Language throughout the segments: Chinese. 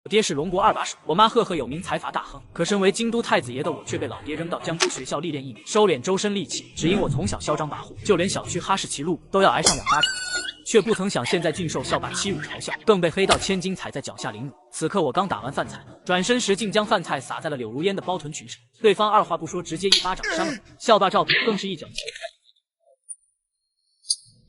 我爹是龙国二把手，我妈赫赫有名，财阀大亨。可身为京都太子爷的我，却被老爹扔到江州学校历练1年，收敛周身戾气。只因我从小嚣张跋扈，就连小区哈士奇路都要挨上2巴掌。却不曾想，现在竟受校霸欺辱嘲笑，更被黑道千金踩在脚下凌辱。此刻我刚打完饭菜，转身时竟将饭菜撒在了柳如烟的包臀裙上，对方二话不说，直接1巴掌扇了我。校霸照片更是一脚。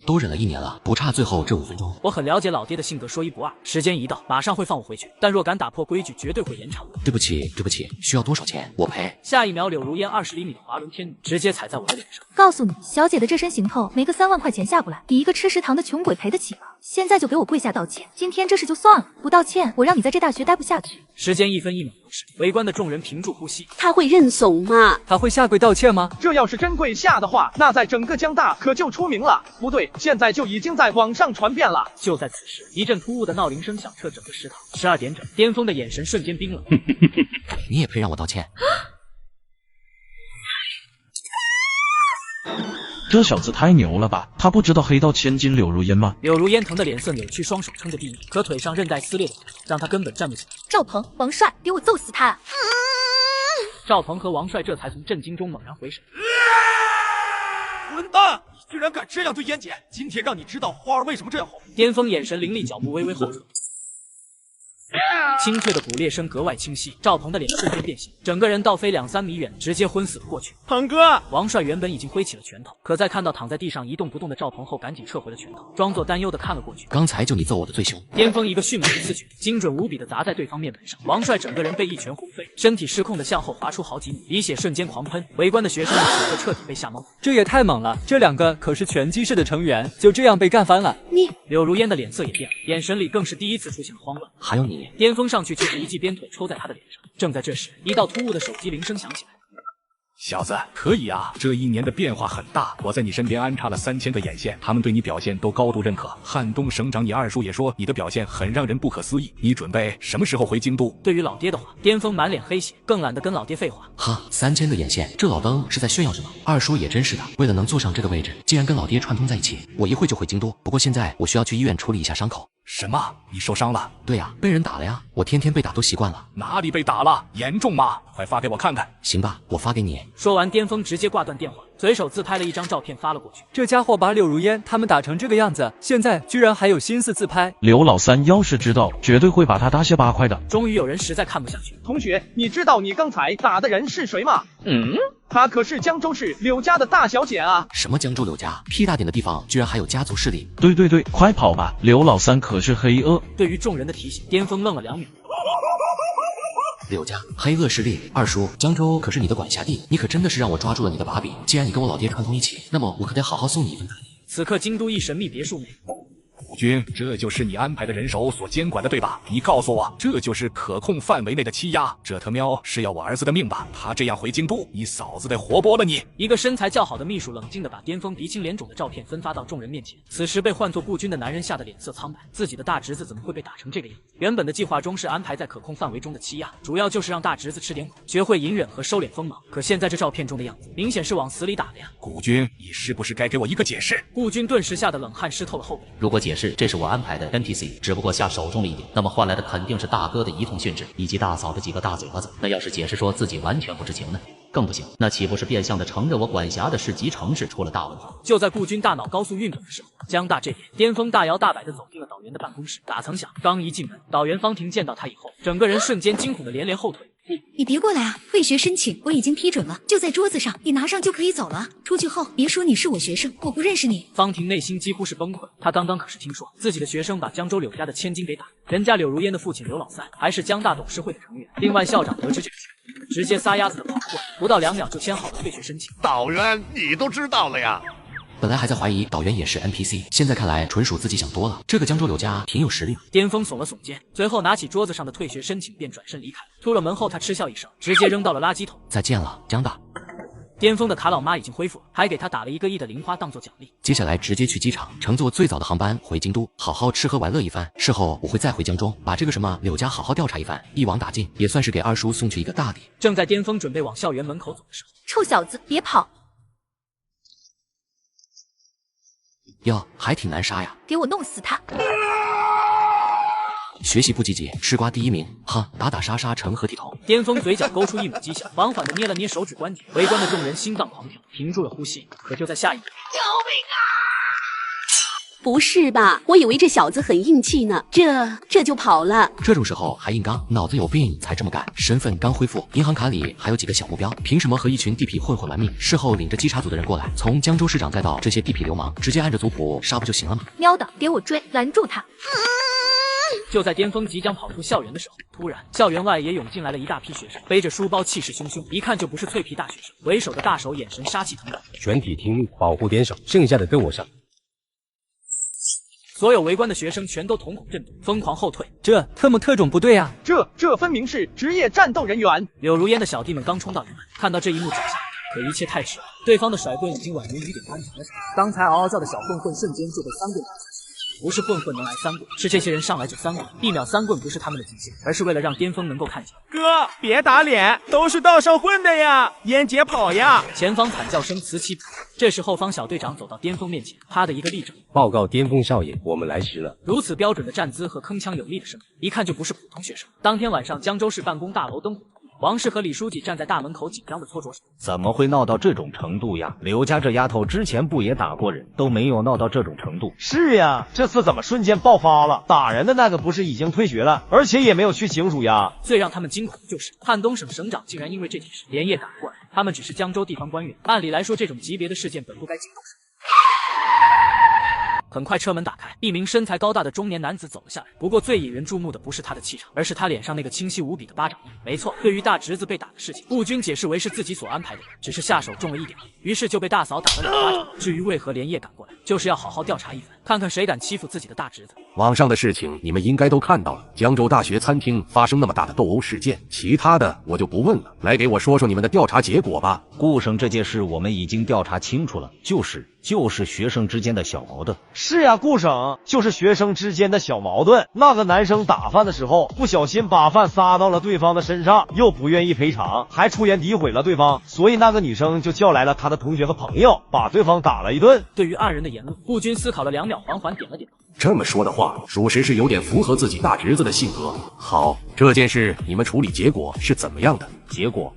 都忍了1年了，不差最后这5分钟。我很了解老爹的性格，说一不二，时间一到，马上会放我回去。但若敢打破规矩，绝对会延长。对不起，对不起，需要多少钱？我赔。下一秒，柳如烟20厘米的滑轮天女直接踩在我的脸上。告诉你，小姐的这身行头，没个3万块钱下不来，比一个吃食堂的穷鬼赔得起吗？现在就给我跪下道歉！今天这事就算了，不道歉，我让你在这大学待不下去。时间1分1秒流逝，围观的众人屏住呼吸。他会认怂吗？他会下跪道歉吗？这要是真跪下的话，那在整个江大可就出名了。不对，现在就已经在网上传遍了。就在此时，一阵突兀的闹铃声响彻整个食堂。12点整，巅峰的眼神瞬间冰冷。你也配让我道歉？这小子太牛了吧！他不知道黑道千金柳如烟吗？柳如烟疼的脸色扭曲，双手撑着地面，可腿上韧带撕裂的疼痛让他根本站不起来。赵鹏、王帅，给我揍死他！赵鹏和王帅这才从震惊中猛然回神。混蛋！你居然敢这样对嫣姐！今天让你知道花儿为什么这样红。巅峰眼神凌厉，脚步微微后撤。清脆的骨裂声格外清晰，赵鹏的脸瞬间变形，整个人倒飞2-3米远，直接昏死了过去。鹏哥，王帅原本已经挥起了拳头，可在看到躺在地上一动不动的赵鹏后，赶紧撤回了拳头，装作担忧的看了过去。刚才就你揍我的最凶。巅峰一个迅猛的刺拳，精准无比的砸在对方面门上，王帅整个人被一拳轰飞，身体失控的向后滑出好几米，鼻血瞬间狂喷。围观的学生们此刻彻底被吓懵。这也太猛了，这2个可是拳击社的成员，就这样被干翻了。柳如烟的脸色也变了，眼神里更是第一次出现了慌乱。还有你，巅峰上去就是一记鞭腿抽在他的脸上。正在这时，一道突兀的手机铃声响起来。小子，可以啊！这1年的变化很大，我在你身边安插了3000个眼线，他们对你表现都高度认可。汉东省长你二叔也说你的表现很让人不可思议。你准备什么时候回京都？对于老爹的话，巅峰满脸黑血，更懒得跟老爹废话。哈，3000个眼线，这老登是在炫耀什么？二叔也真是的，为了能坐上这个位置，竟然跟老爹串通在一起。我一会就回京都，不过现在我需要去医院处理一下伤口。什么？你受伤了？对呀，被人打了呀！我天天被打都习惯了。哪里被打了？严重吗？快发给我看看。行吧，我发给你。说完，巅峰直接挂断电话，随手自拍了一张照片发了过去。这家伙把柳如烟他们打成这个样子，现在居然还有心思自拍。刘老三要是知道，绝对会把他大卸8块的。终于有人实在看不下去。同学，你知道你刚才打的人是谁吗？她可是江州市柳家的大小姐啊！什么江州柳家？屁大点的地方居然还有家族势力？对对对，快跑吧！刘老三可是黑恶。对于众人的提醒，巅峰愣了2秒。柳家黑恶势力，二叔，江州可是你的管辖地，你可真的是让我抓住了你的把柄。既然你跟我老爹串通一起，那么我可得好好送你一份大礼。此刻京都一神秘别墅内，虎君，这就是你安排的人手所监管的对吧？你告诉我，这就是可控范围内的欺压？这他喵是要我儿子的命吧？他这样回京都，你嫂子得活剥了你！一个身材较好的秘书冷静地把巅峰鼻青脸肿的照片分发到众人面前。此时被唤作顾军的男人吓得脸色苍白，自己的大侄子怎么会被打成这个样子？原本的计划中是安排在可控范围中的欺压，主要就是让大侄子吃点苦，学会隐忍和收敛锋芒。可现在这照片中的样子，明显是往死里打的呀！顾军，你是不是该给我一个解释？顾军顿时吓得冷汗湿透了后背。如果解释这是我安排的 NPC， 只不过下手重了一点，那么换来的肯定是大哥的一通训斥，以及大嫂的几个大嘴巴子。那要是解释说自己完全不知情呢？更不行，那岂不是变相的承认我管辖的市级城市出了大问题？就在顾军大脑高速运转的时候，江大这边，巅峰大摇大摆地走进了导员的办公室。打曾想，刚一进门，导员方婷见到他以后，整个人瞬间惊恐的连连后退。你别过来啊！退学申请我已经批准了，就在桌子上，你拿上就可以走了。出去后别说你是我学生，我不认识你。方婷内心几乎是崩溃，他刚刚可是听说自己的学生把江州柳家的千金给打，人家柳如烟的父亲刘老三还是江大董事会的成员。另外校长得知这个事，直接撒丫子的跑了过来，不到2秒就签好了退学申请。导员，你都知道了呀？本来还在怀疑导员也是 NPC， 现在看来纯属自己想多了。这个江州柳家挺有实力的。巅峰耸了耸肩，随后拿起桌子上的退学申请便转身离开。出了门后，他嗤笑一声，直接扔到了垃圾桶。再见了，江大。巅峰的卡老妈已经恢复了，还给他打了1个亿的零花当做奖励。接下来直接去机场，乘坐最早的航班回京都，好好吃喝玩乐一番。事后我会再回江中，把这个什么柳家好好调查一番，一网打尽，也算是给二叔送去一个大礼。正在巅峰准备往校园门口走的时候，臭小子，别跑！哟，还挺难杀呀！给我弄死他！学习不积极，吃瓜第1名，哈，打打杀杀成合体头。巅峰嘴角勾出一抹讥笑，缓缓地捏了捏手指关节，围观的众人心脏狂跳，停住了呼吸。可就在下一秒，救命啊！不是吧？我以为这小子很硬气呢，这就跑了。这种时候还硬刚，脑子有病才这么干。身份刚恢复，银行卡里还有几个小目标，凭什么和一群地痞混混玩命？事后领着稽查组的人过来，从江州市长再到这些地痞流氓，直接按着族谱杀不就行了吗？喵的，别我追，拦住他！就在巅峰即将跑出校园的时候，突然校园外也涌进来了一大批学生，背着书包，气势汹汹，一看就不是脆皮大学生。为首的大手眼神杀气腾腾，全体听命，保护点手，剩下的跟我上。所有围观的学生全都瞳孔震动，疯狂后退。这特么特种部队啊！这分明是职业战斗人员。柳如烟的小弟们刚冲到营门，看到这一幕脚下，可一切太迟了。对方的甩棍已经宛如雨点般砸了下来，刚才嗷嗷叫的小混混瞬间就被3棍打下去。不是混混能挨3棍，是这些人上来就3棍。1秒3棍不是他们的极限，而是为了让巅峰能够看见。哥，别打脸，都是道上混的呀，烟姐跑呀！前方惨叫声此起彼伏。这时后方小队长走到巅峰面前，啪的一个立正，报告巅峰少爷，我们来迟了。如此标准的站姿和铿锵有力的声音，一看就不是普通学生。当天晚上，江州市办公大楼灯火通明，王氏和李书记站在大门口紧张的搓着手。怎么会闹到这种程度呀？刘家这丫头之前不也打过人，都没有闹到这种程度。是呀，这次怎么瞬间爆发了？打人的那个不是已经退学了，而且也没有去警署呀？最让他们惊恐的就是汉东省省长竟然因为这件事连夜赶过来。他们只是江州地方官员，按理来说这种级别的事件本不该惊动省。很快车门打开，一名身材高大的中年男子走了下来。不过最引人注目的不是他的气场，而是他脸上那个清晰无比的巴掌印。没错，对于大侄子被打的事情，步军解释为是自己所安排的，只是下手重了一点，于是就被大嫂打了2巴掌。至于为何连夜赶过来，就是要好好调查一番，看看谁敢欺负自己的大侄子。网上的事情你们应该都看到了，江州大学餐厅发生那么大的斗殴事件，其他的我就不问了，来给我说说你们的调查结果吧。顾省这件事我们已经调查清楚了，就是学生之间的小矛盾。是呀，顾省，就是学生之间的小矛盾。那个男生打饭的时候不小心把饭撒到了对方的身上，又不愿意赔偿，还出言诋毁了对方，所以那个女生就叫来了她的同学和朋友，把对方打了一顿。对于2人的言论，步军思考了2秒，缓缓点了点头。这么说的话，属实是有点符合自己大侄子的性格。好，这件事你们处理结果是怎么样的？结果，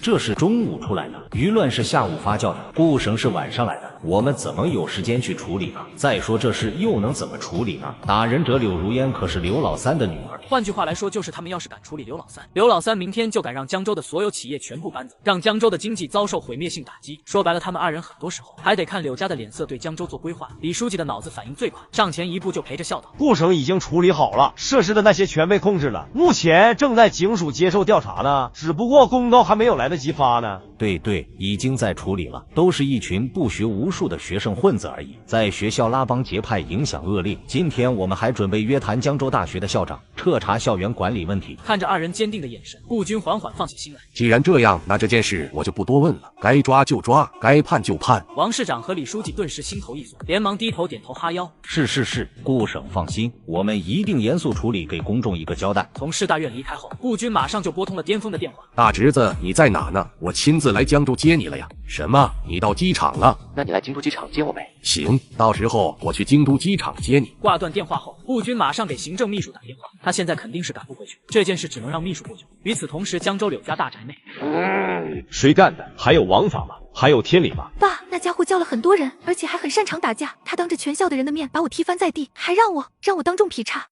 这是中午出来的，舆论是下午发酵的，顾省是晚上来的，我们怎么有时间去处理呢？再说这事又能怎么处理呢？打人者柳如烟可是刘老三的女儿。换句话来说，就是他们要是敢处理刘老三，刘老三明天就敢让江州的所有企业全部搬走，让江州的经济遭受毁灭性打击。说白了，他们2人很多时候还得看柳家的脸色对江州做规划。李书记的脑子反应最快，上前一步就陪着笑道：顾省已经处理好了，设施的那些全被控制了，目前正在警署接受调查呢，只不过公告还没有来得及发呢。对，已经在处理了，都是一群不学无术的学生混子而已，在学校拉帮结派，影响恶劣。今天我们还准备约谈江州大学的校长，彻查校园管理问题。看着2人坚定的眼神，顾军缓缓放起心来。既然这样，那这件事我就不多问了，该抓就抓，该判就判。王市长和李书记顿时心头一缩，连忙低头点头哈腰。是，顾省放心，我们一定严肃处理，给公众一个交代。从市大院离开后，顾军马上就拨通了巅峰的电话。大侄子，你在哪呢？我亲自来江州接你了呀。什么？你到机场了？那你来京都机场接我呗。行，到时候我去京都机场接你。挂断电话后，顾军马上给行政秘书打电话，他现在肯定是赶不回去，这件事只能让秘书过去。与此同时，江州柳家大宅内，谁干的？还有王法吗？还有天理吗？爸，那家伙叫了很多人，而且还很擅长打架，他当着全校的人的面把我踢翻在地，还让我当众劈叉。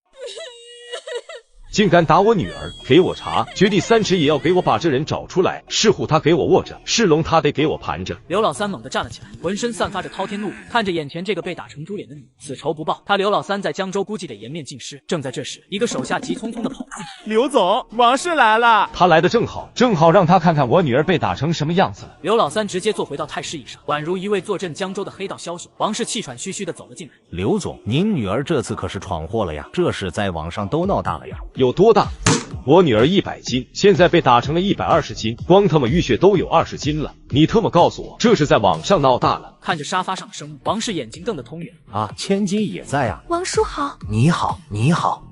竟敢打我女儿，给我查，掘地3尺也要给我把这人找出来，是虎他给我握着，是龙他得给我盘着。刘老三猛地站了起来，浑身散发着滔天怒火，看着眼前这个被打成猪脸的女，此仇不报，他刘老三在江州估计得颜面尽失。正在这时，一个手下急匆匆地跑来，刘总，王氏来了。他来的正好让他看看我女儿被打成什么样子了。刘老三直接坐回到太师椅上，宛如一位坐镇江州的黑道枭雄。王氏气喘吁吁地走了进来。刘总，您女儿这次可是闯祸了呀，这事在网上都闹大了呀。有多大？我女儿100斤，现在被打成了120斤，光他妈淤血都有20斤了。你特么告诉我，这是在网上闹大了？看着沙发上的生物，王氏眼睛瞪得通远。啊，千金也在啊。王叔好。你好，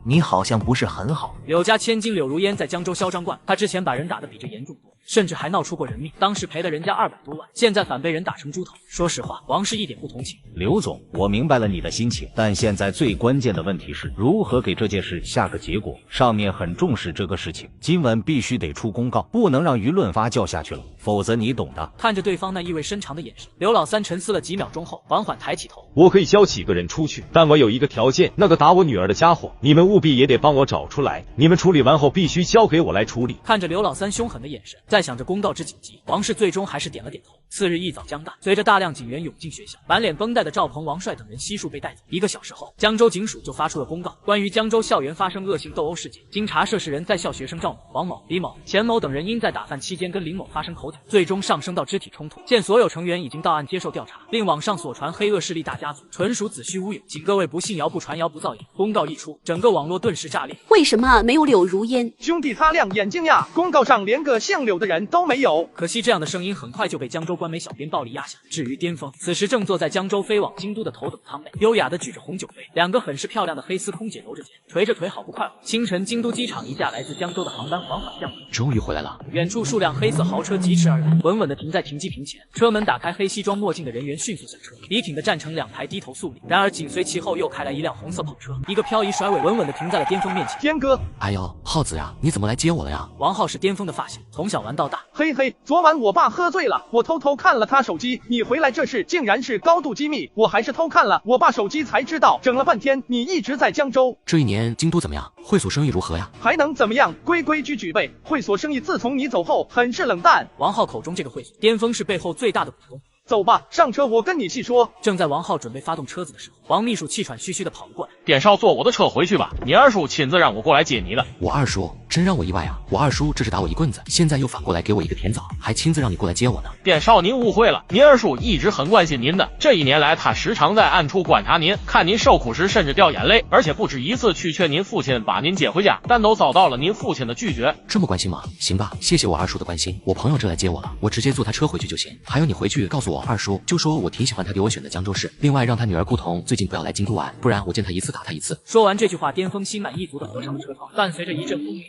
你好像不是很好。柳家千金柳如烟在江州嚣张惯，她之前把人打得比这严重多，甚至还闹出过人命，当时赔了人家200多万，现在反被人打成猪头。说实话，王氏一点不同情。刘总，我明白了你的心情，但现在最关键的问题是如何给这件事下个结果。上面很重视这个事情，今晚必须得出公告，不能让舆论发酵下去了，否则你懂的。看着对方那意味深长的眼神，刘老三沉思了几秒钟后，缓缓抬起头。我可以交几个人出去，但我有一个条件，那个打我女儿的家伙，你们务必也得帮我找出来。你们处理完后必须交给我来处理。看着刘老三凶狠的眼神，再想着公告之紧急，王氏最终还是点了点头。次日一早江大，随着大量警员涌进学校，满脸绷带的赵鹏、王帅等人悉数被带走。1个小时后，江州警署就发出了公告，关于江州校园发生恶性斗殴事件，经查涉事人在校学生赵某、王某、李某、钱某等人因在打饭期间跟林某发生口角，最终上升到肢体冲突。现所有成员已经到案接受调查，并网上所传黑恶势力大家族纯属子虚乌有，请各位不信谣不传谣不造谣。公告一出，整个网络顿时炸裂。为什么没有柳如烟？兄弟擦亮眼睛呀！公告上连个姓柳的人都没有。可惜这样的声音很快就被江州官媒小编暴力压下。至于巅峰，此时正坐在江州飞往京都的头等舱内，优雅的举着红酒杯，2个很是漂亮的黑丝空姐搂着肩，垂着腿，好不快活。清晨，京都机场一架来自江州的航班缓缓降落，终于回来了。远处数辆黑色豪车疾驰而来，稳稳地停在停机坪前。车门打开，黑西装墨镜的人员迅速下车，笔挺地站成2排，低头肃立。然而紧随其后又开来一辆红色跑车，一个漂移甩尾，稳稳地停在了巅峰面前。颠哥，哎呦，浩子呀，你怎么来接我了呀？王浩是巅峰的发小，从小玩到大。嘿嘿，昨晚我爸喝醉了，我偷偷看了他手机，你回来这事竟然是高度机密，我还是偷看了我爸手机才知道，整了半天你一直在江州。这一年京都怎么样？会所生意如何呀？还能怎么样？规规矩矩呗。会所生意自从你走后很是冷淡。王浩口中这个会所，巅峰是背后最大的股东。走吧，上车，我跟你细说。正在王浩准备发动车子的时候，王秘书气喘吁吁地跑了过来。店少坐我的车回去吧，你二叔亲自让我过来接你的。我二叔真让我意外啊！我二叔这是打我一棍子，现在又反过来给我一个甜枣，还亲自让你过来接我呢。店少您误会了，您二叔一直很关心您的，这1年来他时常在暗处观察您，看您受苦时甚至掉眼泪，而且不止一次去劝您父亲把您接回家，但都遭到了您父亲的拒绝。这么关心吗？行吧，谢谢我二叔的关心，我朋友这来接我了，我直接坐他车回去就行。还有你回去告诉我二叔，就说我挺喜欢他给我选的江州市，另外让他女儿顾彤最近不要来京都玩，不然我见他一次打他一次。说完这句话，巅峰心满意足地合上了车窗，伴随着一阵风雨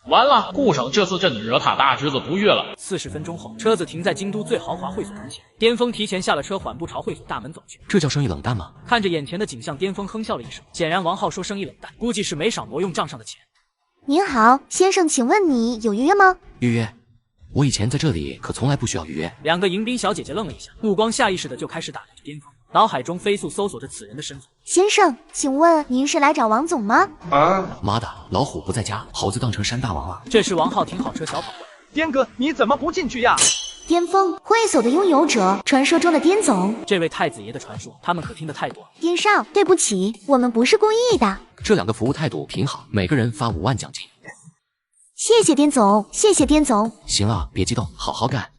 完了，顾省这次真的惹他大侄子不悦了。40分钟后，车子停在京都最豪华会所门前，巅峰提前下了车，缓步朝会所大门走去。这叫生意冷淡吗？看着眼前的景象，巅峰哼笑了一声。显然王浩说生意冷淡，估计是没少挪用账上的钱。您好，先生，请问你有预约吗？预约？我以前在这里可从来不需要预约。2个迎宾小姐姐愣了一下，目光下意识的就开始打量着巅峰，脑海中飞速搜索着此人的身份。先生，请问您是来找王总吗？妈的，老虎不在家，猴子当成山大王了。这时王浩停好车，小跑过来。颠哥，你怎么不进去呀？巅峰会所的拥有者，传说中的颠总，这位太子爷的传说，他们可听得太多了。颠少，对不起，我们不是故意的。这2个服务态度挺好，每个人发5万奖金。谢谢颠总，谢谢颠总。行了，别激动，好好干。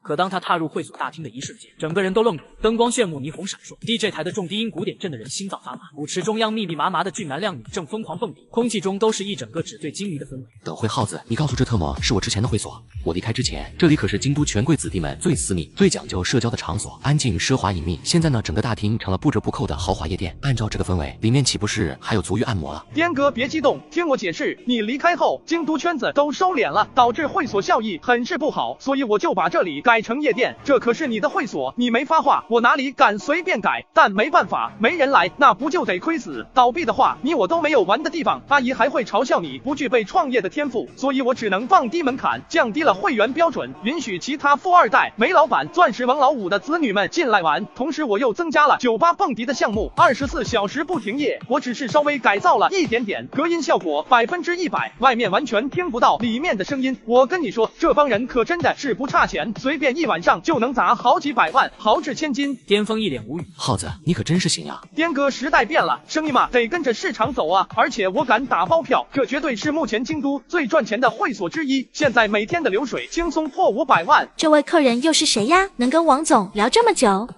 可当他踏入会所大厅的一瞬间，整个人都愣住了。灯光炫目，霓虹闪烁 ，DJ 台的重低音鼓点震得人心脏发麻。舞池中央密密麻麻的俊男靓女正疯狂蹦迪，空气中都是一整个纸醉金迷的氛围。等会耗子，你告诉这特么是我之前的会所。我离开之前，这里可是京都权贵子弟们最私密、最讲究社交的场所，安静、奢华、隐秘。现在呢，整个大厅成了不折不扣的豪华夜店。按照这个氛围，里面岂不是还有足浴按摩了？颠哥别激动，听我解释。你离开后，京都圈子都收敛了，导致会所效益很是不好，所以我就把这里改成夜店。这可是你的会所，你没发话，我哪里敢随便改？但没办法，没人来，那不就得亏死？倒闭的话，你我都没有玩的地方，阿姨还会嘲笑你不具备创业的天赋，所以我只能放低门槛，降低了会员标准，允许其他富2代、煤老板、钻石王老五的子女们进来玩。同时，我又增加了酒吧蹦迪的项目，24小时不停业。我只是稍微改造了一点点，隔音效果100%，外面完全听不到里面的声音。我跟你说，这帮人可真的是不差钱，随便一晚上就能砸好几百万，豪掷千金。巅峰一脸无语，耗子，你可真是行呀！颠哥，时代变了，生意嘛得跟着市场走啊！而且我敢打包票，这绝对是目前京都最赚钱的会所之一。现在每天的流水轻松破500万。这位客人又是谁呀？能跟王总聊这么久？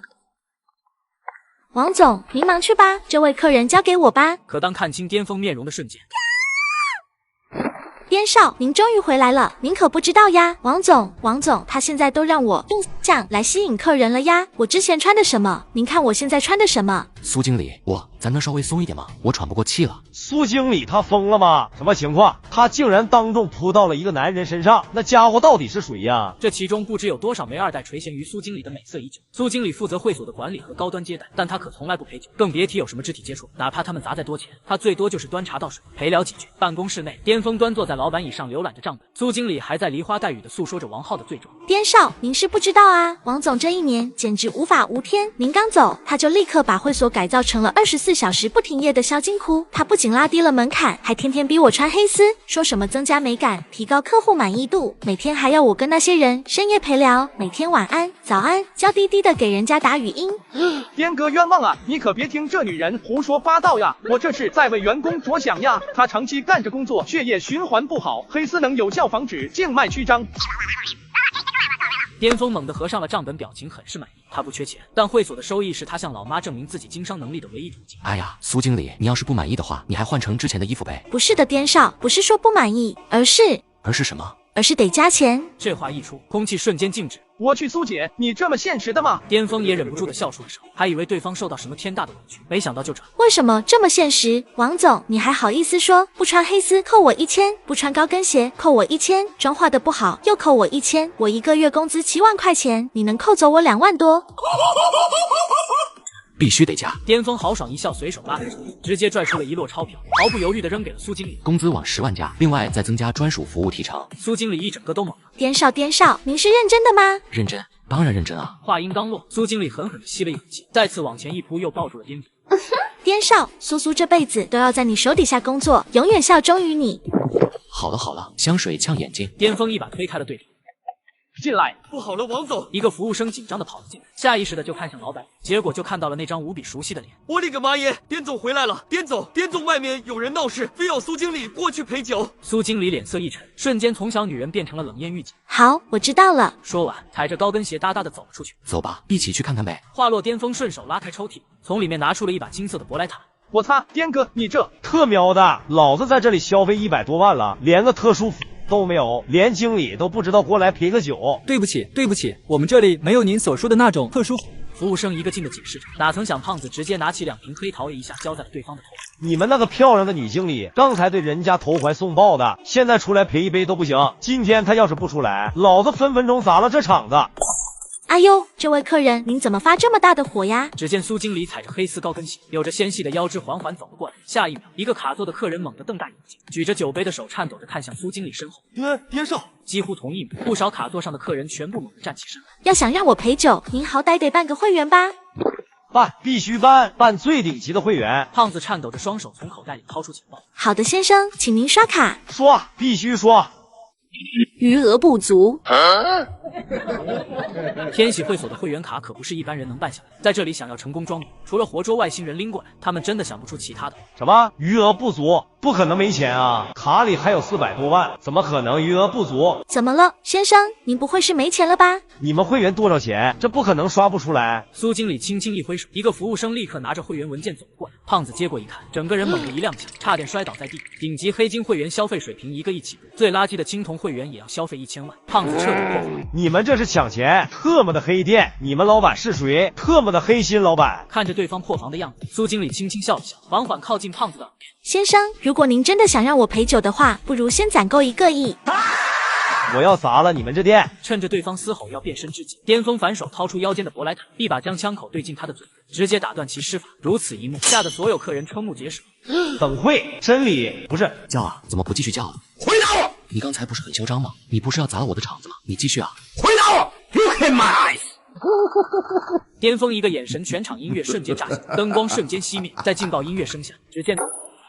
王总，您忙去吧，这位客人交给我吧。可当看清巅峰面容的瞬间，颠少，您终于回来了，您可不知道呀，王总，他现在都让我用像来吸引客人了呀。我之前穿的什么？您看我现在穿的什么？苏经理，咱能稍微松一点吗？我喘不过气了。苏经理他疯了吗？什么情况？他竟然当众扑到了一个男人身上，那家伙到底是谁呀？这其中不知有多少枚二代垂涎于苏经理的美色已久。苏经理负责会所的管理和高端接待，但他可从来不陪酒，更别提有什么肢体接触，哪怕他们砸再多钱，他最多就是端茶倒水，陪聊几句。办公室内，巅峰端坐在老板椅上浏览着账本，苏经理还在梨花带雨的诉说着王浩的罪状。颠少，您是不知道啊，王总这一年简直无法无天。您刚走，他就立刻把会所改造成了24小时不停业的销金窟。他不仅拉低了门槛，还天天逼我穿黑丝，说什么增加美感、提高客户满意度，每天还要我跟那些人深夜陪聊，每天晚安、早安，娇滴滴的给人家打语音。颠哥冤枉啊！你可别听这女人胡说八道呀！我这是在为员工着想呀。她长期干着工作，血液循环不好，黑丝能有效防止静脉曲张。巅峰猛地合上了账本，表情很是满意。他不缺钱，但会所的收益是他向老妈证明自己经商能力的唯一途径。哎呀，苏经理，你要是不满意的话，你还换成之前的衣服呗。不是的，颠少，不是说不满意，而是什么？而是得加钱。这话一出，空气瞬间静止。我去，苏姐，你这么现实的吗？巅峰也忍不住的笑出了声，还以为对方受到什么天大的委屈，没想到就这。为什么这么现实？王总，你还好意思说不穿黑丝扣我1000，不穿高跟鞋扣我1000，妆化的不好又扣我1000，我一个月工资7万块钱，你能扣走我2万多？必须得加。巅峰豪爽一笑，随手拉开手机，直接拽出了一摞钞票，毫不犹豫地扔给了苏经理。工资往10万加，另外再增加专属服务提成。苏经理一整个都懵了。颠少，您是认真的吗？认真，当然认真啊。话音刚落，苏经理狠狠地吸了一口气，再次往前一扑，又抱住了巅峰。颠少，苏这辈子都要在你手底下工作，永远效忠于你。好了，香水呛眼睛。巅峰一把推开了对方。进来！不好了，王总！一个服务生紧张地跑了进来，下意识的就看向老板，结果就看到了那张无比熟悉的脸。我勒个妈耶！颠总回来了！颠总外面有人闹事，非要苏经理过去陪酒。苏经理脸色一沉，瞬间从小女人变成了冷艳御姐。好，我知道了。说完，踩着高跟鞋哒哒的走了出去。走吧，一起去看看呗。话落，巅峰顺手拉开抽屉，从里面拿出了一把金色的舶来塔。我擦，颠哥，你这特喵的，老子在这里消费100多万了，连个特殊服都没有，连经理都不知道过来陪个酒。对不起，我们这里没有您所说的那种特殊。服务生一个劲的解释着，哪曾想胖子直接拿起2瓶黑桃 A 一下浇在了对方的头上。你们那个漂亮的女经理刚才对人家投怀送抱的，现在出来陪一杯都不行。今天她要是不出来，老子分分钟砸了这场子。哎呦，这位客人，您怎么发这么大的火呀？只见苏经理踩着黑丝高跟鞋，有着纤细的腰肢缓缓走了过来。下一秒，一个卡座的客人猛地瞪大眼睛，举着酒杯的手颤抖着看向苏经理身后。颠少！几乎同一秒，不少卡座上的客人全部猛地站起身来。要想让我陪酒，您好歹得办个会员吧？办，必须办最顶级的会员。胖子颤抖着双手从口袋里掏出钱包。好的，先生，请您刷卡。刷，必须刷。余额不足。天喜会所的会员卡可不是一般人能办下来，在这里想要成功装逼，除了活捉外星人拎过来，他们真的想不出其他的。什么余额不足？不可能没钱啊！卡里还有400多万，怎么可能余额不足？怎么了，先生？您不会是没钱了吧？你们会员多少钱？这不可能刷不出来。苏经理轻轻一挥手，一个服务生立刻拿着会员文件走了过来。胖子接过一看，整个人猛地一踉跄，差点摔倒在地。顶级黑金会员消费水平一个亿起步，最垃圾的青铜会员也要消费1000万。胖子彻底破防。你们这是抢钱，特么的黑店！你们老板是谁？特么的黑心老板！看着对方破防的样子，苏经理轻轻笑了笑，缓缓靠近胖子的耳边。先生，如果您真的想让我陪酒的话，不如先攒够1个亿。我要砸了你们这店！趁着对方嘶吼要变身之际，巅峰反手掏出腰间的舶来塔，一把将枪口对进他的嘴，直接打断其施法。如此一幕，吓得所有客人瞠目结舌。等会，真理不是叫啊？怎么不继续叫了？回答我！你刚才不是很嚣张吗？你不是要砸了我的场子吗？你继续啊！回答我 ！Look in my eyes！巅峰一个眼神，全场音乐瞬间炸响，灯光瞬间熄灭，在劲爆音乐声下，只见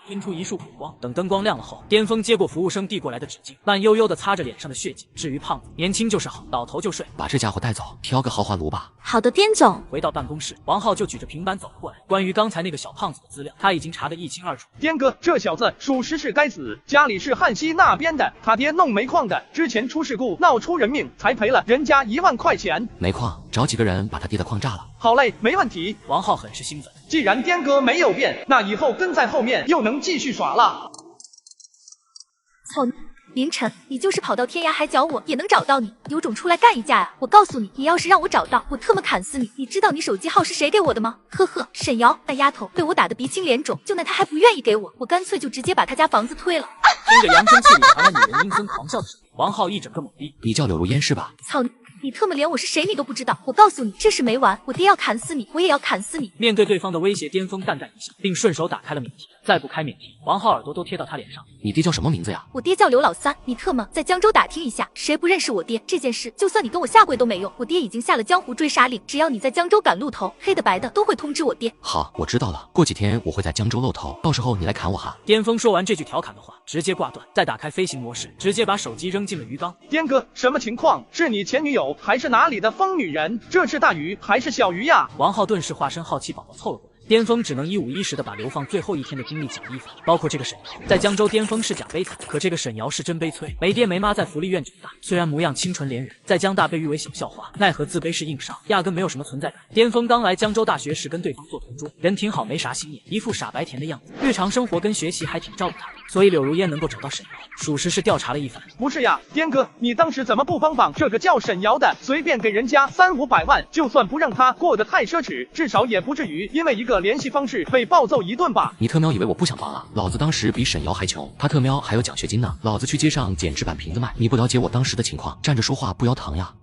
喷出一束苦光。等灯光亮了后，巅峰接过服务生递过来的纸巾，慢悠悠地擦着脸上的血迹。至于胖子，年轻就是好，倒头就睡。把这家伙带走，挑个豪华炉吧。好的，颠总。回到办公室，王浩就举着平板走了过来。关于刚才那个小胖子的资料，他已经查得一清二楚。颠哥，这小子属实是该死，家里是汉西那边的，他爹弄煤矿的，之前出事故闹出人命，才赔了人家1万块钱。煤矿，找几个人把他爹的矿炸了。好嘞，没问题。王浩很是兴奋。既然颠哥没有变，那以后跟在后面又能继续耍了。凌晨，你就是跑到天涯海角我也能找到你，有种出来干一架啊！我告诉你，你要是让我找到，我特么砍死你！你知道你手机号是谁给我的吗？呵呵，沈瑶那丫头被我打得鼻青脸肿，就那她还不愿意给我，我干脆就直接把她家房子推了。听着扬声器里传来女人阴森狂笑的声音，王浩一整个懵逼。你叫柳如烟是吧？操你特么连我是谁你都不知道！我告诉你，这事没完，我爹要砍死你，我也要砍死你！面对对方的威胁，巅峰淡淡一笑，并顺手打开了免提。再不开免提，王浩耳朵都贴到他脸上。你爹叫什么名字呀？我爹叫刘老三，你特么在江州打听一下，谁不认识我爹？这件事就算你跟我下跪都没用，我爹已经下了江湖追杀令，只要你在江州赶露头，黑的白的都会通知我爹。好，我知道了，过几天我会在江州露头，到时候你来砍我哈。巅峰说完这句调侃的话，直接挂断，再打开飞行模式，直接把手机扔进了鱼缸。颠哥，什么情况？是你前女友还是哪里的疯女人？这是大鱼还是小鱼呀？王浩顿时化身好奇宝宝凑了过来。巅峰只能一五一十的把流放最后一天的经历讲一番，包括这个沈瑶。在江州，巅峰是讲悲惨，可这个沈瑶是真悲催，没爹没妈，在福利院长大，虽然模样清纯怜人，在江大被誉为小校花，奈何自卑是硬伤，压根没有什么存在感。巅峰刚来江州大学时跟对方做同桌，人挺好，没啥心眼，一副傻白甜的样子，日常生活跟学习还挺照顾他的，所以柳如烟能够找到沈瑶，属实是调查了一番。不是呀，颠哥，你当时怎么不帮帮这个叫沈瑶的？随便给人家300-500万，就算不让他过得太奢侈，至少也不至于因为一个联系方式被暴揍一顿吧？你特喵以为我不想帮啊？老子当时比沈瑶还穷，他特喵还有奖学金呢。老子去街上捡纸板瓶子卖，你不了解我当时的情况，站着说话不腰疼呀。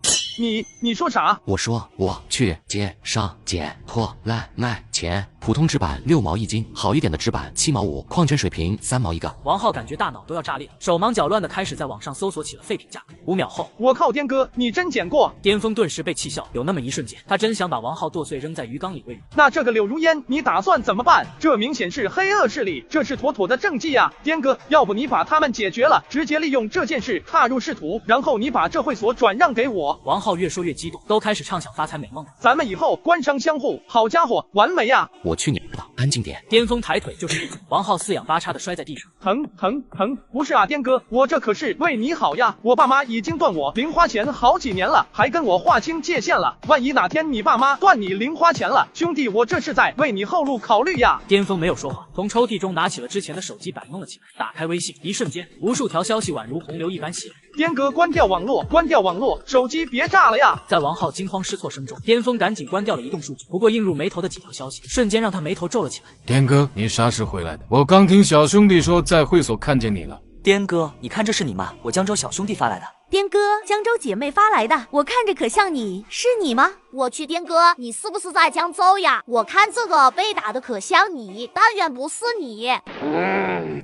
你说啥？我说我去街上捡破烂卖钱，普通纸板6毛1斤，好一点的纸板7毛5，矿泉水瓶3毛1个。王浩感觉大脑都要炸裂，手忙脚乱的开始在网上搜索起了废品价格。5秒后，我靠，颠哥，你真捡过？巅峰顿时被气笑，有那么一瞬间，他真想把王浩剁碎扔在鱼缸里喂鱼。那这个柳如烟，你打算怎么办？这明显是黑恶势力，这是妥妥的政绩呀！颠哥，要不你把他们解决了，直接利用这件事踏入仕途，然后你把这会所转让给我。王浩越说越激动，都开始畅想发财美梦了。咱们以后官商相护，好家伙，完美呀！我去你的，安静点！巅峰抬腿就是一脚，王浩四仰八叉的摔在地上，疼！不是啊，颠哥，我这可是为你好呀！我爸妈已经断我零花钱好几年了，还跟我划清界限了。万一哪天你爸妈断你零花钱了，兄弟，我这是在为你后路考虑呀！巅峰没有说话，从抽屉中拿起了之前的手机摆弄了起来，打开微信，一瞬间，无数条消息宛如洪流一般袭来。颠哥，关掉网络，手机别炸了呀！在王浩惊慌失措声中，巅峰赶紧关掉了移动数据。不过映入眉头的几条消息，瞬间让他眉头皱了起来。颠哥，你啥时回来的？我刚听小兄弟说在会所看见你了。颠哥，你看这是你吗？我江州小兄弟发来的。颠哥，江州姐妹发来的，我看着可像你，是你吗？我去，颠哥，你是不是在江州呀？我看这个被打的可像你，但愿不是你。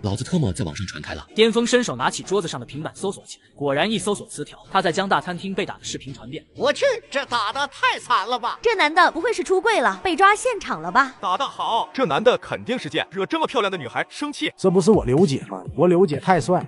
老子特么在网上传开了。巅峰伸手拿起桌子上的平板搜索起来，果然一搜索词条，他在江大餐厅被打的视频传遍。我去，这打的太惨了吧！这男的不会是出柜了，被抓现场了吧？打得好，这男的肯定是贱，惹这么漂亮的女孩生气。这不是我刘姐吗？我刘姐太帅。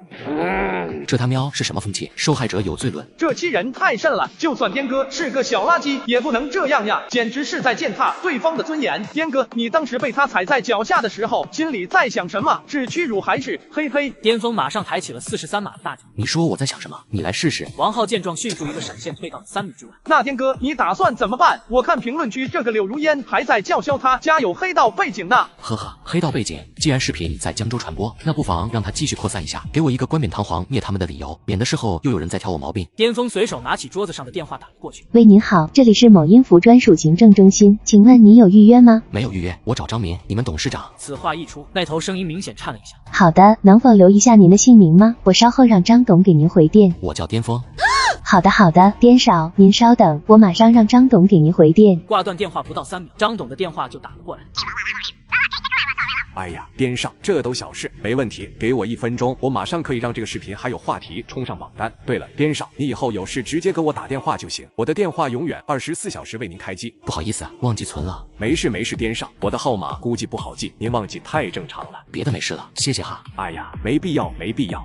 这他喵是什么风气？受害者有罪论。这欺人太甚了，就算颠哥是个小垃圾，也不能这样呀，简直是在践踏对方的尊严。颠哥，你当时被他踩在脚下的时候，心里在想什么？是屈辱还是嘿嘿？巅峰马上抬起了43码的大脚。你说我在想什么？你来试试。王浩见状，迅速一个闪现退到了3米之外。那颠哥，你打算怎么办？我看评论区这个柳如烟还在叫嚣他家有黑道背景呢。呵呵，黑道背景，既然视频在江州传播，那不妨让他继续扩散一下，给我一个冠冕堂皇灭他们的理由，免得事后又有人在挑我毛病。巅峰随手拿起桌子上的电话打了过去。喂，您好，这里是某音符专属行政中心，请问您有预约吗？没有预约，我找张明，你们董事长。此话一出，那头声音明显颤了一下。好的，能否留一下您的姓名吗？我稍后让张董给您回电。我叫巅峰。好的，颠少，您稍等，我马上让张董给您回电。挂断电话不到3秒，张董的电话就打了过来。哎呀，边上这都小事，没问题，给我1分钟，我马上可以让这个视频还有话题冲上榜单。对了，边上，你以后有事直接给我打电话就行，我的电话永远24小时为您开机。不好意思啊，忘记存了。没事，边上，我的号码估计不好记，您忘记太正常了。别的没事了，谢谢哈。哎呀，没必要，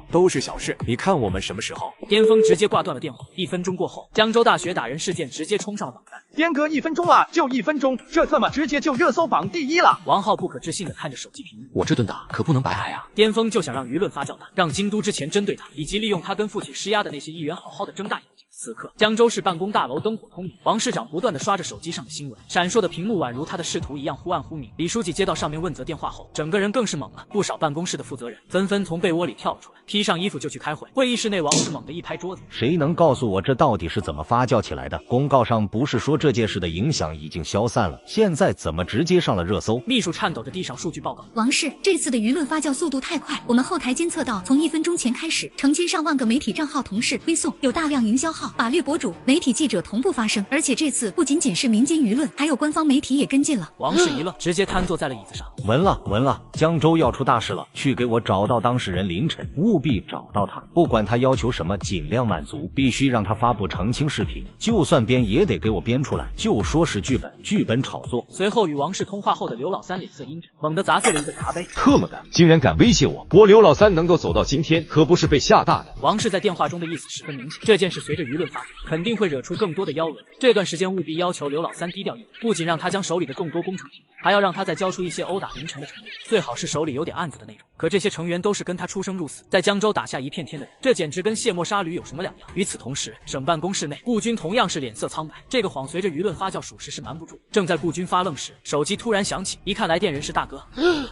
都是小事。你看我们什么时候？巅峰直接挂断了电话。1分钟过后，江州大学打人事件直接冲上了榜单。颠哥1分钟啊，就1分钟，这他妈直接就热搜榜第1了。王浩不可置信的看着手机屏幕，我这顿打可不能白挨啊！巅峰就想让舆论发酵他，让京都之前针对他以及利用他跟父亲施压的那些议员好好的睁大眼睛。此刻，江州市办公大楼灯火通明，王市长不断地刷着手机上的新闻，闪烁的屏幕宛如他的视图一样忽暗忽明。李书记接到上面问责电话后，整个人更是懵了。不少办公室的负责人纷纷从被窝里跳了出来，披上衣服就去开会。会议室内，王氏猛地一拍桌子：“谁能告诉我这到底是怎么发酵起来的？公告上不是说这件事的影响已经消散了，现在怎么直接上了热搜？”秘书颤抖着递上数据报告：“王氏，这次的舆论发酵速度太快，我们后台监测到，从1分钟前开始，成千上万个媒体账号同时推送，有大量营销号、法律博主、媒体记者同步发声，而且这次不仅仅是民间舆论，还有官方媒体也跟进了。”王氏一愣，直接瘫坐在了椅子上。闻了，江州要出大事了，去给我找到当事人凌晨，务必找到他，不管他要求什么，尽量满足，必须让他发布澄清视频，就算编也得给我编出来，就说是剧本炒作。随后与王氏通话后的刘老三脸色阴沉，猛地砸碎了一个茶杯。特么的，竟然敢威胁我！我刘老三能够走到今天，可不是被吓大的。王氏在电话中的意思十分明显，这件事随着舆论发展，肯定会惹出更多的妖闻。这段时间务必要求刘老三低调一点，不仅让他将手里的众多工程停，还要让他再交出一些殴打凌晨的成员，最好是手里有点案子的那种。可这些成员都是跟他出生入死，在江州打下一片天的人，这简直跟卸磨杀驴有什么两样？与此同时，省办公室内，顾军同样是脸色苍白。这个谎随着舆论发酵，属实是瞒不住。正在顾军发愣时，手机突然响起，一看来电人是大哥。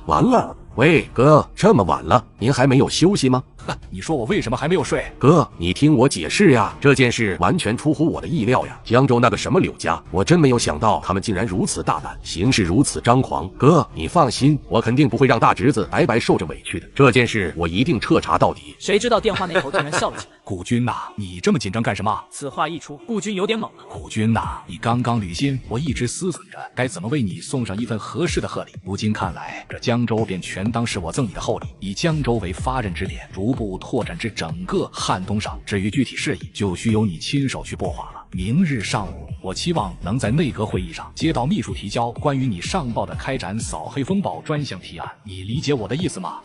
完了，喂，哥，这么晚了，您还没有休息吗？你说我为什么还没有睡？哥，你听我解释呀，这件事完全出乎我的意料呀。江州那个什么柳家，我真没有想到他们竟然如此大胆，行事如此张狂。哥，你放心，我肯定不会让大侄子白白受着委屈的。这件事我一定彻查到底。谁知道电话那头竟然笑了起来。顾军呐，你这么紧张干什么？此话一出，顾军有点懵了。顾军呐，你刚刚履新，我一直思忖着该怎么为你送上一份合适的贺礼。如今看来，这江州便全当是我赠你的厚礼，以江州为发轫之点，逐步拓展至整个汉东省。至于具体事宜，就需由你亲手去擘划了。明日上午，我期望能在内阁会议上接到秘书提交关于你上报的开展扫黑风暴专项提案，你理解我的意思吗？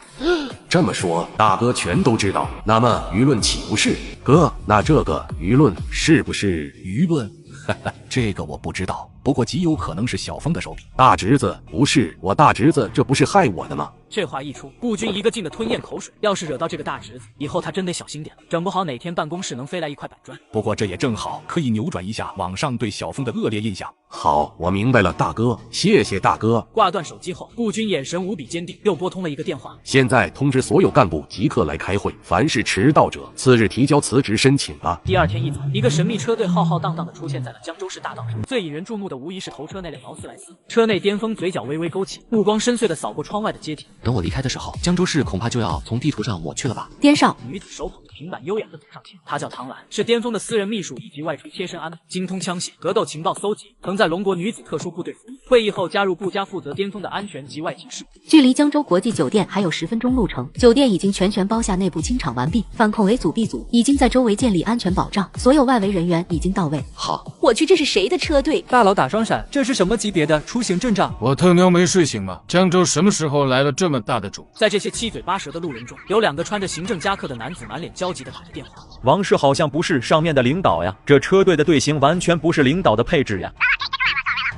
这么说，大哥全都知道，那么舆论岂不是？哥，那这个舆论是不是？舆论？这个我不知道，不过极有可能是小峰的手笔。大侄子，不是我大侄子，这不是害我的吗？这话一出，顾军一个劲的吞咽口水。要是惹到这个大侄子，以后他真得小心点了，整不好哪天办公室能飞来一块板砖。不过这也正好可以扭转一下网上对小峰的恶劣印象。好，我明白了，大哥，谢谢大哥。挂断手机后，顾军眼神无比坚定，又拨通了一个电话。现在通知所有干部即刻来开会，凡是迟到者，次日提交辞职申请吧。第二天一早，一个神秘车队浩浩荡荡地出现在了江州市大道上。最引人注目的无疑是头车那辆劳斯莱斯，车内巅峰嘴角微微勾起，目光深邃地扫过窗外的街景。等我离开的时候，江州市恐怕就要从地图上抹去了吧。颠少，女子手捧着平板优雅地走上前，她叫唐兰，是巅峰的私人秘书以及外出贴身安排，精通枪械、格斗情报搜集，曾在龙国女子特殊部队服役。会议后加入顾家负责巅峰的安全及外勤事务。距离江州国际酒店还有10分钟路程，酒店已经全包下，内部清场完毕，反恐 A 组 B 组已经在周围建立安全保障，所有外围人员已经到位。好，我去，这是谁的车队？大佬打双闪，这是什么级别的出行阵仗？我特喵没睡醒吗？江州什么时候来了这么大的主？在这些七嘴八舌的路人中，有2个穿着行政夹克的男子满脸焦急地打着电话。王氏好像不是上面的领导呀，这车队的队形完全不是领导的配置呀。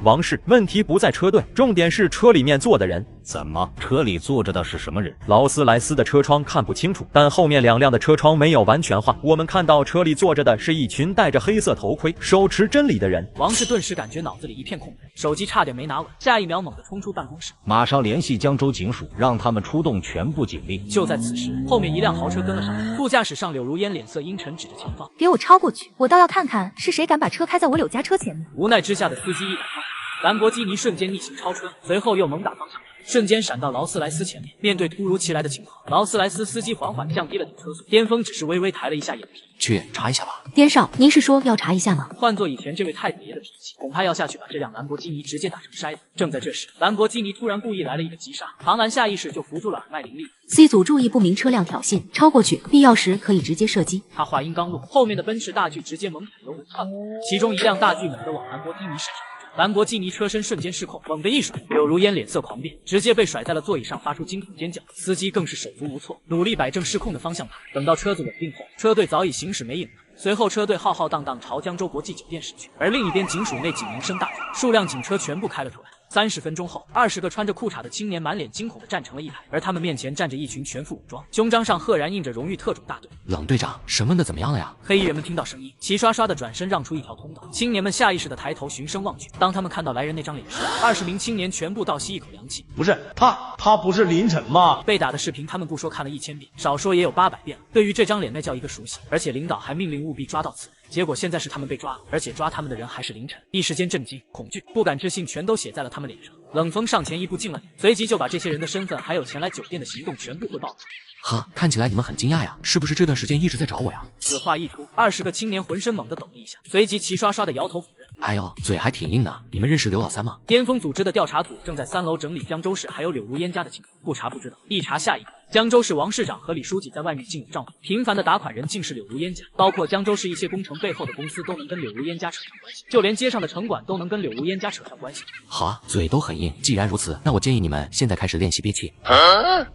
王氏，问题不在车队，重点是车里面坐的人。怎么，车里坐着的是什么人？劳斯莱斯的车窗看不清楚，但后面2辆的车窗没有完全化。我们看到车里坐着的是一群戴着黑色头盔、手持真理的人。王氏顿时感觉脑子里一片空白，手机差点没拿稳，下一秒猛地冲出办公室，马上联系江州警署，让他们出动全部警力。就在此时，后面一辆豪车跟了上来，副驾驶上柳如烟脸色阴沉，指着前方：“给我超过去，我倒要看看是谁敢把车开在我柳家车前面。”无奈之下的司机一打方向，兰博基尼瞬间逆行超车，随后又猛打方向盘，瞬间闪到劳斯莱斯前面。面对突如其来的情况，劳斯莱斯司机缓缓降低了点车速，巅峰只是微微抬了一下眼皮：“去查一下吧。”颠少，您是说要查一下吗？换做以前这位太子爷的脾气，恐怕要下去把这辆兰博基尼直接打成筛子。正在这时，兰博基尼突然故意来了一个急刹，唐兰下意识就扶住了耳麦伶俐。C 组注意不明车辆挑衅，超过去，必要时可以直接射击。他话音刚落，后面的奔驰大 G 直接猛踩油门窜过，其中一辆大 G 猛地往兰博基尼驶上。兰博基尼车身瞬间失控，猛地一甩，柳如烟脸色狂变，直接被甩在了座椅上，发出惊恐尖叫。司机更是手足无措，努力摆正失控的方向盘。等到车子稳定后，车队早已行驶没影了。随后，车队浩浩荡荡朝江州国际酒店驶去，而另一边警署内警铃声大作，数辆警车全部开了出来。30分钟后，20个穿着裤衩的青年满脸惊恐地站成了一排，而他们面前站着一群全副武装，胸章上赫然印着荣誉特种大队。冷队长，审问的怎么样了呀？黑衣人们听到声音，齐刷刷地转身让出一条通道。青年们下意识地抬头循声望去，当他们看到来人那张脸时，20名青年全部倒吸一口凉气。不是他不是林晨吗？被打的视频他们不说看了1000遍，少说也有800遍了。对于这张脸那叫一个熟悉，而且领导还命令务必抓到此人。结果现在是他们被抓了，而且抓他们的人还是凌晨。一时间震惊、恐惧、不敢置信全都写在了他们脸上。冷风上前一步敬了礼，随即就把这些人的身份还有前来酒店的行动全部汇报了。哈，看起来你们很惊讶呀，是不是这段时间一直在找我呀？此话一出，20个青年浑身猛地抖了一下，随即齐刷刷的摇头否认。哎呦，嘴还挺硬的。你们认识刘老三吗？巅峰组织的调查组正在3楼整理江州市还有柳如烟家的情况，不查不知道，一查下一步。江州市王市长和李书记在外面竟有账户，频繁的打款人竟是柳如烟家，包括江州市一些工程背后的公司都能跟柳如烟家扯上关系，就连街上的城管都能跟柳如烟家扯上关系。好啊，嘴都很硬。既然如此，那我建议你们现在开始练习憋气。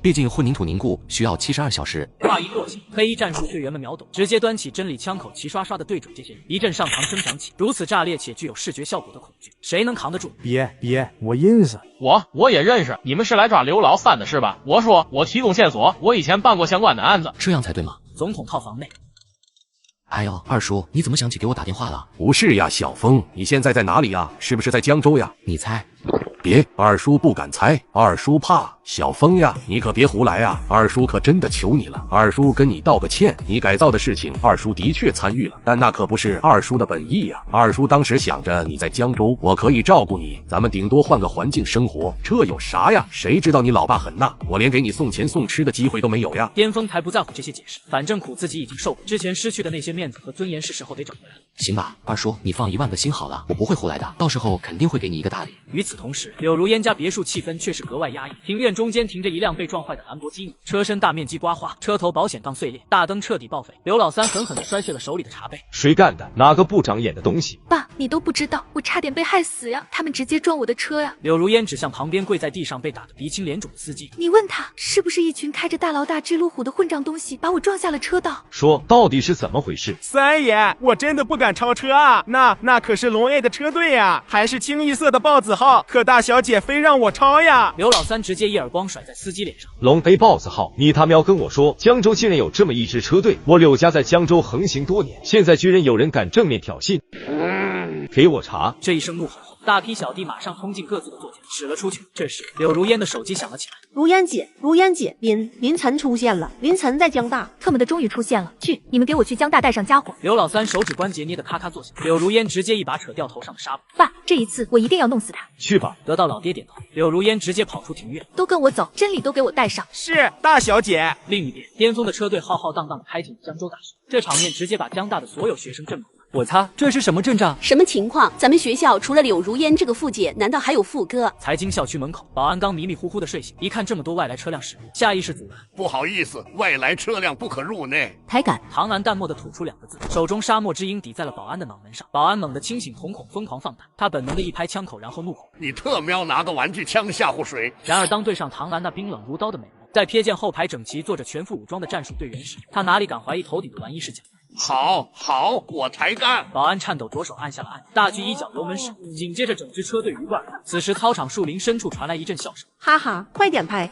毕竟混凝土凝固需要72小时。话一落下，黑衣战术队员们秒懂，直接端起真理枪口，齐刷刷的对准这些人，一阵上膛声响起。如此炸裂且具有视觉效果的恐惧，谁能扛得住？别，我认识。我也认识，你们是来抓刘老三的是吧？我说我提供线索，我以前办过相关的案子，这样才对吗？总统套房内。哎呦，二叔，你怎么想起给我打电话了？不是呀，小峰，你现在在哪里呀？是不是在江州呀？你猜？别，二叔不敢猜，二叔怕。小峰呀，你可别胡来呀，二叔可真的求你了。二叔跟你道个歉，你改造的事情，二叔的确参与了，但那可不是二叔的本意呀。二叔当时想着你在江州，我可以照顾你，咱们顶多换个环境生活，这有啥呀？谁知道你老爸狠呐，我连给你送钱送吃的机会都没有呀。巅峰才不在乎这些解释，反正苦自己已经受过，之前失去的那些面子和尊严是时候得找回来了。行吧，二叔，你放1万个心好了，我不会胡来的，到时候肯定会给你一个大礼。与此同时，柳如烟家别墅气氛却是格外压抑。庭院中间停着一辆被撞坏的兰博基尼，车身大面积刮花，车头保险杠碎裂，大灯彻底报废。刘老三狠狠地摔碎了手里的茶杯。谁干的？哪个不长眼的东西？爸，你都不知道，我差点被害死呀！他们直接撞我的车呀！柳如烟指向旁边跪在地上被打得鼻青脸肿的司机。你问他是不是一群开着大老大只路虎的混账东西把我撞下了车道？说到底是怎么回事？三爷，我真的不敢超车啊！那可是龙 A 的车队呀，还是清一色的豹子号，可大小姐非让我超呀！刘老三直接一耳光甩在司机脸上。龙 A 豹子号，你他喵跟我说江州竟然有这么一支车队？我柳家在江州横行多年，现在居然有人敢正面挑衅，给我查！这一声怒吼后，大批小弟马上冲进各自的座间，驶了出去。这时，柳如烟的手机响了起来。如烟姐，凌晨出现了，凌晨在江大，特么的终于出现了！去，你们给我去江大带上家伙！刘老三手指关节捏得咔咔作响，柳如烟直接一把扯掉头上的纱布。爸，这一次我一定要弄死他！去吧。得到老爹点头，柳如烟直接跑出庭院。都跟我走，真理都给我带上。是，大小姐。另一边，巅峰的车队浩浩荡荡地开进了江州大学，这场面直接把江大的所有学生震懵了。我擦，这是什么阵仗？什么情况？咱们学校除了柳如烟这个副姐，难道还有副哥？财经校区门口，保安刚迷迷糊糊的睡醒，一看这么多外来车辆驶入，下意识阻拦。不好意思，外来车辆不可入内。抬杆。唐兰淡漠的吐出2个字，手中沙漠之鹰抵在了保安的脑门上。保安猛地清醒，瞳孔疯狂放大，他本能的一拍枪口，然后怒吼：“你特喵拿个玩具枪吓唬谁？”然而当对上唐兰那冰冷如刀的美眸，在瞥见后排整齐坐着全副武装的战术队员时，他哪里敢怀疑头顶的玩意是假的？好，我抬杠！保安颤抖着手按下了按钮，大锯一脚油门驶，紧接着整支车队鱼贯而入。此时操场树林深处传来一阵笑声，哈哈，快点拍，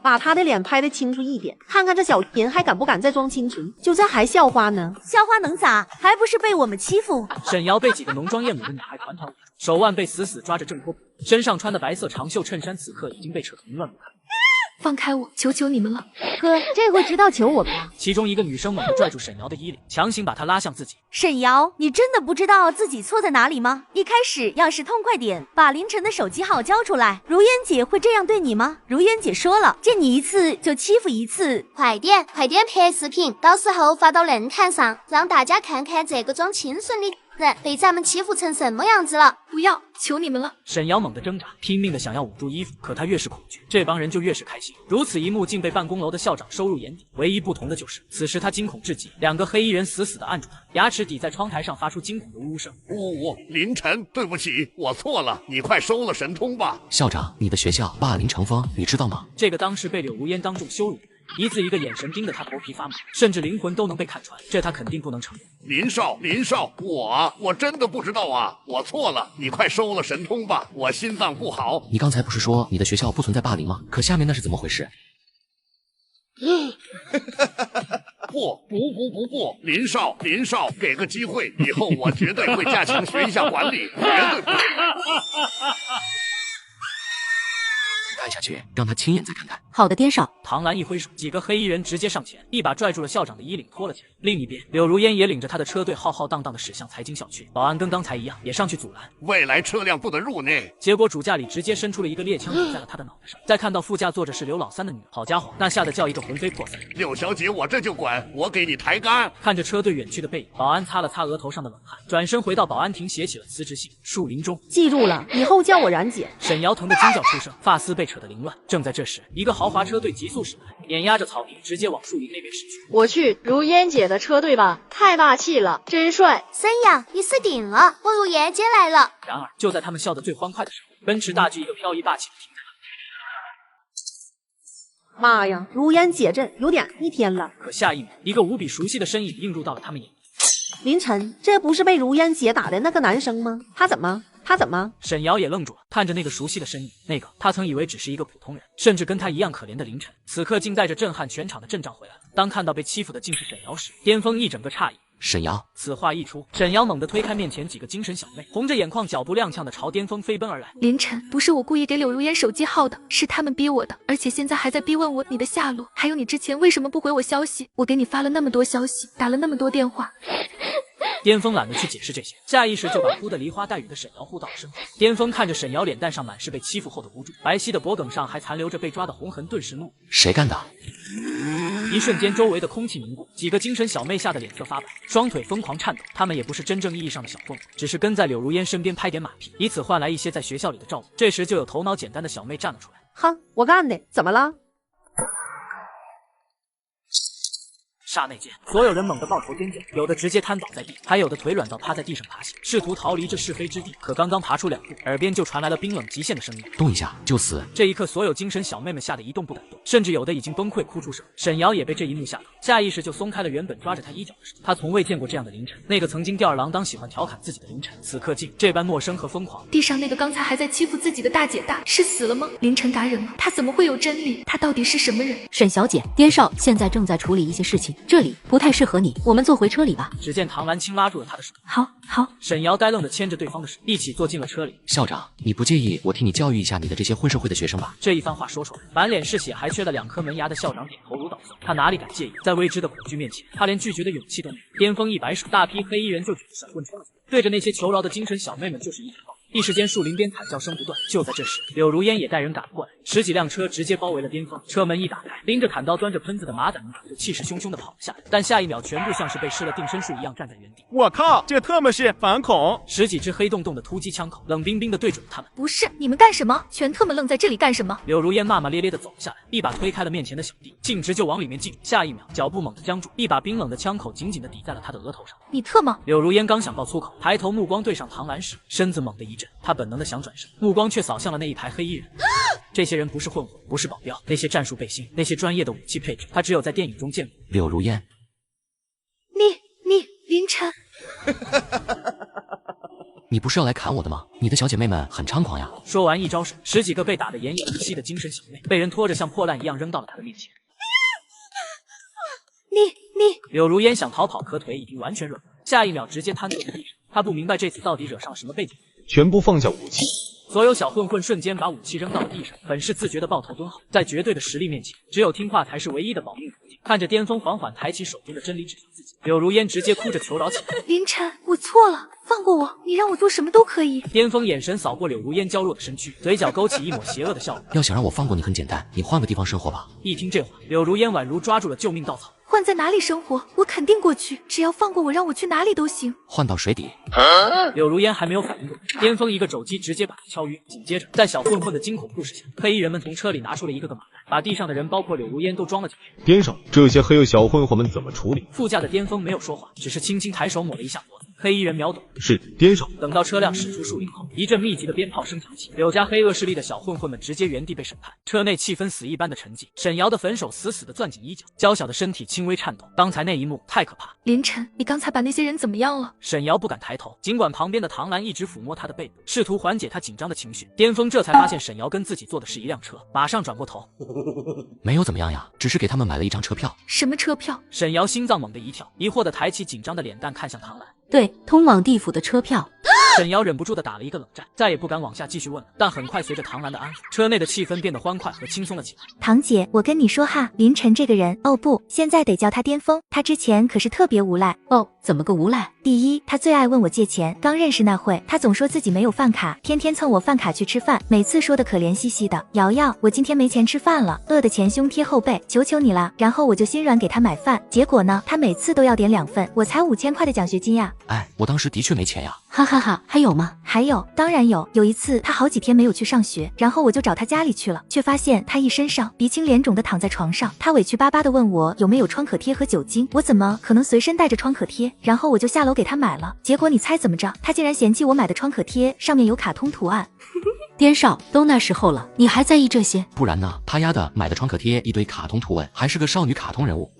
把他的脸拍得清楚一点，看看这小人还敢不敢再装清纯？就这还校花呢？校花能咋？还不是被我们欺负？沈瑶被几个浓妆艳抹的女孩团团围住，手腕被死死抓着挣脱不开，身上穿的白色长袖衬衫此刻已经被扯得凌乱不堪。放开我，求求你们了！哥，这回知道求我吧？其中一个女生猛地拽住沈瑶的衣领，强行把她拉向自己。沈瑶，你真的不知道自己错在哪里吗？一开始要是痛快点，把凌晨的手机号交出来，如烟姐会这样对你吗？如烟姐说了，见你一次就欺负一次。快点拍视频，到时候发到论坛上，让大家看看这个装清纯的人被咱们欺负成什么样子了！不要，求你们了！沈瑶猛地挣扎，拼命的想要捂住衣服，可她越是恐惧，这帮人就越是开心。如此一幕竟被办公楼的校长收入眼底。唯一不同的就是，此时他惊恐至极，2个黑衣人死死的按住他，牙齿抵在窗台上，发出惊恐的呜呜声。凌晨，对不起，我错了，你快收了神通吧。校长，你的学校霸凌成风，你知道吗？这个当时被柳如烟当众羞辱的人，一字一个眼神盯得他头皮发麻，甚至灵魂都能被看穿，这他肯定不能承认。林少，我真的不知道啊，我错了，你快收了神通吧，我心脏不好。你刚才不是说你的学校不存在霸凌吗？可下面那是怎么回事？不，林少，给个机会，以后我绝对会加强学一下管理，绝对不。看下去，让他亲眼再看看。好的，颠少。唐兰一挥手，几个黑衣人直接上前，一把拽住了校长的衣领拖了起来。另一边，柳如烟也领着他的车队浩浩荡荡的驶向财经小区，保安跟刚才一样，也上去阻拦。未来车辆不得入内。结果主驾里直接伸出了一个猎枪抵在了他的脑袋上。再看到副驾坐着是刘老三的女儿，好家伙，那吓得叫一个魂飞魄散。柳小姐，我这就管，我给你抬杆。看着车队远去的背影，保安擦了擦额头上的冷汗，转身回到保安亭，写起了辞职信。树林中，记住了，以后叫我冉姐。沈瑶疼得惊叫出声，发丝被扯得凌乱。正在这时，一个豪华车队急速驶来，碾压着草地，直接往树林那边驶去。我去如烟姐的车队吧，太霸气了，真帅！沈阳，你死定了，我如烟姐来了。然而，就在他们笑得最欢快的时候，奔驰大 G 一个飘逸霸气的停在了。妈呀，如烟姐这有点逆天了。可下一秒，一个无比熟悉的身影映入到了他们眼里。林晨，这不是被如烟姐打的那个男生吗？他怎么？沈瑶也愣住了，看着那个熟悉的身影，那个他曾以为只是一个普通人，甚至跟他一样可怜的凌晨，此刻竟带着震撼全场的阵仗回来了。当看到被欺负的竟是沈瑶时，巅峰一整个诧异。沈瑶，此话一出，沈瑶猛地推开面前几个精神小妹，红着眼眶，脚步踉跄的朝巅峰飞奔而来。凌晨，不是我故意给柳如烟手机号的，是他们逼我的，而且现在还在逼问我你的下落，还有你之前为什么不回我消息？我给你发了那么多消息，打了那么多电话。巅峰懒得去解释这些，下意识就把哭得梨花带雨的沈瑶护到了身后。巅峰看着沈瑶脸蛋上满是被欺负后的无助，白皙的脖颈上还残留着被抓的红痕，顿时怒。谁干的？一瞬间，周围的空气凝固，几个精神小妹吓得脸色发白，双腿疯狂颤抖。她们也不是真正意义上的小混混，只是跟在柳如烟身边拍点马屁，以此换来一些在学校里的照顾。这时，就有头脑简单的小妹站了出来。哼，我干的，怎么了？刹那间，所有人猛地抱头尖叫，有的直接瘫倒在地，还有的腿软到趴在地上爬行，试图逃离这是非之地。可刚刚爬出2步，耳边就传来了冰冷极限的声音：动一下就死。这一刻，所有精神小妹们吓得一动不敢动，甚至有的已经崩溃哭出声。沈瑶也被这一幕吓到，下意识就松开了原本抓着她衣角的手。她从未见过这样的凌晨，那个曾经吊儿郎当喜欢调侃自己的凌晨，此刻竟这般陌生和疯狂。地上那个刚才还在欺负自己的大姐大是死了吗？凌晨打人了，他怎么会有真理？他到底是什么人？沈小姐，颠少现在正在处理一些事情，这里不太适合你，我们坐回车里吧。只见唐兰青拉住了他的手。好。沈瑶呆愣地牵着对方的手，一起坐进了车里。校长，你不介意我替你教育一下你的这些混社会的学生吧？这一番话说出来，满脸是血还缺了2颗门牙的校长点头如捣蒜。他哪里敢介意？在未知的恐惧面前，他连拒绝的勇气都没有。巅峰一摆手，大批黑衣人就举着闪棍冲了进来，对着那些求饶的精神小妹们就是一阵暴力。一时间，树林边惨叫声不断。就在这时，柳如烟也带人赶了过来，10几辆车直接包围了巅峰。车门一打开，拎着砍刀、端着喷子的马仔们就气势汹汹地跑了下来，但下一秒全部像是被施了定身术一样站在原地。我靠，这特么是反恐！10几支黑洞洞的突击枪口冷冰冰地对准了他们。不是，你们干什么？全特么愣在这里干什么？柳如烟骂骂咧咧地走了下来，一把推开了面前的小弟，径直就往里面进。下一秒，脚步猛地僵住，一把冰冷的枪口紧紧地抵在了他的额头上。你特么！柳如烟刚想爆粗口，抬头目光对上唐兰时，身子猛地一震，他本能地想转身，目光却扫向了那一排黑衣人。这些人不是混混，不是保镖，那些战术背心，那些专业的武器配置，他只有在电影中见过。柳如烟，你凌晨，你不是要来砍我的吗？你的小姐妹们很猖狂呀！说完一招手，10几个被打得奄奄一息的精神小妹被人拖着像破烂一样扔到了他的面前。柳如烟想逃跑，可腿已经完全软了，下一秒直接瘫坐在地上。他不明白这次到底惹上了什么背景。全部放下武器。所有小混混瞬间把武器扔到了地上，很是自觉地抱头蹲好。在绝对的实力面前，只有听话才是唯一的保命途径。看着巅峰缓缓抬起手中的真理指向自己，柳如烟直接哭着求饶起来：凌晨，我错了，放过我，你让我做什么都可以。巅峰眼神扫过柳如烟娇弱的身躯，嘴角勾起一抹邪恶的笑容。要想让我放过你很简单，你换个地方生活吧。一听这话，柳如烟宛如抓住了救命稻草。换在哪里生活，我肯定过去，只要放过我，让我去哪里都行。换到水底。柳如烟还没有反应过来，巅峰一个肘击直接把他敲晕。紧接着，在小混混的惊恐注视下，黑衣人们从车里拿出了一个个马袋，把地上的人包括柳如烟都装了进去。颠少，这些黑小混混们怎么处理？副驾的巅峰没有说话，只是轻轻抬手抹了一下脖子。黑衣人秒懂。是颠少。等到车辆驶出树林后，一阵密集的鞭炮声响起，柳家黑恶势力的小混混们直接原地被审判。车内气氛死一般的沉寂，沈瑶的粉手死死地攥紧衣角，娇小的身体轻微颤抖。刚才那一幕太可怕。林晨，你刚才把那些人怎么样了？沈瑶不敢抬头，尽管旁边的唐兰一直抚摸她的背部，试图缓解她紧张的情绪。巅峰这才发现沈瑶跟自己坐的是一辆车，马上转过头，没有怎么样呀，只是给他们买了一张车票。什么车票？沈瑶心脏猛地一跳，疑惑地抬起紧张的脸蛋看向唐兰。对，通往地府的车票。沈瑶忍不住地打了一个冷战，再也不敢往下继续问了。但很快随着唐兰的安抚，车内的气氛变得欢快和轻松了起来。唐姐，我跟你说哈，林晨这个人，哦不，现在得叫他巅峰。他之前可是特别无赖。哦，怎么个无赖？第一，他最爱问我借钱。刚认识那会，他总说自己没有饭卡，天天蹭我饭卡去吃饭，每次说的可怜兮兮的。瑶瑶，我今天没钱吃饭了，饿得前胸贴后背，求求你啦。然后我就心软给他买饭，结果呢，他每次都要点2份，我才5000块的奖学金呀。哎，我当时的确没钱呀。哈哈哈，还有吗？还有，当然有。有一次他好几天没有去上学，然后我就找他家里去了，却发现他一身伤，鼻青脸肿的躺在床上。他委屈巴巴的问我有没有创可贴和酒精，我怎么可能随身带着创可贴？然后我就下楼给他买了。结果你猜怎么着？他竟然嫌弃我买的创可贴上面有卡通图案。颠少，都那时候了，你还在意这些？不然呢？他丫的买的创可贴一堆卡通图文，还是个少女卡通人物。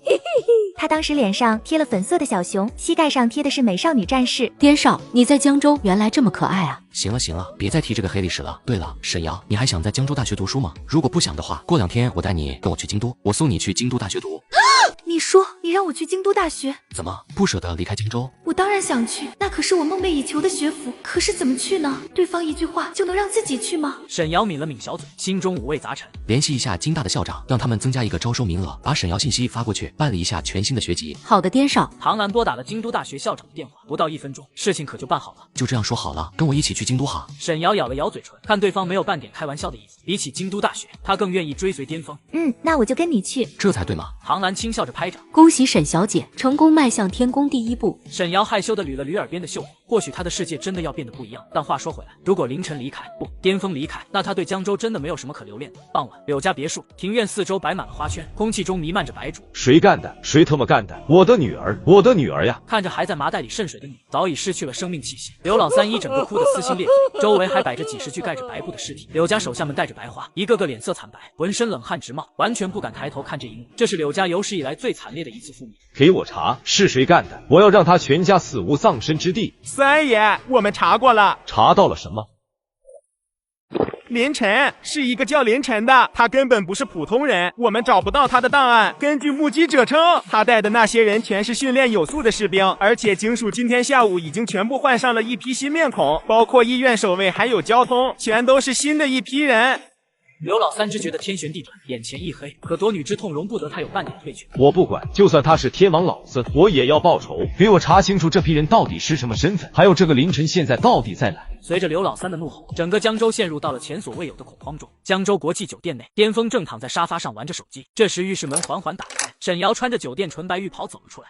他当时脸上贴了粉色的小熊，膝盖上贴的是美少女战士。颠少，你在江州原来这么可爱啊！行了行了，别再提这个黑历史了。对了，沈瑶，你还想在江州大学读书吗？如果不想的话，过2天我带你跟我去京都，我送你去京都大学读。你说你让我去京都大学？怎么不舍得离开荆州？我当然想去，那可是我梦寐以求的学府。可是怎么去呢？对方一句话就能让自己去吗？沈瑶抿了抿小嘴，心中五味杂陈。联系一下京大的校长，让他们增加一个招收名额，把沈瑶信息发过去，办理一下全新的学籍。好的，颠少。唐兰拨打了京都大学校长的电话，不到1分钟，事情可就办好了。就这样说好了，跟我一起去京都哈。沈瑶咬了咬嘴唇，看对方没有半点开玩笑的意思，比起京都大学，她更愿意追随巅峰。那我就跟你去，这才对嘛。唐兰轻笑着拍掌，恭喜沈小姐成功迈向天宫第1步。沈瑶害羞地捋了捋耳边的袖子，或许她的世界真的要变得不一样。但话说回来，如果凌晨离开，不，巅峰离开，那她对江州真的没有什么可留恋的。傍晚，柳家别墅庭院四周摆满了花圈，空气中弥漫着白烛。谁干的？谁他妈干的？我的女儿，我的女儿呀！看着还在麻袋里渗水的女，早已失去了生命气息。刘老三一整个哭得撕心裂肺，周围还摆着几十具盖着白布的尸体。柳家手下们带着白花，一个个脸色惨白，浑身冷汗直冒，完全不敢抬头看这一幕。这是柳家有史以来最惨烈的一次覆灭。给我查是谁干的，我要让他全家死无葬身之地。三爷，我们查过了。查到了什么？林晨是一个叫林晨的，他根本不是普通人，我们找不到他的档案。根据目击者称，他带的那些人全是训练有素的士兵，而且警署今天下午已经全部换上了一批新面孔，包括医院守卫还有交通，全都是新的一批人。刘老三只觉得天旋地转，眼前一黑，可夺女之痛容不得他有半点退却。我不管，就算他是天王老子，我也要报仇，给我查清楚这批人到底是什么身份，还有这个凌晨现在到底在哪。随着刘老三的怒吼，整个江州陷入到了前所未有的恐慌中。江州国际酒店内，巅峰正躺在沙发上玩着手机。这时浴室门缓缓打开，沈瑶穿着酒店纯白浴袍走了出来。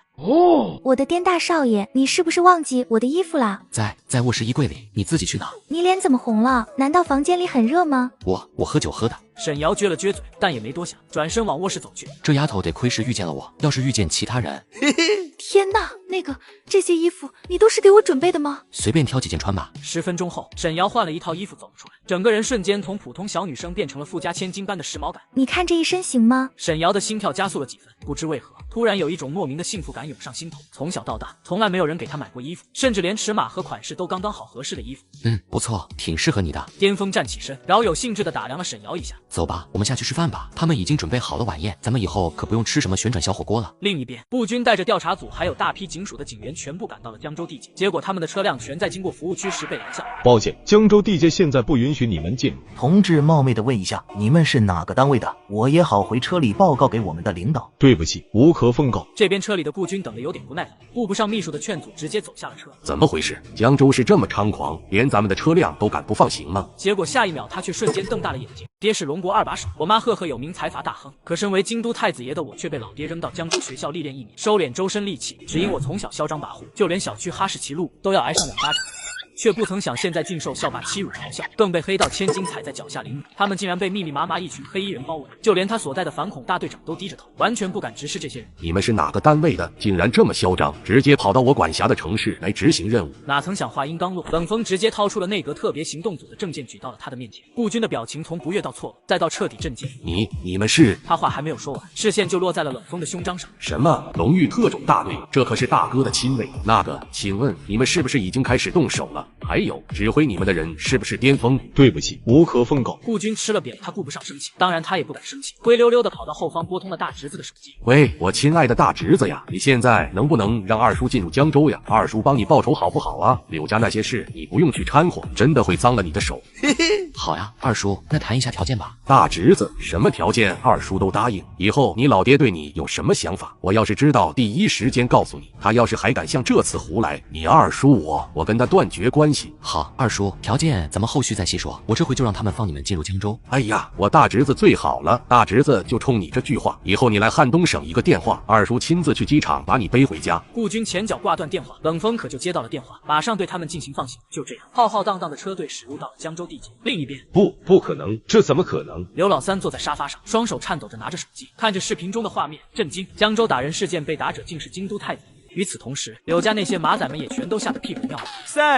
我的颠大少爷，你是不是忘记我的衣服啦？在卧室衣柜里，你自己去拿。你脸怎么红了？难道房间里很热吗？我喝酒喝的。沈瑶撅了撅嘴，但也没多想，转身往卧室走去。这丫头得亏是遇见了我，要是遇见其他人，天哪，这些衣服你都是给我准备的吗？随便挑几件穿吧。10分钟后，沈瑶换了一套衣服走了出来，整个人瞬间从普通小女生变成了富家千金般的时髦感。你看这一身行吗？沈瑶的心跳加速了几分，不知为何，突然有一种莫名的幸福感涌上心头。从小到大，从来没有人给她买过衣服，甚至连尺码和款式都刚刚好合适的衣服。不错，挺适合你的。巅峰站起身，饶有兴致地打量了沈瑶一下。走吧，我们下去吃饭吧。他们已经准备好了晚宴，咱们以后可不用吃什么旋转小火锅了。另一边，步军带着调查组还有大批警署的警员全部赶到了江州地界，结果他们的车辆全在经过服务区时被拦下。抱歉，江州地界现在不允许你们进入。同志，冒昧的问一下，你们是哪个单位的？我也好回车里报告给我们的领导。对不起，无可奉告。这边车里的步军等得有点不耐烦，顾不上秘书的劝阻，直接走下了车。怎么回事？江州是这么猖狂，连咱们的车辆都敢不放行吗？结果下一秒，他却瞬间瞪大了眼睛。爹是龙国2把手，我妈赫赫有名财阀大亨，可身为京都太子爷的我却被老爹扔到江州学校历练1年，收敛周身戾气，只因我从小嚣张跋扈，就连小区哈士奇路都要挨上2巴掌。却不曾想现在竟受校霸欺辱嘲笑，更被黑道千金踩在脚下凌辱。他们竟然被密密麻麻一群黑衣人包围，就连他所带的反恐大队长都低着头，完全不敢直视这些人。你们是哪个单位的？竟然这么嚣张，直接跑到我管辖的城市来执行任务？哪曾想话音刚落，冷风直接掏出了内阁特别行动组的证件举到了他的面前。顾军的表情从不悦到错愕，再到彻底震惊。你们是？他话还没有说完，视线就落在了冷风的胸章上。什么荣誉特种大队？这可是大哥的亲卫。那个，请问你们是不是已经开始动手了？还有，指挥你们的人是不是巅峰？对不起，无可奉告。顾军吃了瘪，他顾不上生气，当然他也不敢生气，灰溜溜的跑到后方拨通了大侄子的手机。喂，我亲爱的大侄子呀，你现在能不能让二叔进入江州呀？二叔帮你报仇好不好啊？柳家那些事你不用去掺和，真的会脏了你的手。嘿嘿，好呀，二叔，那谈一下条件吧。大侄子，什么条件二叔都答应。以后你老爹对你有什么想法，我要是知道，第一时间告诉你。他要是还敢像这次胡来，你二叔我跟他断绝关系。好，二叔，条件咱们后续再细说。我这回就让他们放你们进入江州。哎呀，我大侄子最好了，大侄子就冲你这句话，以后你来汉东省一个电话，二叔亲自去机场把你背回家。顾军前脚挂断电话，冷风可就接到了电话，马上对他们进行放行。就这样，浩浩荡荡的车队驶入到了江州地界。另一边，不可能，这怎么可能？刘老三坐在沙发上，双手颤抖着拿着手机，看着视频中的画面，震惊。江州打人事件被打者竟是京都太子。与此同时，柳家那些马仔们也全都吓得屁滚尿流。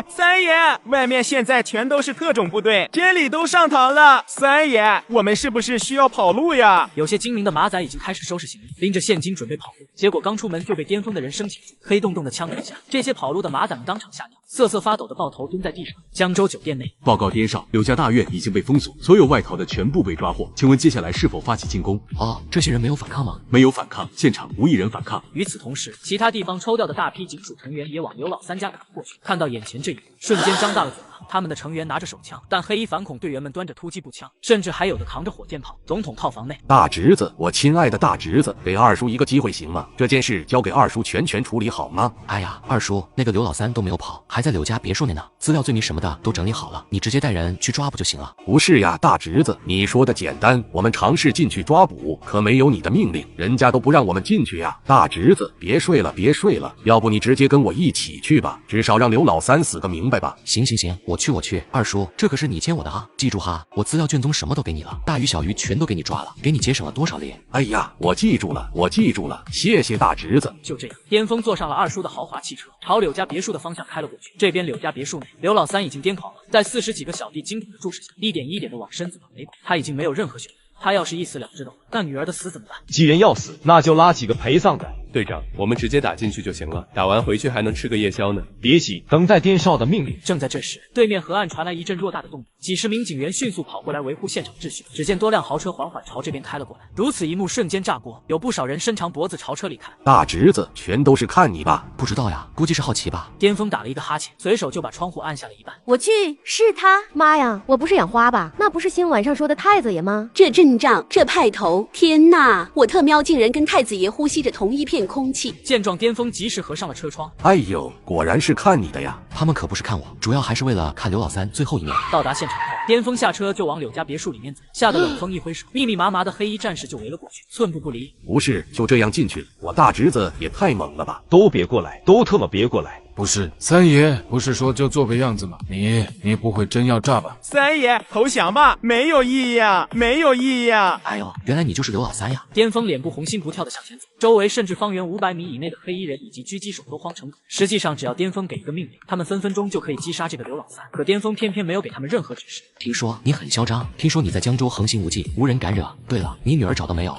三爷，外面现在全都是特种部队，监理都上膛了。三爷，我们是不是需要跑路呀？有些精明的马仔已经开始收拾行李，拎着现金准备跑路，结果刚出门就被巅峰的人生擒住，黑洞洞的枪底下，这些跑路的马仔们当场吓尿，瑟瑟发抖的抱头蹲在地上。江州酒店内，报告颠少，柳家大院已经被封锁，所有外逃的全部被抓获，请问接下来是否发起进攻？哦，这些人没有反抗吗？没有反抗，现场无一人反抗。与此同时，其他地方抽调的大批警署成员也往刘老三家赶过去。看到眼前这一幕，瞬间张大了嘴巴。他们的成员拿着手枪，但黑衣反恐队员们端着突击步枪，甚至还有的扛着火箭炮。总统套房内，大侄子，我亲爱的大侄子，给二叔一个机会行吗？这件事交给二叔全权处理好吗？哎呀，二叔，那个刘老三都没有跑，还在柳家别墅内呢，资料罪名什么的都整理好了，你直接带人去抓捕就行了。不是呀，大侄子，你说的简单，我们尝试进去抓捕，可没有你的命令，人家都不让我们进去呀。大侄子，别睡了，别睡了，要不你直接跟我一起去吧，至少让刘老三死个明白吧。行，我去。二叔，这可是你欠我的啊，记住哈，我资料卷宗什么都给你了，大鱼小鱼全都给你抓了，给你节省了多少列。哎呀，我记住了，谢谢大侄子。就这样，巅峰坐上了二叔的豪华汽车，朝柳家别墅的方向开了过去。这边柳家别墅内，刘老三已经癫狂了，在40几个小弟精准的注视下，一点一点的往身子旁围捕。他已经没有任何选择，他要是一死了之的话，那女儿的死怎么办？既然要死，那就拉几个陪葬的。队长，我们直接打进去就行了，打完回去还能吃个夜宵呢。别急，等待颠少的命令。正在这时，对面河岸传来一阵偌大的动静，几十名警员迅速跑过来维护现场秩序。只见多辆豪车缓缓朝这边开了过来，如此一幕瞬间炸锅，有不少人伸长脖子朝车里看。大侄子，全都是看你吧？不知道呀，估计是好奇吧。巅峰打了一个哈欠，随手就把窗户按下了一半。我去，是他。妈呀，我不是养花吧？那不是新晚上说的太子爷吗？这阵仗，这派头，天哪！我特喵竟然跟太子爷呼吸着同一片空气。见状，巅峰及时合上了车窗。哎呦，果然是看你的呀！他们可不是看我，主要还是为了看刘老三最后一面。到达现场后，巅峰下车就往柳家别墅里面走，吓得冷风一挥手，密密麻麻的黑衣战士就围了过去，寸步不离。不是就这样进去了？我大侄子也太猛了吧！都别过来，都他妈别过来！不是，三爷不是说就做个样子吗？你不会真要炸吧？三爷投降吧，没有意义啊，没有意义啊！哎呦，原来你就是刘老三呀！巅峰脸部红心不跳的向前走，周围甚至方圆500米以内的黑衣人以及狙击手都慌成狗。实际上，只要巅峰给一个命令，他们分分钟就可以击杀这个刘老三。可巅峰偏偏没有给他们任何指示。听说你很嚣张，听说你在江州横行无忌，无人敢惹。对了，你女儿找到没有？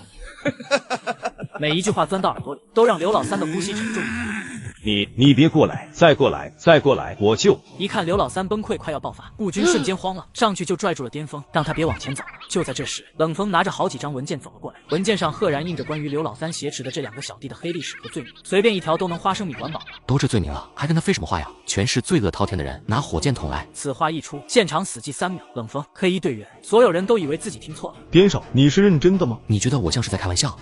每一句话钻到耳朵里，都让刘老三的呼吸沉重。你别过来，再过来，我就……一看刘老三崩溃快要爆发，顾军瞬间慌了，上去就拽住了巅峰，让他别往前走了。就在这时，冷风拿着好几张文件走了过来，文件上赫然印着关于刘老三挟持的这2个小弟的黑历史和罪名，随便一条都能花生米管饱了。都这罪名了，还跟他废什么话呀？全是罪恶滔天的人，拿火箭筒来。此话一出，现场死寂3秒。冷风、黑衣队员，所有人都以为自己听错了。颠少，你是认真的吗？你觉得我像是在开玩笑？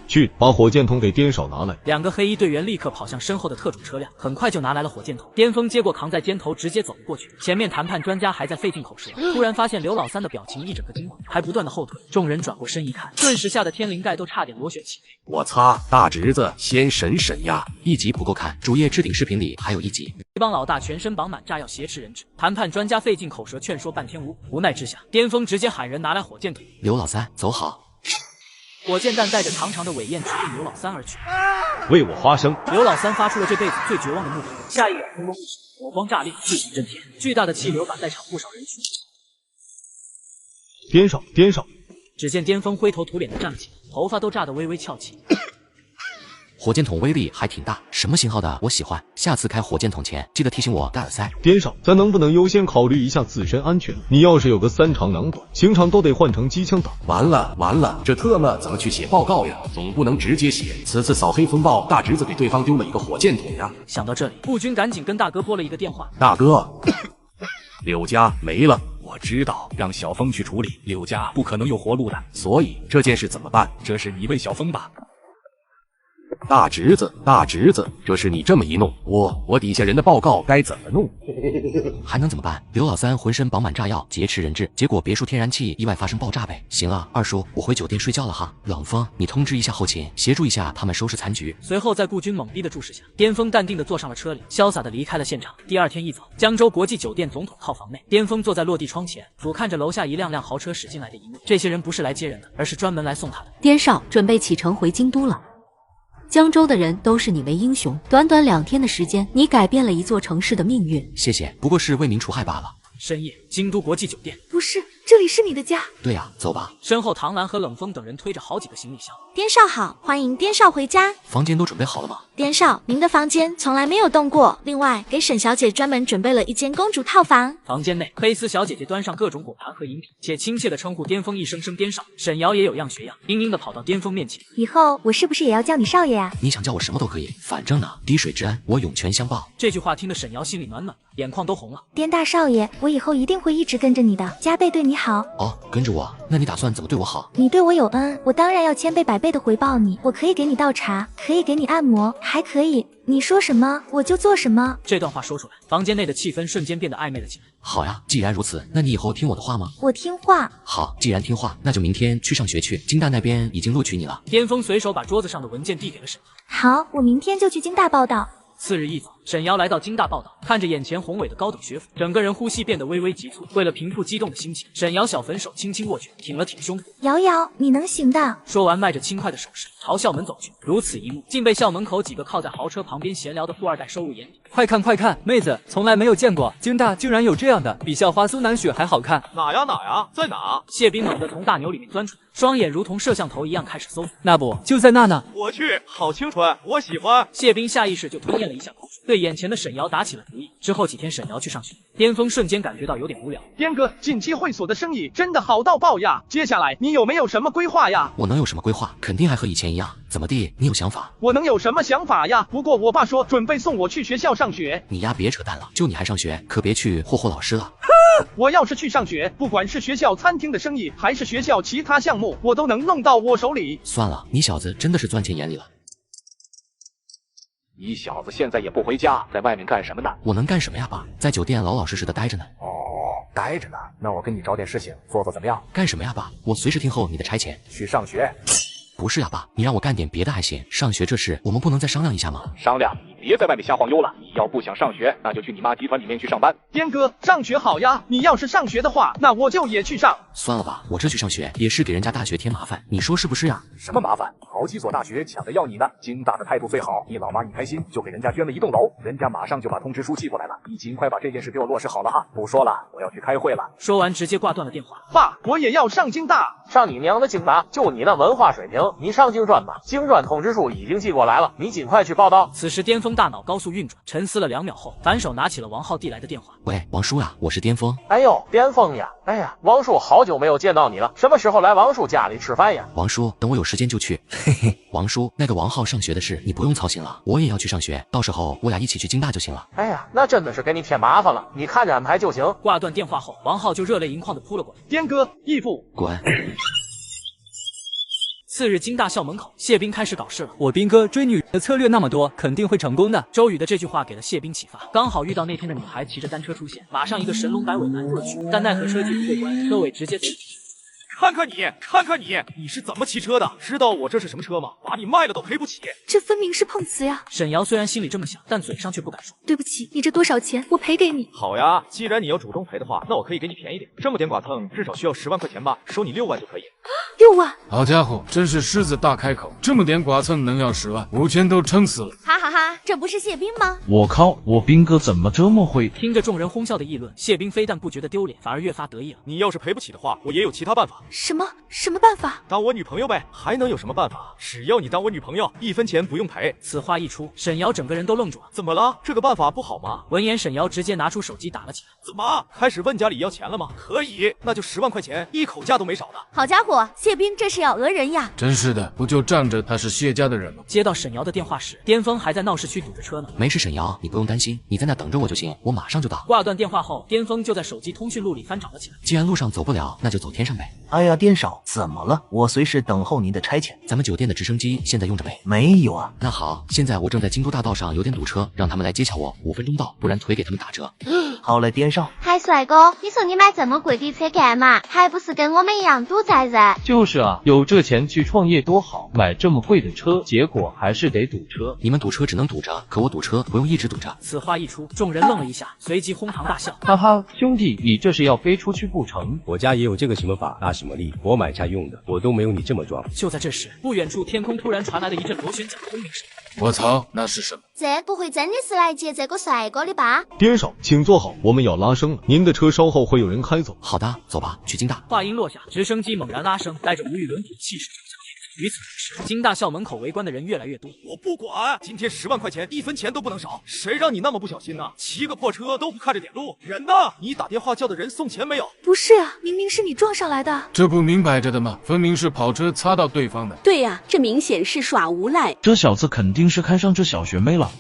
去把火箭筒给颠少拿来。2个黑衣队员立刻跑向身后的特种车辆，很快就拿来了火箭筒。巅峰接过扛在肩头，直接走了过去。前面谈判专家还在费尽口舌，突然发现刘老三的表情一整个惊慌，还不断的后退。众人转过身一看，顿时吓得天灵盖都差点螺旋起飞。我擦，大侄子先审审呀！一集不够看，主页置顶视频里还有一集。帮老大全身绑满炸药挟持人质，谈判专家费尽口舌劝说半天无奈之下，巅峰直接喊人拿来火箭筒。刘老三，走好。火箭弹带着长长的尾焰直奔刘老三而去。为我发声！刘老三发出了这辈子最绝望的怒吼，下一秒轰隆一声，火光炸裂，巨响震天，巨大的气流把在场不少人群。颠上！只见巅峰灰头土脸的站起，头发都炸得微微翘起。火箭筒威力还挺大，什么型号的？我喜欢。下次开火箭筒前记得提醒我戴耳塞。颠上，咱能不能优先考虑一下自身安全？你要是有个3长囊短，刑场都得换成机枪党。完了，这特么怎么去写报告呀？总不能直接写此次扫黑风暴，大侄子给对方丢了一个火箭筒呀。想到这里，顾军赶紧跟大哥拨了一个电话。大哥，柳家没了。我知道，让小峰去处理，柳家不可能有活路的。所以这件事怎么办？这是你问小峰吧。大侄子，这是你这么一弄，我底下人的报告该怎么弄？还能怎么办？刘老三浑身绑满炸药，劫持人质，结果别墅天然气意外发生爆炸呗。行了，二叔，我回酒店睡觉了哈。冷风，你通知一下后勤，协助一下他们收拾残局。随后在顾军懵逼的注视下，巅峰淡定的坐上了车里，潇洒的离开了现场。第二天一早，江州国际酒店总统套房内，巅峰坐在落地窗前，俯瞰着楼下一辆辆豪车驶进来的一幕。这些人不是来接人的，而是专门来送他的。颠少准备启程回京都了。江州的人都视你为英雄，短短2天的时间，你改变了一座城市的命运。谢谢，不过是为民除害罢了。深夜，京都国际酒店。不是，这里是你的家。对呀，走吧。身后唐兰和冷风等人推着好几个行李箱。颠少好，欢迎颠少回家。房间都准备好了吗？颠少，您的房间从来没有动过。另外，给沈小姐专门准备了一间公主套房。房间内，黑丝小姐姐端上各种果盘和饮品，且亲切地称呼巅峰一声颠少。沈瑶也有样学样，嘤嘤地跑到巅峰面前。以后我是不是也要叫你少爷呀？你想叫我什么都可以，反正呢，滴水之恩我涌泉相报。这句话听得沈瑶心里暖暖，眼眶都红了。颠大少爷，我以后一定会一直跟着你的，加倍对你好。哦，跟着我？那你打算怎么对我好？你对我有恩，我当然要千倍百倍的回报你。我可以给你倒茶，可以给你按摩，还可以你说什么我就做什么。这段话说出来，房间内的气氛瞬间变得暧昧了起来。好呀，既然如此，那你以后听我的话吗？我听话。好，既然听话，那就明天去上学去。京大那边已经录取你了。巅峰随手把桌子上的文件递给了沈瑶。好，我明天就去京大报道。次日一早，沈瑶来到京大报道，看着眼前宏伟的高等学府，整个人呼吸变得微微急促。为了平复激动的心情，沈瑶小粉手轻轻握拳，挺了挺胸部。瑶瑶，你能行的。说完，迈着轻快的手势朝校门走去。如此一幕，竟被校门口几个靠在豪车旁边闲聊的富二代收入眼底。快看，妹子，从来没有见过，京大竟然有这样的，比校花苏南雪还好看。哪呀，在哪？谢斌猛地从大牛里面钻出来，双眼如同摄像头一样开始搜索。那不就在那呢？我去，好清纯，我喜欢。谢斌下意识就吞咽了一下口水，对眼前的沈瑶打起了主意。之后几天，沈瑶去上学，巅峰瞬间感觉到有点无聊。颠哥，近期会所的生意真的好到爆呀！接下来你有没有什么规划呀？我能有什么规划？肯定还和以前一样。怎么地？你有想法？我能有什么想法呀？不过我爸说准备送我去学校上学。你呀，别扯淡了，就你还上学，可别去霍霍老师了。我要是去上学，不管是学校餐厅的生意，还是学校其他项目，我都能弄到我手里。算了，你小子真的是钻钱眼里了。你小子现在也不回家，在外面干什么呢？我能干什么呀，爸？在酒店老老实实的待着呢。哦，待着呢。那我跟你找点事情做做怎么样？干什么呀，爸？我随时听候你的差遣。去上学。不是呀，爸，你让我干点别的还行，上学这事我们不能再商量一下吗？商量？你别在外面瞎晃悠了。你要不想上学，那就去你妈集团里面去上班。颠哥，上学好呀，你要是上学的话，那我就也去上。算了吧，我这去上学也是给人家大学添麻烦，你说是不是呀？什么麻烦？好几所大学抢着要你呢。京大的态度最好，你老妈一开心就给人家捐了一栋楼，人家马上就把通知书寄过来了。你尽快把这件事给我落实好了哈。不说了，我要去开会了。说完直接挂断了电话。爸，我也要上京大。上你娘的京大！就你那文化水平，你上京专吧。京专通知书已经寄过来了，你尽快去报到。此时巅峰大脑高速运转，沉思了2秒后，反手拿起了王浩递来的电话。喂，王叔呀，我是巅峰。哎呦，巅峰呀！哎呀，王叔好久没有见到你了，什么时候来王叔家里吃饭呀？王叔，等我有时间就去。嘿嘿，王叔，那个王浩上学的事你不用操心了，我也要去上学，到时候我俩一起去京大就行了。哎呀，那真的是给你添麻烦了，你看着安排就行。挂断电话后，王浩就热泪盈眶的扑了过来。颠哥，义父，滚！次日，京大校门口，谢斌开始搞事了。我斌哥追女人的策略那么多，肯定会成功的。周宇的这句话给了谢斌启发，刚好遇到那天的女孩骑着单车出现，马上一个神龙摆尾拦住了去，但奈何车技不过关，车尾直接刺。看看你，看看你，你是怎么骑车的？知道我这是什么车吗？把你卖了都赔不起。这分明是碰瓷呀！沈瑶虽然心里这么想，但嘴上却不敢说。对不起，你这多少钱？我赔给你。好呀，既然你要主动赔的话，那我可以给你便宜点。这么点剐蹭，至少需要10万块钱吧，收你6万就可以。6万？好家伙，真是狮子大开口，这么点剐蹭能要10万，5000都撑死了。哈哈哈，这不是谢斌吗？我靠，我斌哥怎么这么会？听着众人哄笑的议论，谢斌非但不觉得丢脸，反而越发得意了。你要是赔不起的话，我也有其他办法。什么办法？当我女朋友呗，还能有什么办法？只要你当我女朋友，1分钱不用赔。此话一出，沈瑶整个人都愣住了。怎么了？这个办法不好吗？闻言，沈瑶直接拿出手机打了起来。怎么开始问家里要钱了吗？可以，那就10万块钱，一口价都没少的。好家伙，谢斌这是要讹人呀！真是的，不就仗着他是谢家的人吗？接到沈瑶的电话时，巅峰还在闹市区堵着车呢。没事，沈瑶，你不用担心，你在那等着我就行，我马上就到。挂断电话后，巅峰就在手机通讯录里翻找了起来。既然路上走不了，那就走天上呗。哎呀，颠少，怎么了？我随时等候您的差遣。咱们酒店的直升机现在用着没？没有啊。那好，现在我正在京都大道上有点堵车，让他们来接洽我，5分钟到，不然腿给他们打折。好嘞，颠少。嗨，帅哥，你说你买这么贵的车干嘛？还不是跟我们一样堵在这？就是啊，有这钱去创业多好，买这么贵的车，结果还是得堵车。你们堵车只能堵着，可我堵车不用一直堵着。此话一出，众人愣了一下，随即哄堂大笑。哈哈，兄弟，你这是要飞出去不成？我家也有这个什么法大什么力，我买菜用的，我都没有你这么装。就在这时，不远处天空突然传来了一阵螺旋桨轰鸣声。我操，那是什么？这不会真的是来接这个帅哥的吧？颠少，请坐好，我们要拉升了，您的车稍后会有人开走。好的，走吧，去京大。话音落下，直升机猛然拉升，带着无与伦比的气势冲向天空。与此同时，京大校门口围观的人越来越多。我不管，今天10万块钱1分钱都不能少。谁让你那么不小心呢？骑个破车都不看着点路，人呢？你打电话叫的人送钱没有？不是啊，明明是你撞上来的。这不明摆着的吗？分明是跑车擦到对方的。对呀，这明显是耍无赖。这小子肯定是看上这小学妹了。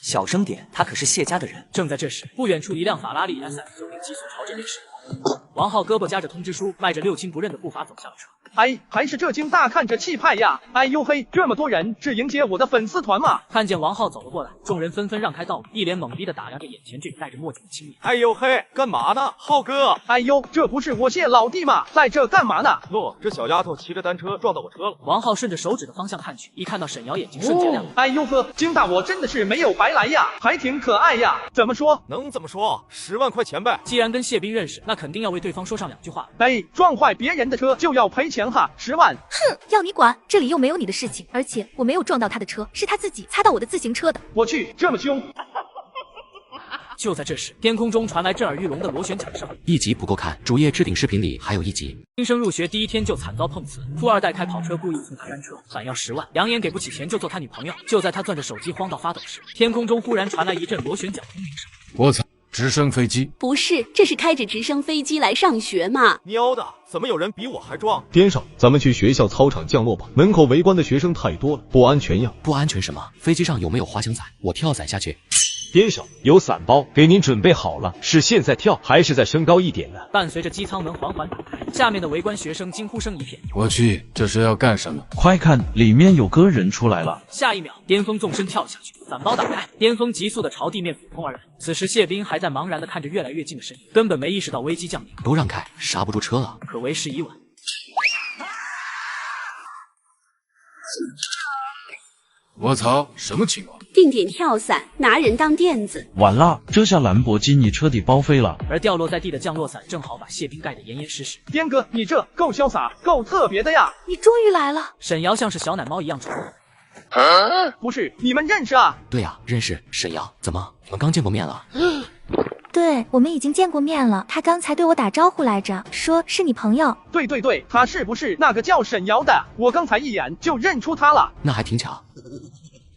小声点，他可是谢家的人。正在这时，不远处一辆法拉利 SF 就急速朝这边驶过。王浩胳膊夹着通知书，迈着六亲不认的步伐走下了车。哎，还是这京大看着气派呀！哎呦嘿，这么多人，是迎接我的粉丝团吗？看见王浩走了过来，众人纷纷让开道路，一脸懵逼的打量着眼前这个戴着墨镜的青年。哎呦嘿，干嘛呢，浩哥？哎呦，这不是我谢老弟吗？在这干嘛呢？诺，这小丫头骑着单车撞到我车了。王浩顺着手指的方向看去，一看到沈瑶，眼睛瞬间亮了。哎呦呵，京大我真的是没有白来呀，还挺可爱呀。怎么说？能怎么说？10万块钱呗。既然跟谢斌认识，那肯定要为对方说上2句话。哎，撞坏别人的车就要赔钱哈，10万。哼，要你管，这里又没有你的事情，而且我没有撞到他的车，是他自己擦到我的自行车的。我去，这么凶！就在这时，天空中传来震耳欲聋的螺旋桨声。一集不够看，主页置顶视频里还有一集。新生入学第一天就惨遭碰瓷，富二代开跑车故意送他单车，反要10万，扬言给不起钱就做他女朋友。就在他攥着手机慌到发抖时，天空中忽然传来一阵螺旋桨轰鸣声。我操！直升飞机？不是，这是开着直升飞机来上学嘛？喵的，怎么有人比我还壮？颠少，咱们去学校操场降落吧，门口围观的学生太多了，不安全呀！不安全什么？飞机上有没有滑翔伞？我跳伞下去。颠少，有伞包给您准备好了，是现在跳还是再升高一点呢？伴随着机舱门缓缓打开，下面的围观学生惊呼声一片。我去，这是要干什么？快看，里面有个人出来了！下一秒，巅峰纵身跳了下去，伞包打开，巅峰急速的朝地面俯冲而来。此时谢斌还在茫然的看着越来越近的身影，根本没意识到危机降临。都让开，刹不住车了。可为时已晚。我操，什么情况？定点跳伞，拿人当垫子。完了，这下兰博基尼彻底报废了。而掉落在地的降落伞正好把谢斌盖得严严实实。颠哥，你这够潇洒，够特别的呀！你终于来了。沈瑶像是小奶猫一样冲过来。不是，你们认识啊？对呀，认识。沈瑶，怎么你们刚见过面了？对，我们已经见过面了。他刚才对我打招呼来着，说是你朋友。对，他是不是那个叫沈瑶的？我刚才一眼就认出他了。那还挺巧。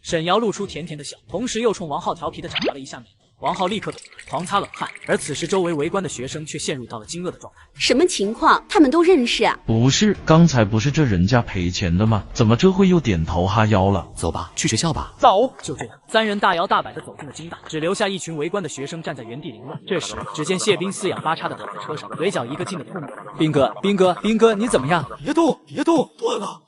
沈瑶露出甜甜的笑，同时又冲王浩调皮的眨巴了一下眉。王浩立刻狂擦冷汗，而此时周围围观的学生却陷入到了惊愕的状态。什么情况？他们都认识啊？不是，刚才不是这人家赔钱的吗？怎么这会又点头哈腰了？走吧，去学校吧。走。就这样，3人大摇大摆地走进了京大，只留下一群围观的学生站在原地凌乱。这时，只见谢斌四仰八叉地躺在车上，嘴角一个劲的吐沫。斌哥，你怎么样？别动，断了。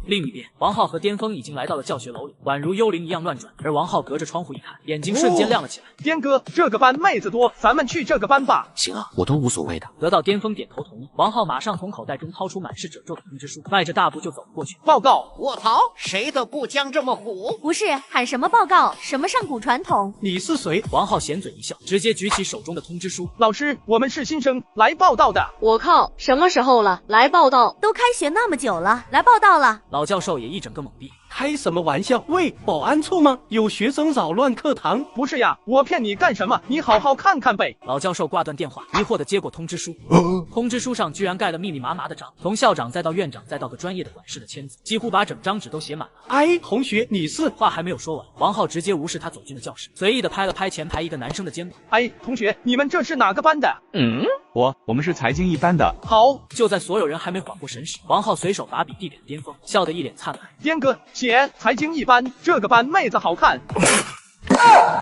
另一边，王浩和巅峰已经来到了教学楼里，宛如幽灵一样乱转。而王浩隔着窗户一看，眼睛瞬间亮了起来。颠哥，这个班妹子多，咱们去这个班吧。行啊，我都无所谓的。得到巅峰点头同意，王浩马上从口袋中掏出满是褶皱的通知书，迈着大步就走了过去。报告，卧槽，谁的部将这么虎？不是喊什么报告，什么上古传统？你是谁？王浩咸嘴一笑，直接举起手中的通知书。老师，我们是新生，来报道的。我靠，什么时候了？来报道？都开学那么久了，来报道了。老教授也一整个懵逼。开什么玩笑？喂，保安处吗？有学生扰乱课堂。不是呀，我骗你干什么？你好好看看呗。老教授挂断电话，疑惑地接过通知书。通知书上居然盖了密密麻麻的章，从校长再到院长再到个专业的管事的签字，几乎把整张纸都写满了。哎，同学，你是？话还没有说完，王浩直接无视他走进了教室，随意地拍了拍前排一个男生的肩膀。哎，同学，你们这是哪个班的？我们是财经一班的。好，就在所有人还没缓过神时，王浩随手把笔递给了巅峰，笑得一脸灿烂。颠哥，姐，财经一班，这个班妹子好看。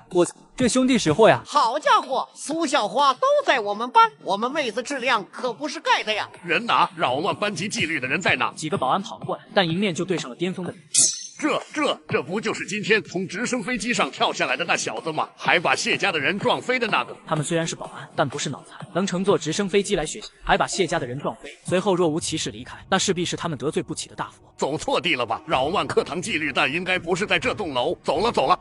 我这兄弟识货呀！好家伙，苏校花都在我们班，我们妹子质量可不是盖的呀！人哪？扰乱班级纪律的人在哪？几个保安跑了过来，但迎面就对上了巅峰的脸。这不就是今天从直升飞机上跳下来的那小子吗？还把谢家的人撞飞的那个。他们虽然是保安，但不是脑残，能乘坐直升飞机来学习，还把谢家的人撞飞，随后若无其事离开，那势必是他们得罪不起的大佛。走错地了吧？扰乱课堂纪律，但应该不是在这栋楼。走了。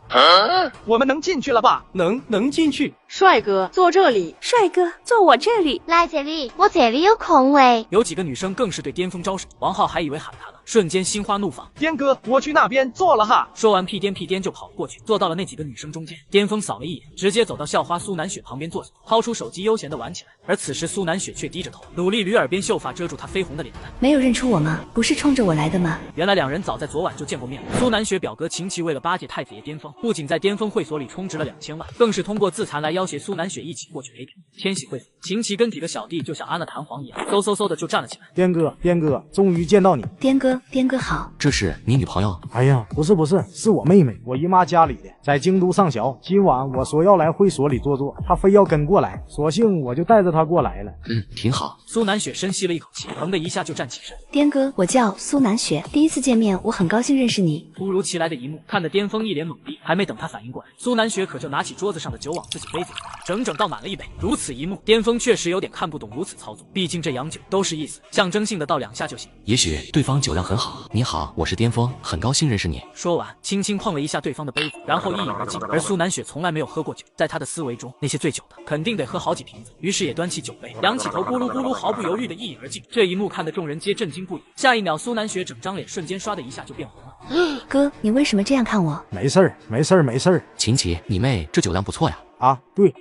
我们能进去了吧？能进去。帅哥，坐这里。帅哥，坐我这里。来这里，我这里有空位。有几个女生更是对巅峰招手，王浩还以为喊他了，瞬间心花怒放。颠哥，我去那边坐了哈。说完屁颠就跑了过去，坐到了那几个女生中间。巅峰扫了一眼，直接走到校花苏南雪旁边坐下，掏出手机悠闲地玩起来。而此时苏南雪却低着头，努力捋耳边秀发遮住她绯红的脸蛋。没有认出我吗？不是冲着我来的吗？原来两人早在昨晚就见过面了。苏南雪表哥秦琪为了巴结太子爷巅峰，不仅在巅峰会所里充值了2000万，更是通过自残来要挟苏南雪一起过去陪赌。天喜会所，秦琪跟几个小弟就像安了弹簧一样，嗖的就站了起来。颠哥，终于见到你。颠哥好。这是你女朋友？哎呀，不是，是我妹妹，我姨妈家里的，在京都上学。今晚我说要来会所里坐，她非要跟过来，索性我就带着她过来了。挺好。苏南雪深吸了一口气，疼的一下就站起身。颠哥，我叫苏南雪，第一次见面，我很高兴认识你。突如其来的一幕，看得巅峰一脸懵逼，还没等他反应过来，苏南雪可就拿起桌子上的酒往自己杯子里整倒满了一杯。如此一幕，巅峰确实有点看不懂如此操作，毕竟这洋酒都是意思，象征性的倒2下就行。也许对方酒量很好。你好，我是巅峰，很高兴认识你。说完，轻轻碰了一下对方的杯子，然后一饮而尽。而苏南雪从来没有喝过酒，在他的思维中，那些醉酒的肯定得喝好几瓶子，于是也端起酒杯，仰起头咕噜咕噜，毫不犹豫的一饮而尽。这一幕看得众人皆震惊不已。下一秒，苏南雪整张脸瞬间唰的一下就变红了。哥，你为什么这样看我？没事儿。秦琪，你妹这酒量不错呀。啊，对，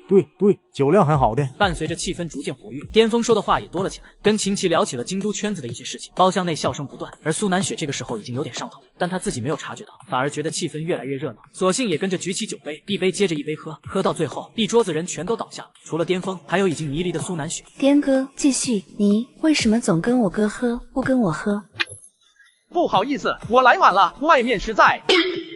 酒量很好的。伴随着气氛逐渐活跃，巅峰说的话也多了起来，跟秦琪聊起了京都圈子的一些事情。包厢内笑声不断，而苏南雪这个时候已经有点上头了，但她自己没有察觉到，反而觉得气氛越来越热闹，索性也跟着举起酒杯，一杯接着一杯喝到最后，一桌子人全都倒下了，除了巅峰，还有已经迷离的苏南雪。颠哥，继续，你为什么总跟我哥喝，不跟我喝？不好意思，我来晚了，外面实在。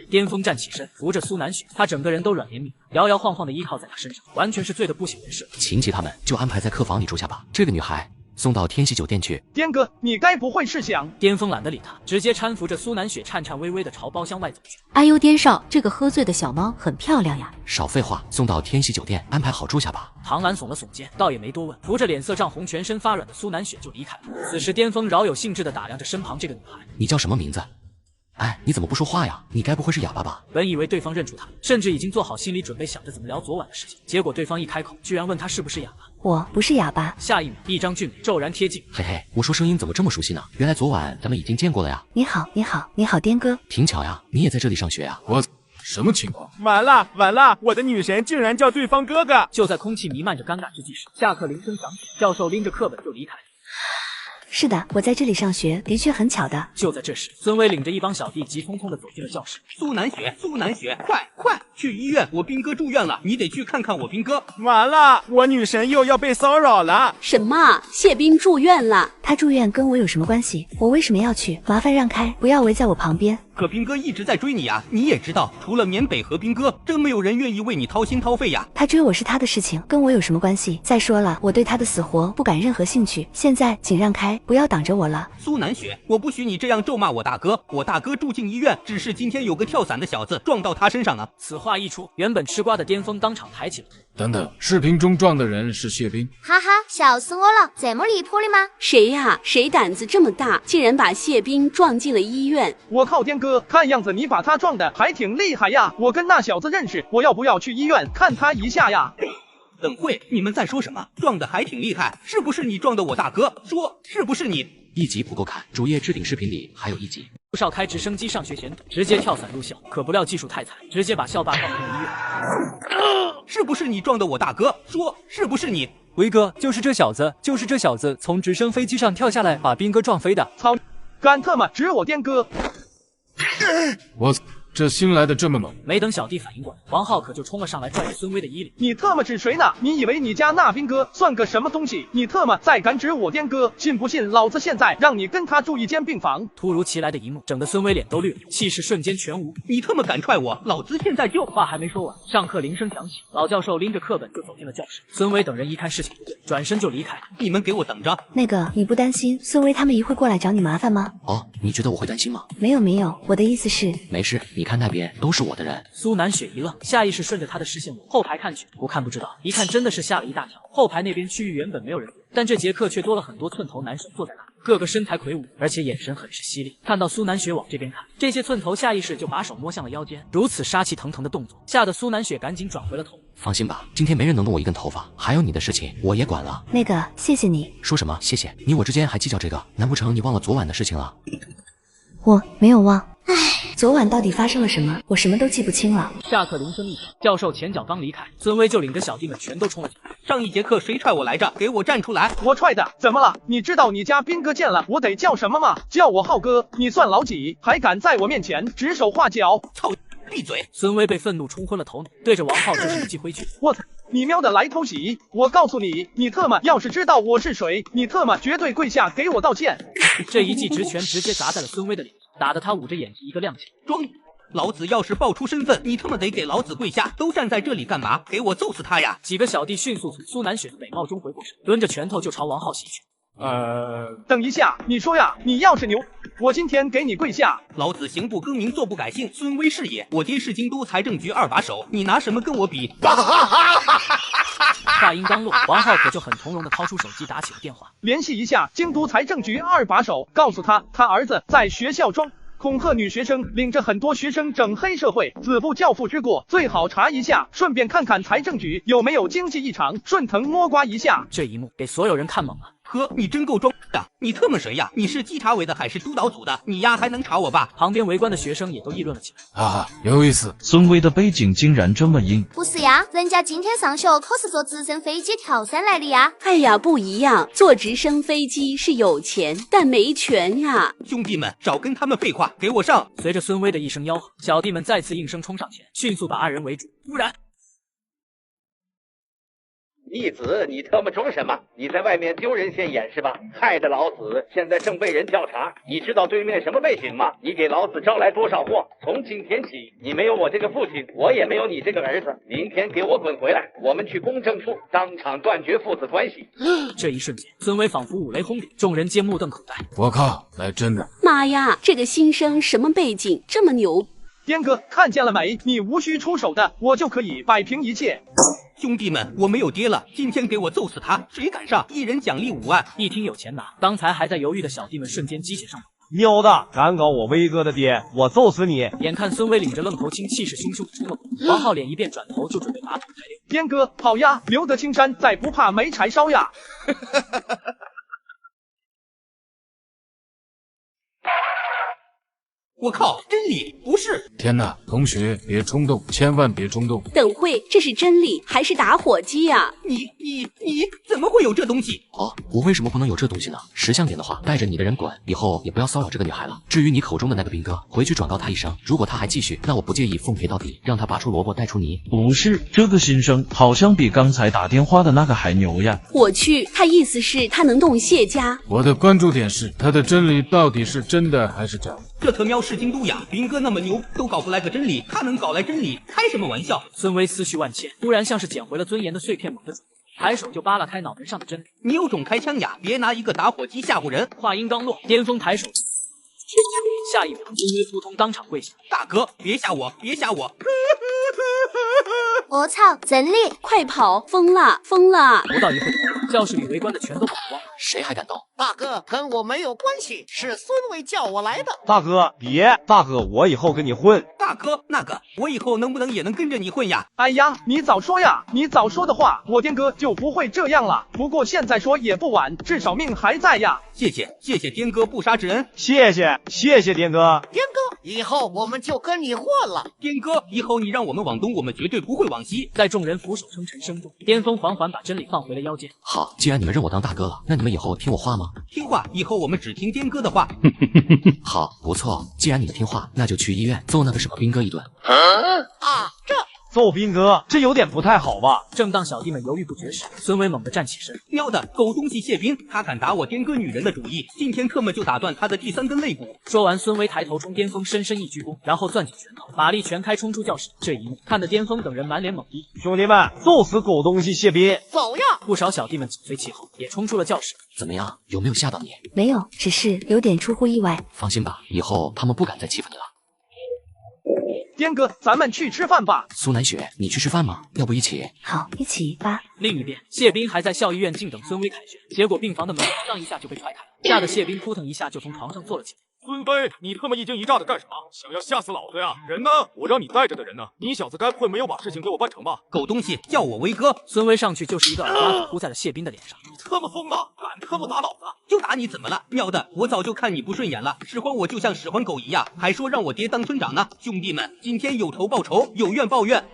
巅峰站起身，扶着苏南雪，他整个人都软绵绵，摇摇晃晃的依靠在她身上，完全是醉得不省人事。秦琪他们就安排在客房里住下吧，这个女孩送到天喜酒店去。颠哥，你该不会是想……巅峰懒得理他，直接搀扶着苏南雪颤巍巍的朝包厢外走去。哎呦，颠少，这个喝醉的小猫很漂亮呀。少废话，送到天喜酒店安排好住下吧。唐兰耸了耸肩，倒也没多问，扶着脸色涨红、全身发软的苏南雪就离开了。此时巅峰饶有兴致地打量着身旁这个女孩。你叫什么名字？哎，你怎么不说话呀？你该不会是哑巴吧？本以为对方认出他，甚至已经做好心理准备，想着怎么聊昨晚的事情，结果对方一开口，居然问他是不是哑巴。我不是哑巴。下一秒，一张俊脸骤然贴近。嘿嘿，我说声音怎么这么熟悉呢？原来昨晚咱们已经见过了呀。你好，颠哥。挺巧呀，你也在这里上学呀？我什么情况？完了！我的女神竟然叫对方哥哥！就在空气弥漫着尴尬之际时，下课铃声响起，教授拎着课本就离开。是的，我在这里上学，的确很巧的。就在这时，孙威领着一帮小弟急匆匆地走进了教室。苏南雪，快去医院！我兵哥住院了，你得去看看我兵哥。完了，我女神又要被骚扰了。什么？谢兵住院了？他住院跟我有什么关系？我为什么要去？麻烦让开，不要围在我旁边。可兵哥一直在追你啊，你也知道，除了缅北和兵哥，真没有人愿意为你掏心掏肺呀。他追我是他的事情，跟我有什么关系？再说了，我对他的死活不感任何兴趣。现在请让开，不要挡着我了。苏南雪，我不许你这样咒骂我大哥，我大哥住进医院，只是今天有个跳伞的小子撞到他身上了。此话一出，原本吃瓜的巅峰当场抬起了头。等等，视频中撞的人是谢斌。哈哈，笑死我了，这么离谱的吗？谁呀？谁胆子这么大，竟然把谢斌撞进了医院？我靠，颠哥，看样子你把他撞的还挺厉害呀！我跟那小子认识，我要不要去医院看他一下呀？等会，你们在说什么？撞的还挺厉害，是不是你撞的我大哥？说是不是你？一集不够看，主页置顶视频里还有一集。陆少开直升机上学前直接跳伞入校，可不料技术太惨，直接把校霸撞进了医院。是不是你撞的我大哥？说是不是你？威哥，就是这小子从直升飞机上跳下来，把兵哥撞飞的。操，敢特么指我颠哥！我操！这新来的这么猛！没等小弟反应过来，王浩可就冲了上来，拽着孙威的衣领。你特么指谁呢？你以为你家那兵哥算个什么东西？你特么再敢指我颠哥，信不信老子现在让你跟他住一间病房？突如其来的一幕，整得孙威脸都绿了，气势瞬间全无。你特么敢踹我，老子现在就……话还没说完，上课铃声响起，老教授拎着课本就走进了教室。孙威等人一看事情不对，转身就离开。你们给我等着！那个，你不担心孙威他们一会过来找你麻烦吗？哦，你觉得我会担心吗？没有，我的意思是……没事，你看那边都是我的人。苏南雪一愣，下意识顺着他的视线往后排看去，不看不知道，一看真的是吓了一大跳。后排那边区域原本没有人，但这节课却多了很多寸头男生坐在那，个个身材魁梧，而且眼神很是犀利。看到苏南雪往这边看，这些寸头下意识就把手摸向了腰间，如此杀气腾腾的动作，吓得苏南雪赶紧转回了头。放心吧，今天没人能动我一根头发，还有你的事情我也管了。那个，谢谢你。说什么谢谢？你我之间还计较这个？难不成你忘了昨晚的事情了？我没有忘。唉，昨晚到底发生了什么？我什么都记不清了。下课铃声一响，教授前脚刚离开，孙威就领着小弟们全都冲了进来。上一节课谁踹我来着？给我站出来！我踹的，怎么了？你知道你家兵哥见了我得叫什么吗？叫我浩哥！你算老几？还敢在我面前指手画脚？操！闭嘴！孙威被愤怒冲昏了头脑，对着王浩就是一记挥去。我操！你喵的来偷袭！我告诉你，你特么要是知道我是谁，你特么绝对跪下给我道歉！这一记直拳直接砸在了孙威的脸上，打得他捂着眼睛一个踉跄。装！老子要是报出身份，你他妈得给老子跪下！都站在这里干嘛？给我揍死他呀！几个小弟迅速从苏南雪的美貌中回过神，抡着拳头就朝王浩袭去。等一下，你说呀，你要是牛，我今天给你跪下！老子行不更名，坐不改姓，孙威是也。我爹是京都财政局2把手，你拿什么跟我比？话音刚落，王浩可就很从容地掏出手机打起了电话，联系一下京都财政局2把手，告诉他儿子在学校恐吓女学生，领着很多学生整黑社会，子不教父之过，最好查一下，顺便看看财政局有没有经济异常，顺藤摸瓜一下。这一幕给所有人看懵了。呵，你真够装的！你特么谁呀？你是稽查委的还是督导组的？你丫还能查我吧？旁边围观的学生也都议论了起来。啊，有意思，孙威的背景竟然这么硬。不是呀，人家今天上学可是坐直升飞机跳伞来的呀。哎呀，不一样，坐直升飞机是有钱，但没权呀。兄弟们，少跟他们废话，给我上！随着孙威的一声吆喝，小弟们再次应声冲上前，迅速把2人围住，不然。义子，你特么装什么？你在外面丢人现眼是吧？害得老子现在正被人调查。你知道对面什么背景吗？你给老子招来多少祸？从今天起，你没有我这个父亲，我也没有你这个儿子。明天给我滚回来，我们去公证处当场断绝父子关系。这一瞬间，孙威仿佛五雷轰顶，众人皆目瞪口呆。我靠，来真的！妈呀，这个新生什么背景这么牛？颠哥，看见了没？你无需出手的，我就可以摆平一切。兄弟们，我没有爹了，今天给我揍死他！谁敢上，1人奖励5万。一听有钱拿，刚才还在犹豫的小弟们瞬间鸡血上头。喵的，敢搞我威哥的爹，我揍死你！眼看孙威领着愣头青气势汹汹冲了过来，王浩脸一变，转头就准备拔腿抬溜。颠哥，好呀，留得青山在，不怕没柴烧呀！我靠，真理不是！天哪，同学别冲动，千万别冲动。等会，这是真理还是打火机啊？你怎么会有这东西？哦，我为什么不能有这东西呢？识相点的话，带着你的人滚，以后也不要骚扰这个女孩了。至于你口中的那个兵哥，回去转告他一声，如果他还继续，那我不介意奉陪到底，让他拔出萝卜带出泥。不是，这个新生好像比刚才打电话的那个还牛呀！我去，他意思是他能动谢家。我的关注点是他的真理到底是真的还是假的？这特喵是京都呀，兵哥那么牛，都搞不来个真理，他能搞来真理，开什么玩笑？孙威思绪万千，突然像是捡回了尊严的碎片，猛地抬手就扒拉开脑门上的真理。你有种开枪呀，别拿一个打火机吓唬人。话音刚落，巅峰抬手，下一秒孙威扑通当场跪下。大哥，别吓我，别吓我！我操，真理！快跑！疯了，疯了！不到一会儿，教室里围观的全都跑光了。谁还敢动？大哥，跟我没有关系，是孙威叫我来的。大哥，别！大哥，我以后跟你混。大哥，那个，我以后能不能也能跟着你混呀？哎呀，你早说呀！你早说的话，我颠哥就不会这样了。不过现在说也不晚，至少命还在呀。谢谢颠哥不杀之恩。谢谢颠哥。颠哥，以后我们就跟你混了。颠哥，以后你让我们往东，我们绝对不会往西。在众人俯首称臣声中，巅峰缓缓把真理放回了腰间。好，既然你们认我当大哥了，那你们以后听我话吗？听话，以后我们只听颠哥的话。好，不错。既然你们听话，那就去医院揍那个什么兵哥一顿。这揍兵哥，这有点不太好吧？正当小弟们犹豫不决时，孙威猛地站起身。喵的，狗东西谢兵，他敢打我颠哥女人的主意，今天特么就打断他的第3根肋骨。说完，孙威抬头冲巅峰深深一鞠躬，然后攥紧拳头，马力全开冲出教室。这一幕看得巅峰等人满脸懵逼。兄弟们，揍死狗东西谢兵！走呀！不少小弟们紧随其后，也冲出了教室。怎么样？有没有吓到你？没有，只是有点出乎意外。放心吧，以后他们不敢再欺负你了。颠哥，咱们去吃饭吧。苏南雪，你去吃饭吗？要不一起？好，一起吧。另一边，谢斌还在校医院静等孙威凯旋，结果病房的门当一下就被踹开了，吓得谢斌扑腾一下就从床上坐了起来。孙威，你特么一惊一乍的干什么？想要吓死老子呀？人呢？我让你带着的人呢？你小子该不会没有把事情给我办成吧？狗东西，叫我威哥！孙威上去就是一个耳刮子呼在了谢斌的脸上。你特么疯了，敢特么打老子？就打你怎么了？喵的，我早就看你不顺眼了，使唤我就像使唤狗一样，还说让我爹当村长呢。兄弟们，今天有仇报仇，有怨报怨。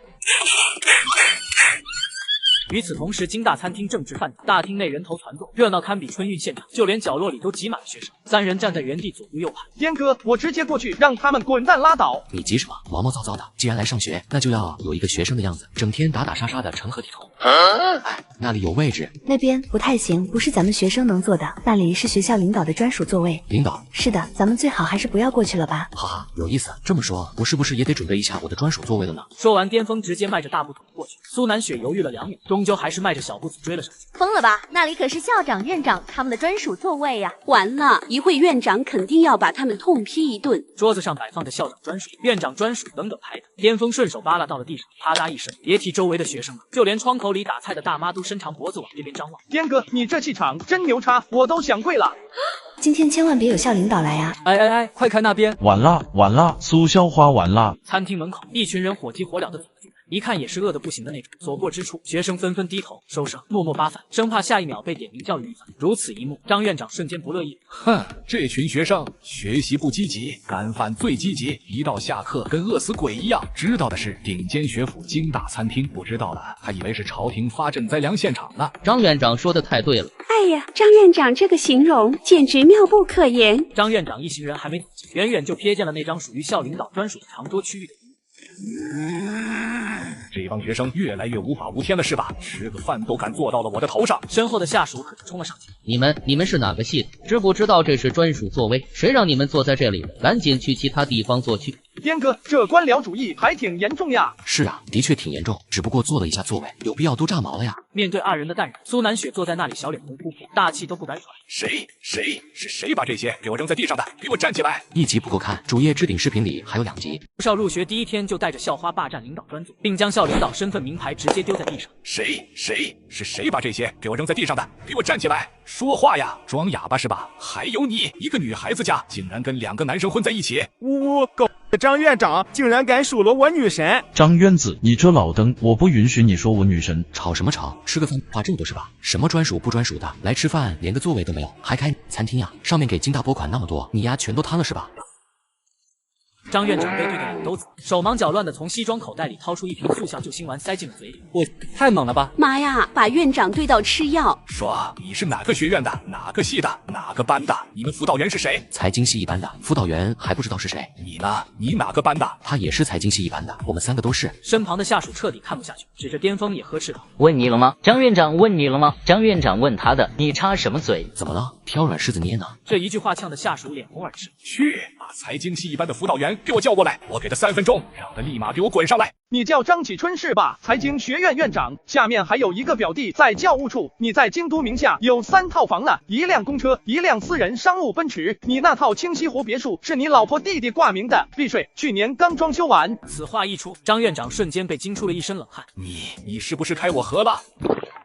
与此同时，京大餐厅正值饭点，大厅内人头攒动，热闹堪比春运现场，就连角落里都挤满了学生。三人站在原地左顾右盼。颠哥，我直接过去让他们滚蛋拉倒。你急什么？毛毛躁躁的，既然来上学，那就要有一个学生的样子，整天打打杀杀的，成何体统？哎，那里有位置。那边不太行，不是咱们学生能坐的，那里是学校领导的专属座位。领导？是的，咱们最好还是不要过去了吧。哈哈，有意思。这么说，我是不是也得准备一下我的专属座位了呢？说完，巅峰直接迈着大步走过去。苏南雪犹豫了2秒，终究还是迈着小步子追了上去。疯了吧？那里可是校长、院长他们的专属座位呀！完了，一会院长肯定要把他们痛批一顿。桌子上摆放着校长专属、院长专属等等牌子，巅峰顺手扒拉到了地上，啪嗒一声，别提周围的学生了，就连窗口里打菜的大妈都伸长脖子往这边张望。颠哥，你这气场真牛叉，我都想跪了。今天千万别有校领导来呀！哎，快看那边！完了，苏校花完了！餐厅门口，一群人火急火燎的走了进来，一看也是饿得不行的那种。所过之处，学生纷纷低头收声，默默扒饭，生怕下一秒被点名教育一番。如此一幕，张院长瞬间不乐意。哼，这群学生学习不积极，干饭最积极，一到下课跟饿死鬼一样。知道的是顶尖学府京大餐厅，不知道的还以为是朝廷发赈灾粮现场呢。张院长说的太对了。哎呀，张院长这个形容简直妙不可言。张院长一行人还没走近，远远就瞥见了那张属于校领导专属的长桌区域的。这帮学生越来越无法无天了是吧？吃个饭都敢坐到了我的头上。身后的下属可是冲了上前。你们是哪个系的？知不知道这是专属座位？谁让你们坐在这里的？赶紧去其他地方坐去。颠哥，这官僚主义还挺严重呀。是啊，的确挺严重，只不过坐了一下座位，有必要都炸毛了呀。面对二人的淡然，苏南雪坐在那里，小脸红扑扑，大气都不敢喘。谁把这些给我扔在地上的？给我站起来！一集不够看，主页置顶视频里还有2集。吴少入学第一天就带着校花霸占领导专座，并将校领导身份名牌直接丢在地上。谁把这些给我扔在地上的？给我站起来！说话呀！装哑巴是吧？还有你，一个女孩子家，竟然跟2个男生混在一起！狗张院长竟然敢数落我女神！张院子，你这老登，我不允许你说我女神！吵什么吵？吃个饭话这么多是吧？什么专属不专属的？来吃饭连个座位都没有，还开餐厅呀？上面给京大拨款那么多，你丫全都摊了是吧？张院长被对得脸都紫，手忙脚乱的从西装口袋里掏出一瓶速效救心丸塞进了嘴里。我太猛了吧！妈呀，把院长对到吃药！说你是哪个学院的？哪个系的？哪个班的？你们辅导员是谁？财经系一班的，辅导员还不知道是谁。你呢？你哪个班的？他也是财经系一班的，我们3个都是。身旁的下属彻底看不下去，指着巅峰也呵斥道：“问你了吗？张院长问你了吗？张院长问他的，你插什么嘴？怎么了？挑软柿子捏呢。这一句话呛得下属脸红耳赤。去，把财经系一班的辅导员给我叫过来，我给他3分钟，让他立马给我滚上来。你叫张启春是吧？财经学院院长，下面还有一个表弟在教务处。你在京都名下有3套房呢，1辆公车，1辆私人商务奔驰。你那套清溪湖别墅是你老婆弟弟挂名的，避税，去年刚装修完。此话一出，张院长瞬间被惊出了一身冷汗。你是不是开我盒了？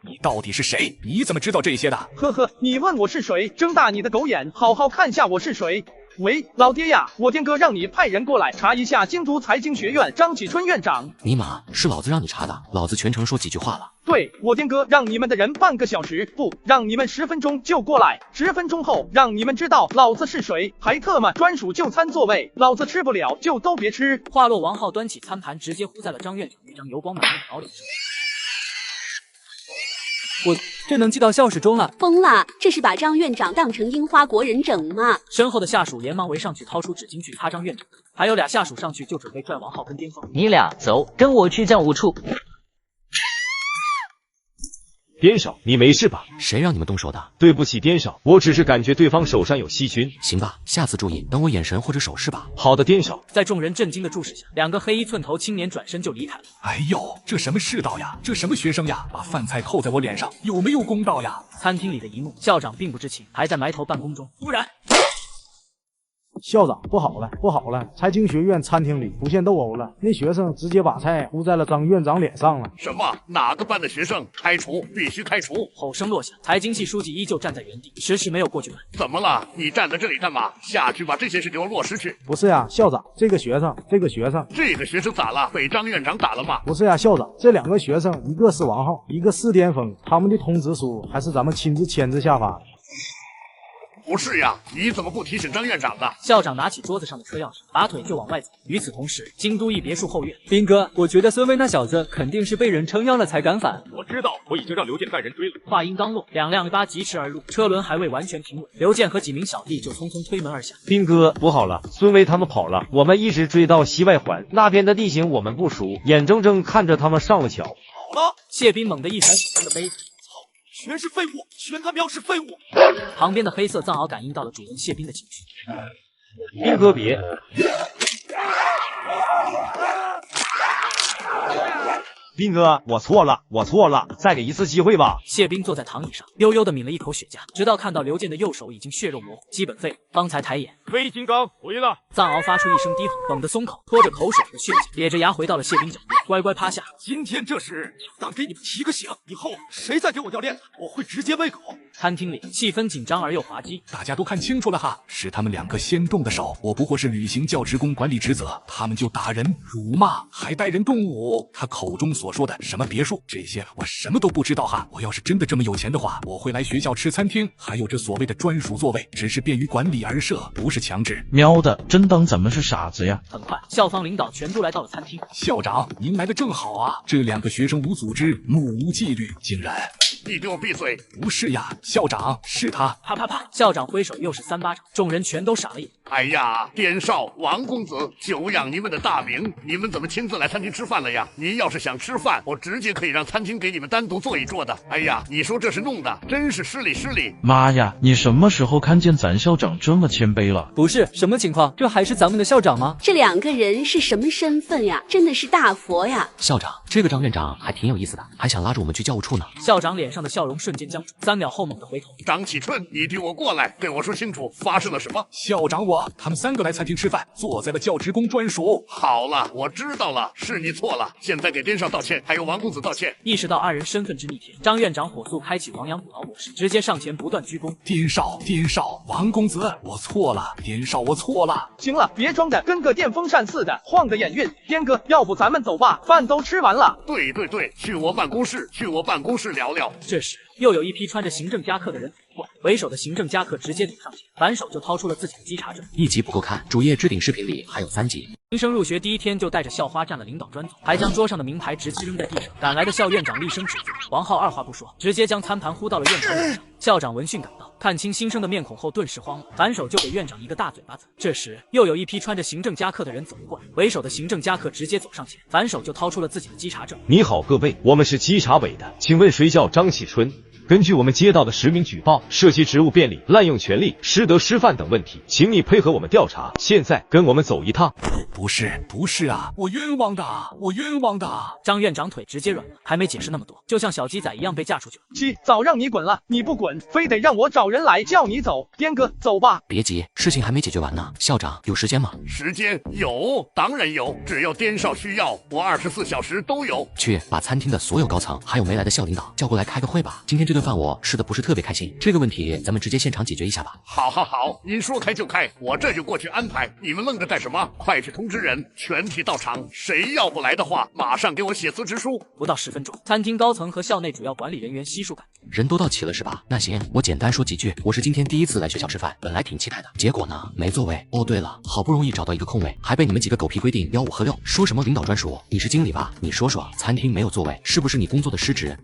你到底是谁？你怎么知道这些的？呵呵，你问我是谁？睁大你的狗眼，好好看下我是谁。喂，老爹呀，我天哥让你派人过来查一下京都财经学院张启春院长。尼玛，是老子让你查的，老子全程说几句话了。对，我天哥让你们的人半个小时，不让你们10分钟就过来，10分钟后让你们知道老子是谁，还特么专属就餐座位，老子吃不了就都别吃。话落，王浩端起餐盘直接呼在了张院长那张油光满面的老脸上。这能记到校史中了？疯了，这是把张院长当成樱花国人整吗？身后的下属连忙围上去，掏出纸巾去擦张院长，还有2下属上去就准备拽王浩跟巅峰。你俩走，跟我去教务处。颠少，你没事吧？谁让你们动手的？对不起，颠少，我只是感觉对方手上有细菌。行吧，下次注意，等我眼神或者手势吧。好的，颠少。在众人震惊的注视下，2个黑衣寸头青年转身就离开了。哎呦，这什么世道呀？这什么学生呀？把饭菜扣在我脸上，有没有公道呀？餐厅里的一幕，校长并不知情，还在埋头办公中。突然，校长，不好了，不好了！财经学院餐厅里出现斗殴了，那学生直接把菜糊在了张院长脸上了。什么？哪个班的学生？开除，必须开除！吼声落下，财经系书记依旧站在原地，迟迟没有过去管。怎么了？你站在这里干嘛？下去把这件事给我落实去！不是呀，校长，这个学生咋了？被张院长打了吗？不是呀，校长，这2个学生，一个是王浩，一个是巅峰，他们的通知书还是咱们亲自签字下发的。不是呀，你怎么不提醒张院长呢？校长拿起桌子上的车钥匙，拔腿就往外走。与此同时，京都一别墅后院，斌哥，我觉得孙威那小子肯定是被人撑腰了才敢反。我知道，我已经让刘健带人追了。话音刚落，2辆8疾驰而入，车轮还未完全平稳，刘健和几名小弟就匆匆推门而下。斌哥，不好了，孙威他们跑了，我们一直追到西外环，那边的地形我们不熟，眼睁睁看着他们上了桥。好了，谢斌猛地一甩手中的杯子。全是废物，全他喵是废物！旁边的黑色藏獒感应到了主人谢斌的情绪。斌哥别！斌哥，我错了，再给一次机会吧。谢斌坐在躺椅上，悠悠地抿了一口雪茄，直到看到刘健的右手已经血肉模糊，基本废了，方才抬眼。飞金刚回了。藏獒发出一声低吼，猛地松口，拖着口水和血迹，咧着牙回到了谢斌脚边，乖乖趴下。今天这事当给你们提个醒，以后谁再给我掉链子，我会直接喂狗。餐厅里气氛紧张而又滑稽，大家都看清楚了哈，是他们2个先动的手，我不过是履行教职工管理职责，他们就打人、辱骂，还带人动武。他口中所说的什么别墅，这些我什么都不知道哈。我要是真的这么有钱的话，我会来学校吃餐厅，还有这所谓的专属座位，只是便于管理而设，不是强制。喵的，真当咱们是傻子呀！很快，校方领导全都来到了餐厅。校长，您来的正好啊！这2个学生无组织、目无纪律，竟然……你给我闭嘴！不是呀，校长，是他！啪啪啪！校长挥手又是3巴掌，众人全都傻了眼。哎呀，颠少、王公子，久仰你们的大名，你们怎么亲自来餐厅吃饭了呀？您要是想吃饭，我直接可以让餐厅给你们单独做一桌的。哎呀，你说这是弄的，真是失礼失礼！妈呀，你什么时候看见咱校长这么谦卑了？不是，什么情况？这还是咱们的校长吗？这2个人是什么身份呀？真的是大佛呀！校长，这个张院长还挺有意思的，还想拉着我们去教务处呢。校长脸上的笑容瞬间僵住，3秒后猛地回头。张启春，你给我过来，给我说清楚发生了什么。校长他们3个来餐厅吃饭，坐在了教职工专属。好了，我知道了，是你错了，现在给颠少道歉，还有王公子道歉。意识到2人身份之逆天，张院长火速开启亡羊补牢模式，直接上前不断鞠躬。颠少，王公子，我错了，颠少，我错了。行了，别装的跟个电风扇似的，晃个眼晕。颠哥，要不咱们走吧，饭都吃完了。对，去我办公室聊聊。这时又有一批穿着行政夹克的人走过来，为首的行政夹克直接顶上前，反手就掏出了自己的稽查证。1集不够看，主页置顶视频里还有3集。新生入学第1天就带着校花占了领导专座，还将桌上的名牌直接扔在地上。赶来的校院长厉声指责，王浩2话不说，直接将餐盘呼到了院长脸上。校长闻讯赶到，看清新生的面孔后顿时慌了，反手就给院长一个大嘴巴子。这时又有一批穿着行政夹克的人走了过来，为首的行政夹克直接走上前，反手就掏出了自己的稽查证。你好各位，我们是稽查委的，请问谁叫张启春？根据我们接到的10名举报，涉及职务便利、滥用权力、师德师范等问题，请你配合我们调查。现在跟我们走一趟。不是啊，我冤枉的，我冤枉的。张院长腿直接软了，还没解释那么多，就像小鸡仔一样被架出去了。早让你滚了，你不滚，非得让我找人来叫你走。颠哥，走吧。别急，事情还没解决完呢。校长有时间吗？时间有，当然有，只要颠少需要，我24小时都有。去把餐厅的所有高层还有没来的校领导叫过来开个会吧。今天这顿饭我吃的不是特别开心，这个问题咱们直接现场解决一下吧。好，您说开就开，我这就过去安排。你们愣着干什么？快去通知人，全体到场。谁要不来的话，马上给我写辞职书。不到10分钟，餐厅高层和校内主要管理人员悉数赶到。人都到齐了是吧？那行，我简单说几句。我是今天第一次来学校吃饭，本来挺期待的，结果呢没座位。哦对了，好不容易找到一个空位，还被你们几个狗屁规定要5和6，说什么领导专属。你是经理吧？你说说，餐厅没有座位，是不是你工作的失职？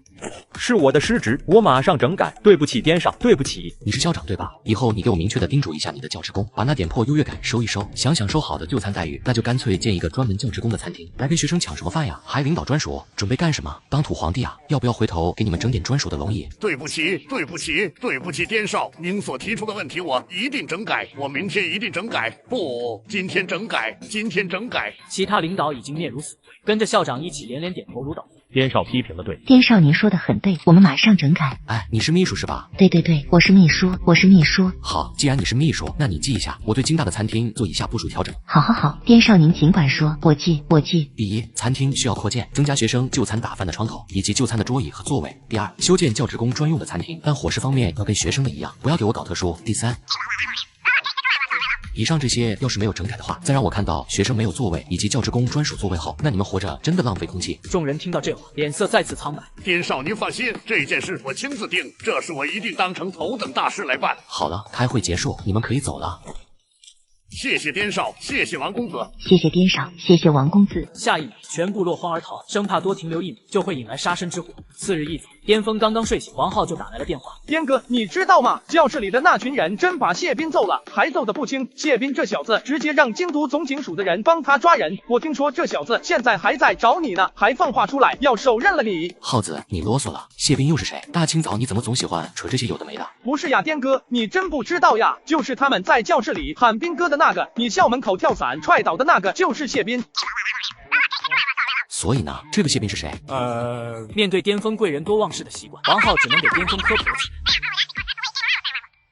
是我的失职，我马上整改。对不起，颠少，对不起。你是校长对吧？以后你给我明确的叮嘱一下你的教职工，把那点破优越感收一收。想享受好的就餐待遇，那就干脆建一个专门教职工的餐厅，来跟学生抢什么饭呀？还领导专属，准备干什么？当土皇帝啊？要不要回头给你们整点专属的龙椅？对不起，颠少，您所提出的问题我一定整改，我明天一定整改。不，今天整改。其他领导已经面如死灰，跟着校长一起连连点头如捣。颠少批评的对，颠少您说的很对，我们马上整改。哎，你是秘书是吧？对，我是秘书。好，既然你是秘书，那你记一下，我对京大的餐厅做以下部署调整。好，颠少您尽管说，我记。第一，餐厅需要扩建，增加学生就餐打饭的窗口以及就餐的桌椅和座位。第二，修建教职工专用的餐厅，但伙食方面要跟学生的一样，不要给我搞特殊。第三，以上这些要是没有整改的话，再让我看到学生没有座位以及教职工专属座位后，那你们活着真的浪费空气。众人听到这话，脸色再次苍白。颠少您放心，这件事我亲自定，这事我一定当成头等大事来办。好了，开会结束，你们可以走了。谢谢颠少，谢谢王公子。谢谢颠少，谢谢王公子。下一秒，全部落荒而逃，生怕多停留1秒就会引来杀身之祸。次日一早，巅峰刚刚睡醒，王浩就打来了电话。颠哥，你知道吗？教室里的那群人真把谢斌揍了，还揍得不轻。谢斌这小子直接让京都总警署的人帮他抓人。我听说这小子现在还在找你呢，还放话出来要手刃了你。浩子，你啰嗦了。谢斌又是谁？大清早你怎么总喜欢扯这些有的没的？不是呀，颠哥，你真不知道呀？就是他们在教室里喊斌哥的那个，你校门口跳伞踹倒的那个就是谢斌。所以呢，这个谢斌是谁？面对巅峰贵人多忘事的习惯，王浩只能给巅峰科普了起来。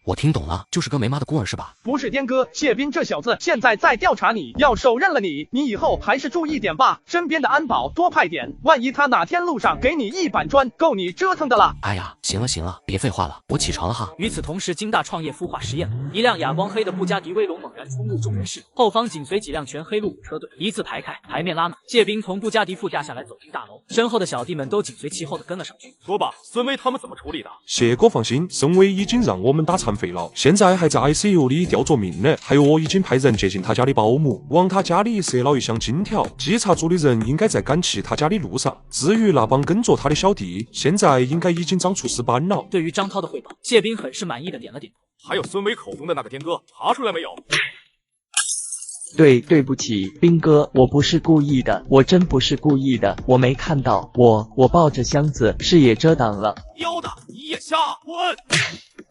我听懂了，就是个没妈的孤儿是吧？不是颠哥，谢斌这小子现在在调查你，要手刃了你，你以后还是注意点吧，身边的安保多派点，万一他哪天路上给你一板砖，够你折腾的了。哎呀，行了，别废话了，我起床了哈。与此同时，京大创业孵化实验了，一辆哑光黑的布加迪威龙猛然冲入众人视野，后方紧随几辆全黑路虎车队，一字排开，排面拉满。谢斌从布加迪副驾下来走进大楼，身后的小弟们都紧随其后的跟了上去。说吧，孙威他们怎么处理的？谢哥放心，孙威已经让我们打残废了，现在还在 ICU 里吊着命呢，还有我已经派人接近他家的保姆，往他家里射了一箱金条，稽查组的人应该在赶去他家的路上。至于那帮跟着他的小弟，现在应该已经长出尸斑了。对于张涛的汇报，谢斌很是满意的点了点头。还有孙威口中的那个颠哥，查出来没有？对不起，斌哥，我不是故意的，我真不是故意的，我没看到，我抱着箱子，视野遮挡了。妖的，你也下滚！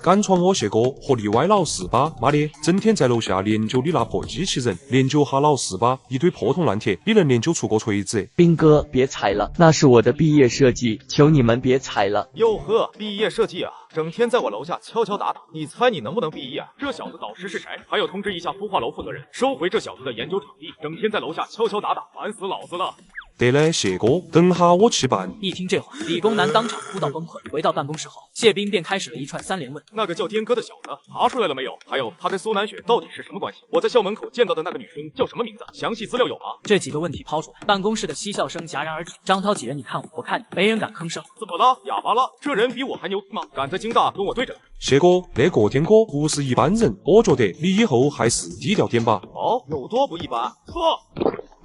敢闯我谢哥和例外老四吧，妈的，整天在楼下研究你那破机器人，研究哈老四吧，一堆破铜烂铁，你能研究出个锤子？斌哥，别踩了，那是我的毕业设计，求你们别踩了。哟呵，毕业设计啊，整天在我楼下敲敲打打，你猜你能不能毕业？这小子导师是谁？还有通知一下孵化楼负责人，收回这小子的研究场地，整天在楼下敲敲打打，烦死老子了。得嘞，谢哥，等下我去办。一听这话，理工男当场哭到崩溃。回到办公室后，谢斌便开始了一串3连问：那个叫颠哥的小子查出来了没有？还有他跟苏南雪到底是什么关系？我在校门口见到的那个女生叫什么名字？详细资料有吗？这几个问题抛出来，办公室的嬉笑声戛然而止。张涛几人你看我看你，没人敢吭声。怎么了？哑巴了？这人比我还牛逼吗？敢在京大跟我对着？谢哥，那个颠哥不是一般人，我觉得你以后还是低调点吧。哦，有多不一般？错。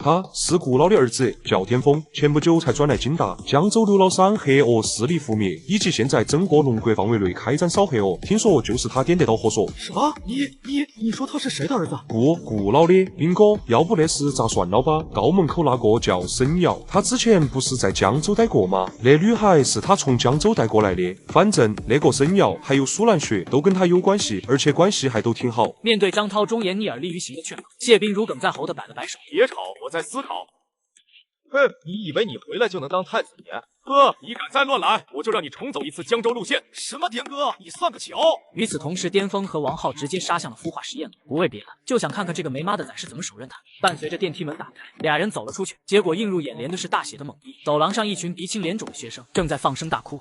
他是顾老的儿子，叫巅峰，前不久才转来京大。江州刘老三黑恶势力覆灭，以及现在整个龙国范围内开展扫黑恶，听说就是他点得到火索。什么？你说他是谁的儿子？顾老的，兵哥，要不那是咋算了吧？高门口那个叫沈瑶，他之前不是在江州待过吗？那女孩是他从江州带过来的。反正那个沈瑶还有苏兰雪都跟他有关系，而且关系还都挺好。面对张涛忠言逆耳利于行的劝告，谢斌如鲠在喉的摆了摆手。别吵，我在思考。哼，你以为你回来就能当太子爷？哥，你敢再乱来，我就让你重走一次江州路线。什么颠哥，你算个球！与此同时，巅峰和王浩直接杀向了孵化实验楼，不为别的，就想看看这个没妈的崽是怎么手刃他。伴随着电梯门打开，俩人走了出去，结果映入眼帘的是大写的懵逼。走廊上一群鼻青脸肿的学生正在放声大哭。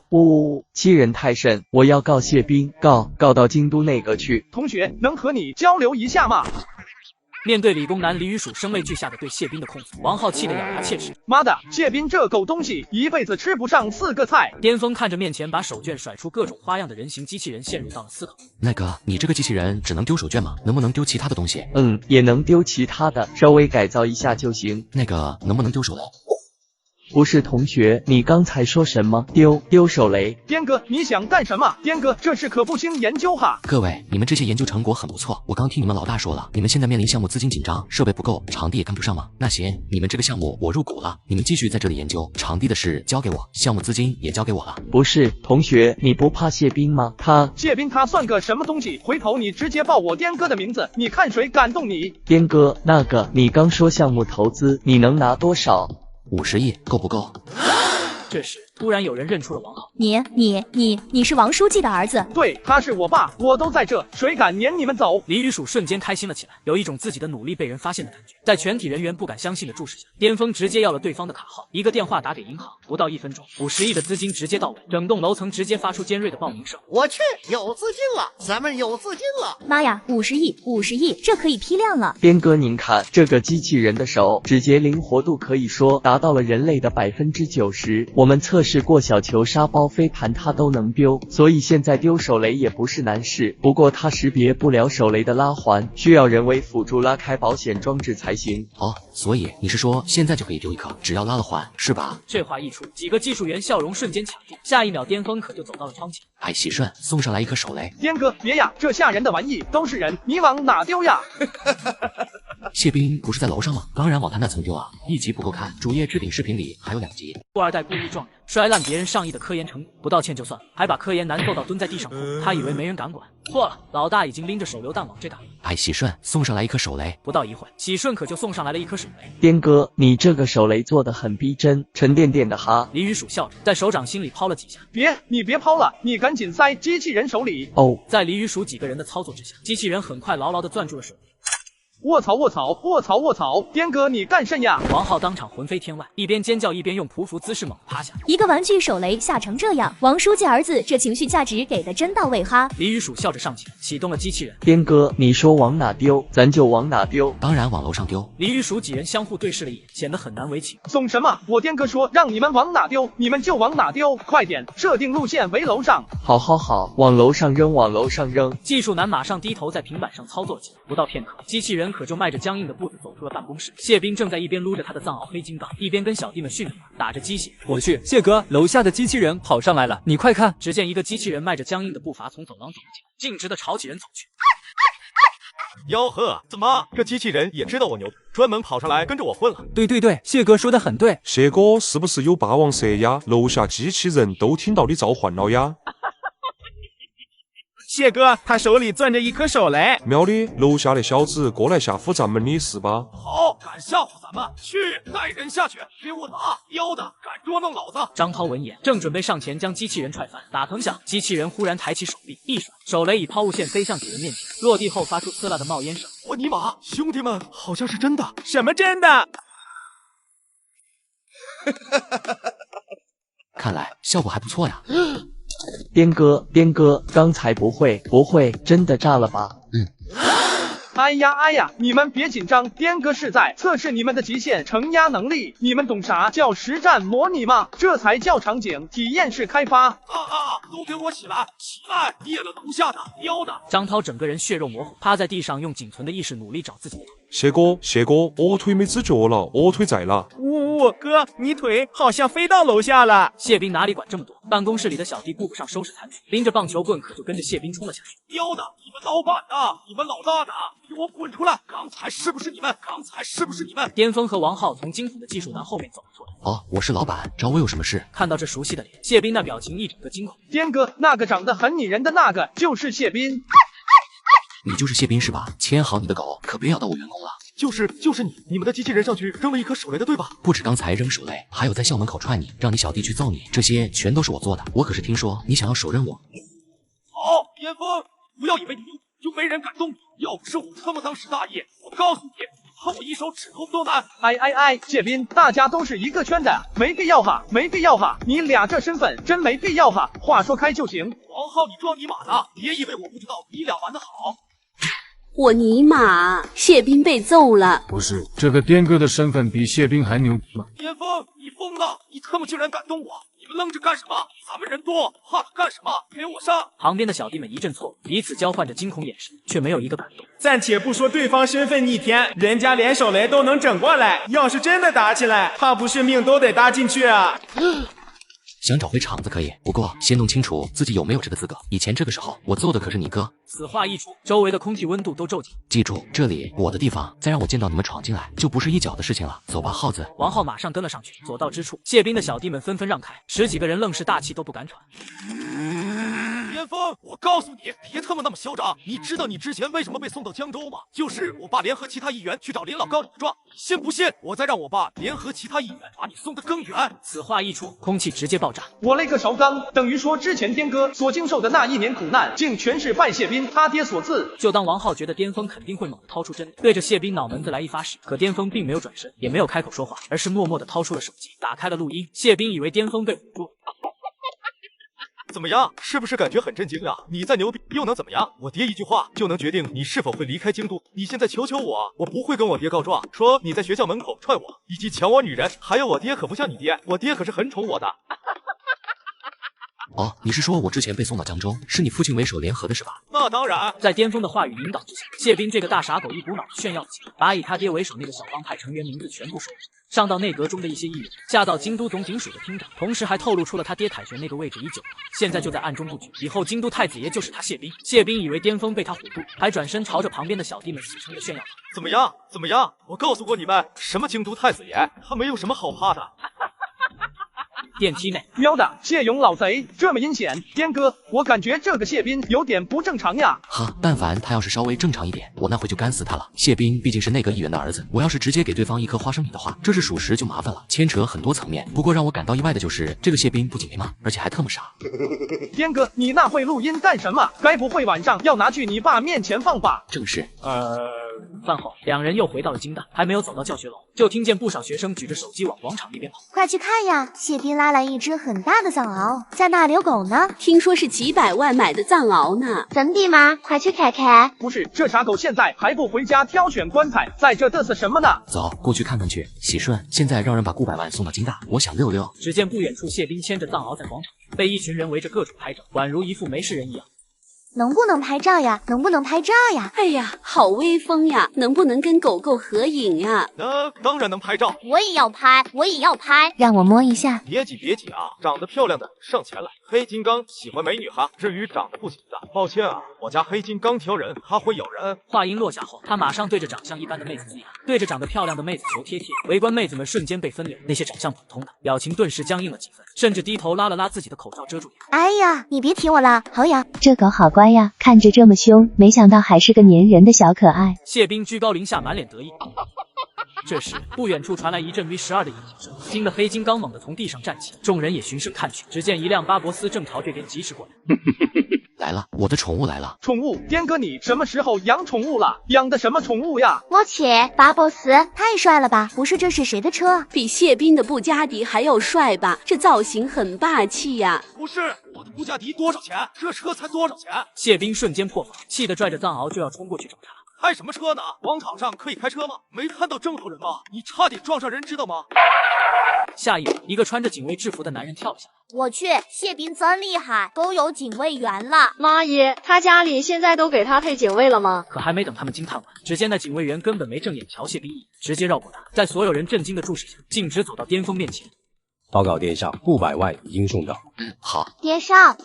欺人太甚，我要告谢斌，告到京都内阁去。同学，能和你交流一下吗？面对理工男李宇曙声泪俱下的对谢斌的控诉，王浩气得咬牙切齿。妈的，谢斌这狗东西一辈子吃不上4个菜。巅峰看着面前把手绢甩出各种花样的人形机器人，陷入到了思考。那个，你这个机器人只能丢手绢吗？能不能丢其他的东西？也能丢其他的，稍微改造一下就行。那个，能不能丢手雷？不是同学，你刚才说什么？丢手雷？颠哥，你想干什么？颠哥，这是可不兴研究哈。各位，你们这些研究成果很不错，我刚听你们老大说了，你们现在面临项目资金紧张，设备不够，场地也跟不上吗？那行，你们这个项目我入股了，你们继续在这里研究，场地的事交给我，项目资金也交给我了。不是，同学，你不怕谢斌吗？谢斌他算个什么东西？回头你直接报我颠哥的名字，你看谁敢动你？颠哥，那个，你刚说项目投资，你能拿多少？50亿，够不够？这时，突然有人认出了王浩。你是王书记的儿子？对，他是我爸，我都在这，谁敢撵你们走？李宇曙瞬间开心了起来，有一种自己的努力被人发现的感觉。在全体人员不敢相信的注视下，巅峰直接要了对方的卡号，一个电话打给银行，不到1分钟，50亿的资金直接到位，整栋楼层直接发出尖锐的报名声。我去，有资金了，咱们有资金了！妈呀，50亿，这可以批量了。边哥，您看这个机器人的手指节灵活度可以说达到了人类的90%，我们测试过小球、沙包、飞盘它都能丢，所以现在丢手雷也不是难事。不过它识别不了手雷的拉环，需要人为辅助拉开保险装置才行。所以你是说现在就可以丢一颗，只要拉了环，是吧？这话一出，几个技术员笑容瞬间卡住，下一秒巅峰可就走到了窗前。喜顺，送上来一颗手雷。颠哥，别呀，这吓人的玩意都是人，你往哪丢呀？谢斌不是在楼上吗？当然往他那层丢啊！1集不够看，主页置顶视频里还有2集。富二代故意撞人，摔烂别人上亿的科研成果，不道歉就算了，还把科研难揍到蹲在地上哭。他以为没人敢管，错了，老大已经拎着手榴弹往这打。喜顺，送上来一颗手雷。不到一会，喜顺可就送上来了一颗手雷。颠哥，你这个手雷做得很逼真，沉甸甸的哈。李宇曙笑着在手掌心里抛了几下。你别抛了，你赶紧塞机器人手里。在李宇曙几个人的操作之下，机器人很快牢牢地攥住了手雷。卧槽！颠哥你干甚呀？王浩当场魂飞天外，一边尖叫一边用匍匐姿势猛趴下。一个玩具手雷吓成这样，王书记儿子这情绪价值给的真到位哈。李宇曙笑着上前启动了机器人。颠哥，你说往哪丢，咱就往哪丢。当然往楼上丢。李宇曙几人相互对视了一眼，显得很难为情。怂什么？我颠哥说让你们往哪丢，你们就往哪丢，快点，设定路线为楼上。好，往楼上扔，往楼上扔。技术男马上低头在平板上操作起来，不到片刻，机器人可就迈着僵硬的步子走出了办公室。谢斌正在一边撸着他的藏獒黑金刚，一边跟小弟们训练打着鸡血。我去，谢哥，楼下的机器人跑上来了，你快看！只见一个机器人迈着僵硬的步伐从走廊走了进来，径直的朝几人走去。吆喝，怎么这机器人也知道我牛，专门跑上来跟着我混了？对，谢哥说的很对。谢哥是不是有霸王蛇呀？楼下机器人都听到你召唤了呀？谢哥，他手里攥着一颗手雷。喵的，楼下那小子过来吓唬咱们的是吧？好，敢吓唬咱们，去带人下去，给我打！妖的，敢捉弄老子！张涛闻言，正准备上前将机器人踹翻，哪曾想机器人忽然抬起手臂一甩，手雷以抛物线飞向几人面前，落地后发出呲啦的冒烟声。我尼玛，兄弟们，好像是真的。什么真的？看来效果还不错呀。颠哥，刚才不会真的炸了吧？哎呀，你们别紧张，颠哥是在测试你们的极限承压能力。你们懂啥叫实战模拟吗？这才叫场景体验式开发。都给我起来，灭了楼下的妖的！张涛整个人血肉模糊，趴在地上，用仅存的意识努力找自己的头。谢哥，谢哥，我腿没知觉了，我腿在了。哥，你腿好像飞到楼下了。谢斌哪里管这么多，办公室里的小弟顾不上收拾残局，拎着棒球棍可就跟着谢斌冲了下去。刁的，你们老板的，你们老大的，给我滚出来！刚才是不是你们？巅峰和王浩从惊恐的技术男后面走了出来。哦，我是老板，找我有什么事？看到这熟悉的脸，谢斌那表情一整个惊恐。颠哥，那个长得很拟人的那个就是谢斌。你就是谢斌是吧？牵好你的狗，可别咬到我员工了。就是你们的机器人上去扔了一颗手雷的对吧？不止刚才扔手雷，还有在校门口踹你，让你小弟去揍你，这些全都是我做的。我可是听说你想要手刃我。好，巅峰，不要以为你就没人敢动你，要不是我他妈当时大爷，我告诉你，怕我一手指头都难。谢斌，大家都是一个圈的，没必要哈，你俩这身份真没必要哈，话说开就行。王浩，你装尼玛呢？别以为我不知道你俩玩得好。我尼玛，谢斌被揍了。不是，这个颠哥的身份比谢斌还牛逼吗？巅峰，你疯了！你他妈竟然敢动我！你们愣着干什么？咱们人多，怕他干什么？给我上！旁边的小弟们一阵错愕，彼此交换着惊恐眼神，却没有一个敢动。暂且不说对方身份逆天，人家连手雷都能整过来，要是真的打起来，怕不是命都得搭进去啊！想找回场子可以，不过先弄清楚自己有没有这个资格。以前这个时候，我揍的可是你哥。此话一出，周围的空气温度都骤减。记住，这里我的地方，再让我见到你们闯进来，就不是一脚的事情了。走吧，耗子。王浩马上跟了上去，所到之处，谢斌的小弟们纷纷让开，10几个人愣是大气都不敢喘。巅峰，我告诉你，别他妈那么嚣张！你知道你之前为什么被送到江州吗？就是我爸联合其他议员去找林老高理状，你信不信？我再让我爸联合其他议员把你送得更远。此话一出，空气直接爆炸。我勒个勺缸！等于说之前颠哥所经受的那1年苦难，竟全是拜谢斌他爹所赐。就当王浩觉得巅峰肯定会猛地掏出针，对着谢斌脑门子来一发时，可巅峰并没有转身，也没有开口说话，而是默默地掏出了手机，打开了录音。谢斌以为巅峰被唬住。怎么样？是不是感觉很震惊呀？你再牛逼又能怎么样？我爹一句话就能决定你是否会离开京都。你现在求求我，我不会跟我爹告状，说你在学校门口踹我，以及抢我女人。还有我爹可不像你爹，我爹可是很宠我的。哦，你是说我之前被送到江州，是你父亲为首联合的是吧？那当然。在巅峰的话语引导之下，谢斌这个大傻狗一股脑的炫耀起来，把以他爹为首那个小帮派成员名字全部说了。上到内阁中的一些议员，下到京都总警署的厅长，同时还透露出了他爹凯旋那个位置已久了，现在就在暗中布局，以后京都太子爷就是他谢斌。谢斌以为巅峰被他唬住，还转身朝着旁边的小弟们死撑着炫耀。怎么样？我告诉过你们，什么京都太子爷，他没有什么好怕的。电梯内，喵的，谢勇老贼这么阴险，颠哥，我感觉这个谢斌有点不正常呀。哈，但凡他要是稍微正常一点，我那回就干死他了。谢斌毕竟是内阁议员的儿子，我要是直接给对方一颗花生米的话，这是属实就麻烦了，牵扯很多层面。不过让我感到意外的就是，这个谢斌不仅没骂，而且还特么傻。颠哥，你那会录音干什么？该不会晚上要拿去你爸面前放吧？正是。饭后，两人又回到了京大，还没有走到教学楼，就听见不少学生举着手机往广场那边跑。快去看呀！谢斌拉来一只很大的藏獒，在那遛狗呢。听说是几百万买的藏獒呢。真的吗？快去看看。不是，这傻狗现在还不回家挑选棺材，在这嘚瑟什么呢？走，过去看看去。喜顺，现在让人把顾百万送到京大，我想溜溜。只见不远处，谢斌牵着藏獒在广场上，被一群人围着各种拍照，宛如一副没事人一样。能不能拍照呀？能不能拍照呀？哎呀，好威风呀！能不能跟狗狗合影呀？当然能拍照。我也要拍，我也要拍。让我摸一下。别挤啊！长得漂亮的上前来。黑金刚喜欢美女哈，至于长得不行的，抱歉啊，我家黑金刚挑人，他会咬人。话音落下后，他马上对着长相一般的妹子自言，对着长得漂亮的妹子求贴贴。围观妹子们瞬间被分流，那些长相普通的，表情顿时僵硬了几分，甚至低头拉了拉自己的口罩遮住脸。哎呀，你别提我了，好痒。这狗好乖呀，看着这么凶，没想到还是个粘人的小可爱。谢斌居高临下，满脸得意。这时，不远处传来一阵 V12的引擎声，惊得黑金刚猛地从地上站起，众人也循声看去，只见一辆巴博斯正朝这边疾驰过来。来了，我的宠物来了。宠物？颠哥，你什么时候养宠物了？养的什么宠物呀？我去，巴博斯太帅了吧！不是，这是谁的车？比谢斌的布加迪还要帅吧？这造型很霸气呀！不是，我的布加迪多少钱？这车才多少钱？谢斌瞬间破防，气得拽着藏獒就要冲过去找他。开什么车呢？广场上可以开车吗？没看到正常人吗？你差点撞上人，知道吗？下一秒，一个穿着警卫制服的男人跳了下来。我去，谢斌真厉害，都有警卫员了。妈耶，他家里现在都给他配警卫了吗？可还没等他们惊叹完，只见那警卫员根本没正眼瞧谢斌一眼，直接绕过他，在所有人震惊的注视下，径直走到巅峰面前。报告殿上，500万已经送到。好。殿上，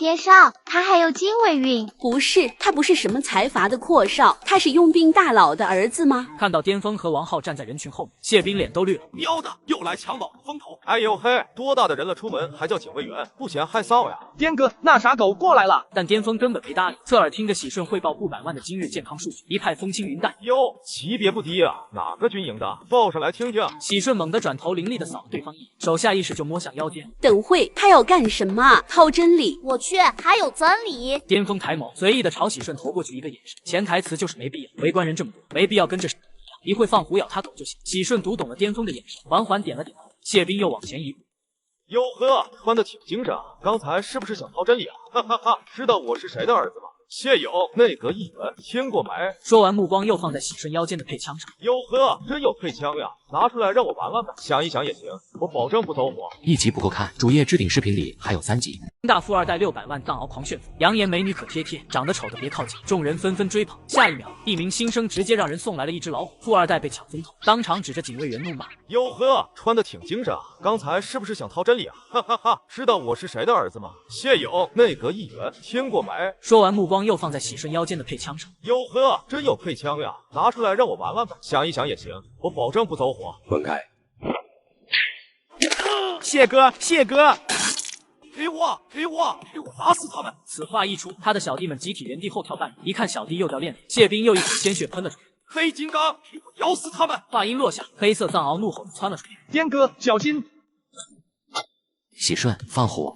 他还有经纬运？不是，他不是什么财阀的阔少，他是佣兵大佬的儿子吗？看到巅峰和王浩站在人群后面，谢斌脸都绿了。喵的，又来抢老子风头！哎呦嘿，多大的人了，出门还叫警卫员，不嫌害臊呀？颠哥，那傻狗过来了。但巅峰根本没搭理，侧耳听着喜顺汇报500万的今日健康数据，一派风轻云淡。哟，级别不低啊，哪个军营的？报上来听听。喜顺猛地转头凌厉地扫了对方一眼，手下意识就摸向腰间。等会他要干什么？掏真理？我去，还有真理！巅峰抬眸，随意的朝喜顺投过去一个眼神，潜台词就是没必要。围观人这么多，没必要跟这一样，一会放虎咬他狗就行。喜顺读懂了巅峰的眼神，缓缓点了点头。谢斌又往前一步。哟呵，穿的挺精神啊！刚才是不是想掏真理啊？哈哈哈！知道我是谁的儿子吗？谢勇，内阁议员，听过没？说完，目光又放在喜顺腰间的配枪上。哟呵，真有配枪呀！拿出来让我玩玩呗。想一想也行，我保证不走火。一集不够看，主页置顶视频里还有3集。大富二代600万藏獒狂炫富，扬言美女可贴贴，长得丑的别靠近。众人纷纷追捧。下一秒，一名新生直接让人送来了一只老虎，富二代被抢风头，当场指着警卫员怒骂：哟呵，穿的挺精神啊！刚才是不是想掏真理啊？哈哈哈！知道我是谁的儿子吗？谢勇，内阁议员，听过没？说完，目光又放在喜顺腰间的配枪上。哟呵，真有配枪呀！拿出来让我玩玩呗。想一想也行，我保证不走火。滚开！谢哥，给我，打死他们！此话一出，他的小弟们集体原地后跳半米，一看小弟又掉链子，谢斌又一口鲜血喷了出来。黑金刚，给我咬死他们！话音落下，黑色藏獒怒吼着窜了出来。颠哥，小心！喜顺，放虎！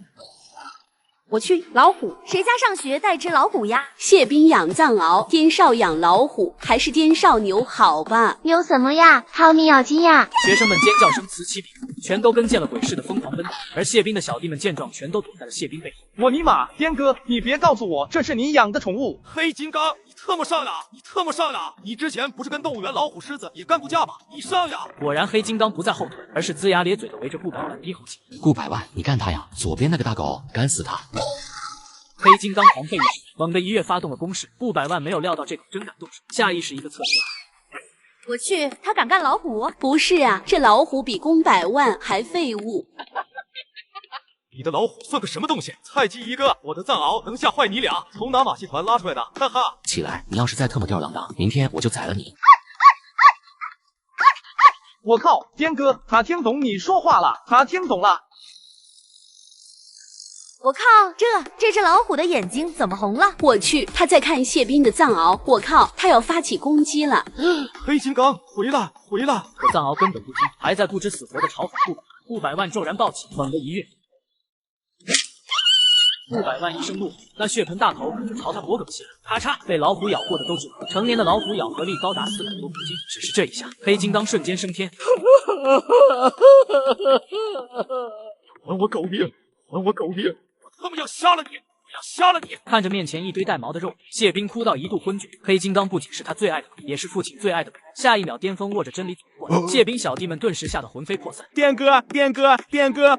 我去，老虎。谁家上学带只老虎呀？谢斌养藏獒，颠少养老虎，还是颠少牛好吧？牛什么呀？好你咬金呀！学生们尖叫声此起彼伏，全都跟见了鬼似的疯狂奔跑。而谢斌的小弟们见状，全都躲在了谢斌背后。我尼玛，颠哥，你别告诉我这是你养的宠物！黑金刚，你特么上呀！你之前不是跟动物园老虎、狮子也干过架吗？你上呀！果然，黑金刚不在后退，而是龇牙咧嘴的围着顾百万低吼起。顾百万，你干他呀！左边那个大狗，干死他！黑金刚狂吠一声，猛地一跃发动了攻势。顾百万没有料到这狗真敢动手，下意识一个侧身。我去，他敢干老虎？不是啊，这老虎比宫百万还废物。你的老虎算个什么东西？菜鸡一个，我的藏獒能吓坏你俩，从哪马戏团拉出来的？哈哈！起来，你要是再特么吊儿郎当，明天我就宰了你！我靠，颠哥，他听懂你说话了，他听懂了。我靠，这只老虎的眼睛怎么红了？我去，他在看谢斌的藏獒。我靠，他要发起攻击了！黑金刚，回来！可藏獒根本不听，还在不知死活的嘲讽顾百万。顾百万骤然暴起，猛地一跃。顾百万一声怒吼，那血盆大头可就朝他脖梗袭来，咔嚓，被老虎咬过的都知道，成年的老虎咬合力高达400多公斤。只是这一下，黑金刚瞬间升天。还我狗命！他们要杀了你！看着面前一堆带毛的肉，谢斌哭到一度昏厥。黑金刚不仅是他最爱的狗，也是父亲最爱的狗。下一秒，巅峰握着真理走过来，谢斌小弟们顿时吓得魂飞魄散。颠哥，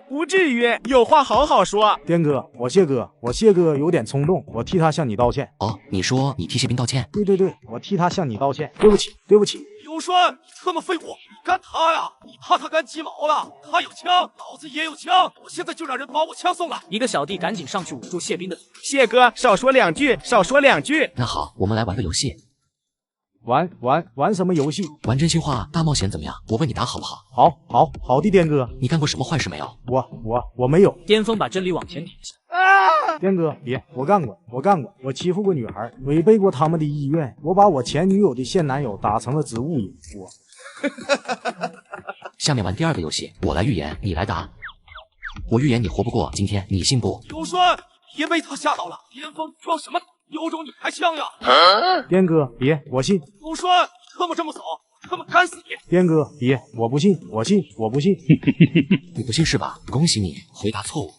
不至于，有话好好说。颠哥，我谢哥有点冲动，我替他向你道歉。哦，你说你替谢斌道歉？对，我替他向你道歉，对不起。刘栓，你特么废物！你干他呀？你怕他干鸡毛了？他有枪，老子也有枪，我现在就让人把我枪送来。一个小弟赶紧上去捂住谢斌的嘴。谢哥，少说两句。那好，我们来玩个游戏。玩什么游戏？玩真心话大冒险怎么样？我问你答好不好？好的，颠哥。你干过什么坏事没有？我没有。巅峰把真理往前挺下。颠哥，别，我干过，我欺负过女孩，违背过他们的意愿，我把我前女友的现男友打成了植物人。下面玩第2个游戏，我来预言，你来答。我预言你活不过今天，你信不？刘栓，别被他吓到了。巅峰装什么？有种你开枪呀！颠哥，别，我信。刘栓，特么这么早，他们干死你！颠哥，别，我不信，我不信。你不信是吧？恭喜你，回答错误。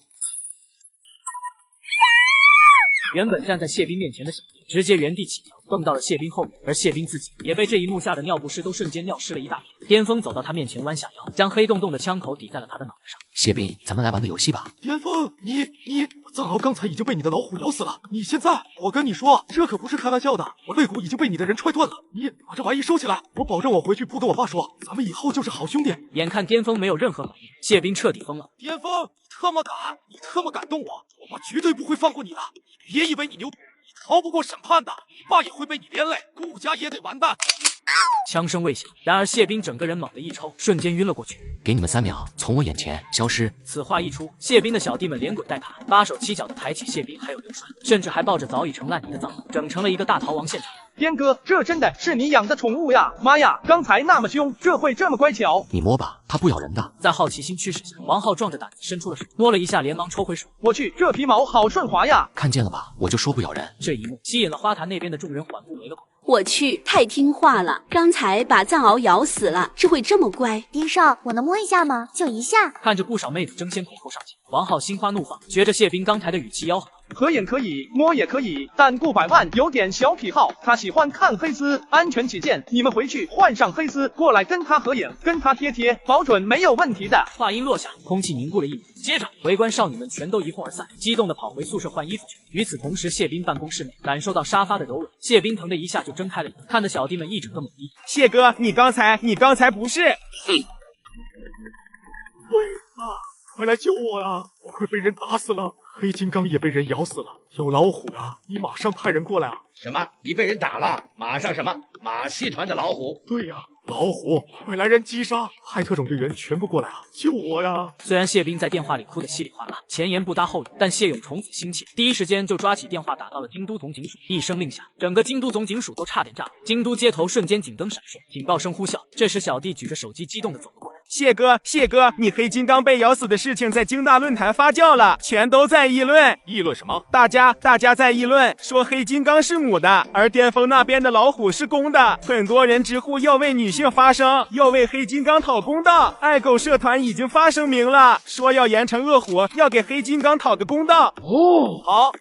原本站在谢斌面前的小弟直接原地起跳，蹦到了谢斌后面，而谢斌自己也被这一幕吓得尿不湿都瞬间尿湿了一大片。巅峰走到他面前，弯下腰，将黑洞洞的枪口抵在了他的脑袋上。谢斌，咱们来玩个游戏吧。巅峰，你，藏獒刚才已经被你的老虎咬死了，你现在，我跟你说，这可不是开玩笑的，我肋骨已经被你的人踹断了。你把这玩意收起来，我保证我回去不跟我爸说，咱们以后就是好兄弟。眼看巅峰没有任何反应，谢斌彻底疯了。巅峰，你特么敢动我，我爸绝对不会放过你的。你别以为你牛逼，你逃不过审判的，你爸也会被你连累，顾家也得完蛋。枪声未响，然而谢斌整个人猛地一抽，瞬间晕了过去。给你们3秒，从我眼前消失。此话一出，谢斌的小弟们连滚带爬，八手七脚的抬起谢斌还有刘栓，甚至还抱着早已成烂泥的藏獒，整成了一个大逃亡现场。颠哥，这真的是你养的宠物呀？妈呀，刚才那么凶，这会这么乖巧？你摸吧，它不咬人的。在好奇心驱使下，王浩壮着胆子伸出了手，摸了一下，连忙抽回手。我去，这皮毛好顺滑呀！看见了吧，我就说不咬人。这一幕吸引了花坛那边的众人缓步围了过来。我去，太听话了，刚才把藏獒咬死了，这会这么乖？爹少，我能摸一下吗？就一下。看着不少妹子争先恐后上前，王浩心花怒放，觉着谢斌刚才的语气吆喝。合影可以，摸也可以，但顾百万有点小癖好，他喜欢看黑丝，安全起见，你们回去换上黑丝过来跟他合影，跟他贴，保准没有问题的。话音落下，空气凝固了1秒，接着围观少女们全都一哄而散，激动地跑回宿舍换衣服去。与此同时，谢斌办公室内感受到沙发的柔软，谢斌疼的一下就睁开了眼，看得小弟们一整个懵逼。谢哥，你刚才不是？快来救我呀！我快被人打死了，黑金刚也被人咬死了，有老虎啊！你马上派人过来啊！什么？你被人打了？马上什么？马戏团的老虎？对呀，老虎！快来人击杀！派特种队员全部过来啊！救我呀！虽然谢斌在电话里哭得稀里哗啦，前言不搭后语，但谢勇宠子心切，第一时间就抓起电话打到了京都总警署。一声令下，整个京都总警署都差点炸了，京都街头瞬间警灯闪烁，警报声呼啸。这时小弟举着手机激动地走了过来。谢哥，你黑金刚被咬死的事情在京大论坛发酵了，全都在议论。议论什么？大家在议论说黑金刚是母的，而巅峰那边的老虎是公的。很多人直呼要为女性发声，要为黑金刚讨公道。爱狗社团已经发声明了，说要严惩恶虎，要给黑金刚讨个公道。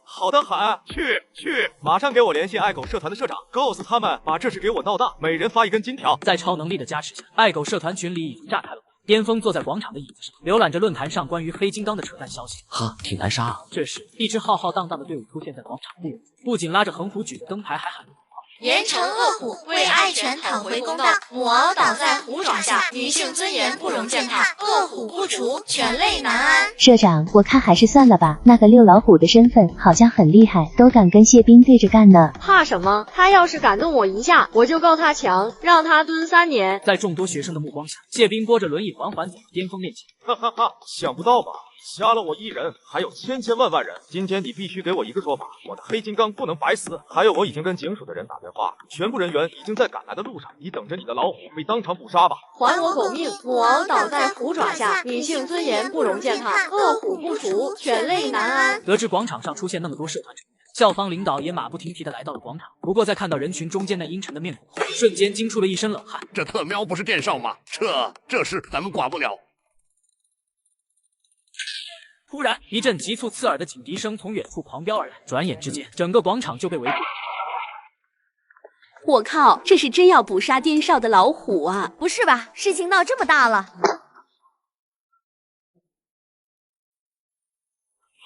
好的很，去，马上给我联系爱狗社团的社长，告诉他们把这事给我闹大，每人发1根金条。在超能力的加持下，爱狗社团群里已经炸开了。巅峰坐在广场的椅子上，浏览着论坛上关于黑金刚的扯淡消息。哈，挺难杀啊！这时，一支浩浩荡荡的队伍出现在广场不远，不仅拉着横幅举着灯牌，还喊着严惩恶虎，为爱犬讨回公道。母獒倒在虎爪下，女性尊严不容践踏。恶虎不除，犬类难安。社长，我看还是算了吧。那个遛老虎的身份好像很厉害，都敢跟谢斌对着干呢。怕什么？他要是敢动我一下，我就告他强，让他蹲3年。在众多学生的目光下，谢斌拨着轮椅缓缓走到巅峰面前。想不到吧？瞎了我一人，还有千万人。今天你必须给我一个说法，我的黑金刚不能白死。还有，我已经跟警署的人打电话，全部人员已经在赶来的路上，你等着你的老虎被当场捕杀吧。还我狗命！母獒倒在虎爪下，女性尊严不容践踏。恶虎不除，犬类难安。得知广场上出现那么多社团成员，校方领导也马不停蹄地来到了广场。不过在看到人群中间那阴沉的面孔后，瞬间惊出了一身冷汗。这特喵不是电少吗？这事咱们管不了。突然，一阵急促刺耳的警笛声从远处狂飙而来，转眼之间，整个广场就被围住。我靠，这是真要捕杀颠少的老虎啊！不是吧？事情闹这么大了。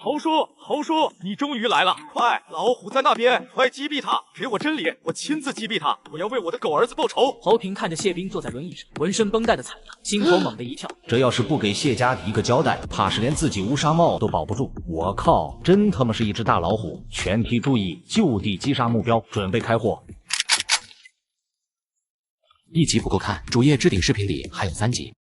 侯叔，你终于来了！快，老虎在那边，快击毙他！给我真理，我亲自击毙他！我要为我的狗儿子报仇！侯平看着谢斌坐在轮椅上，浑身绷带的惨样，心头猛地一跳。这要是不给谢家一个交代，怕是连自己乌纱帽都保不住。我靠，真他妈是一只大老虎！全体注意，就地击杀目标，准备开火。1集不够看，主页置顶视频里还有3集。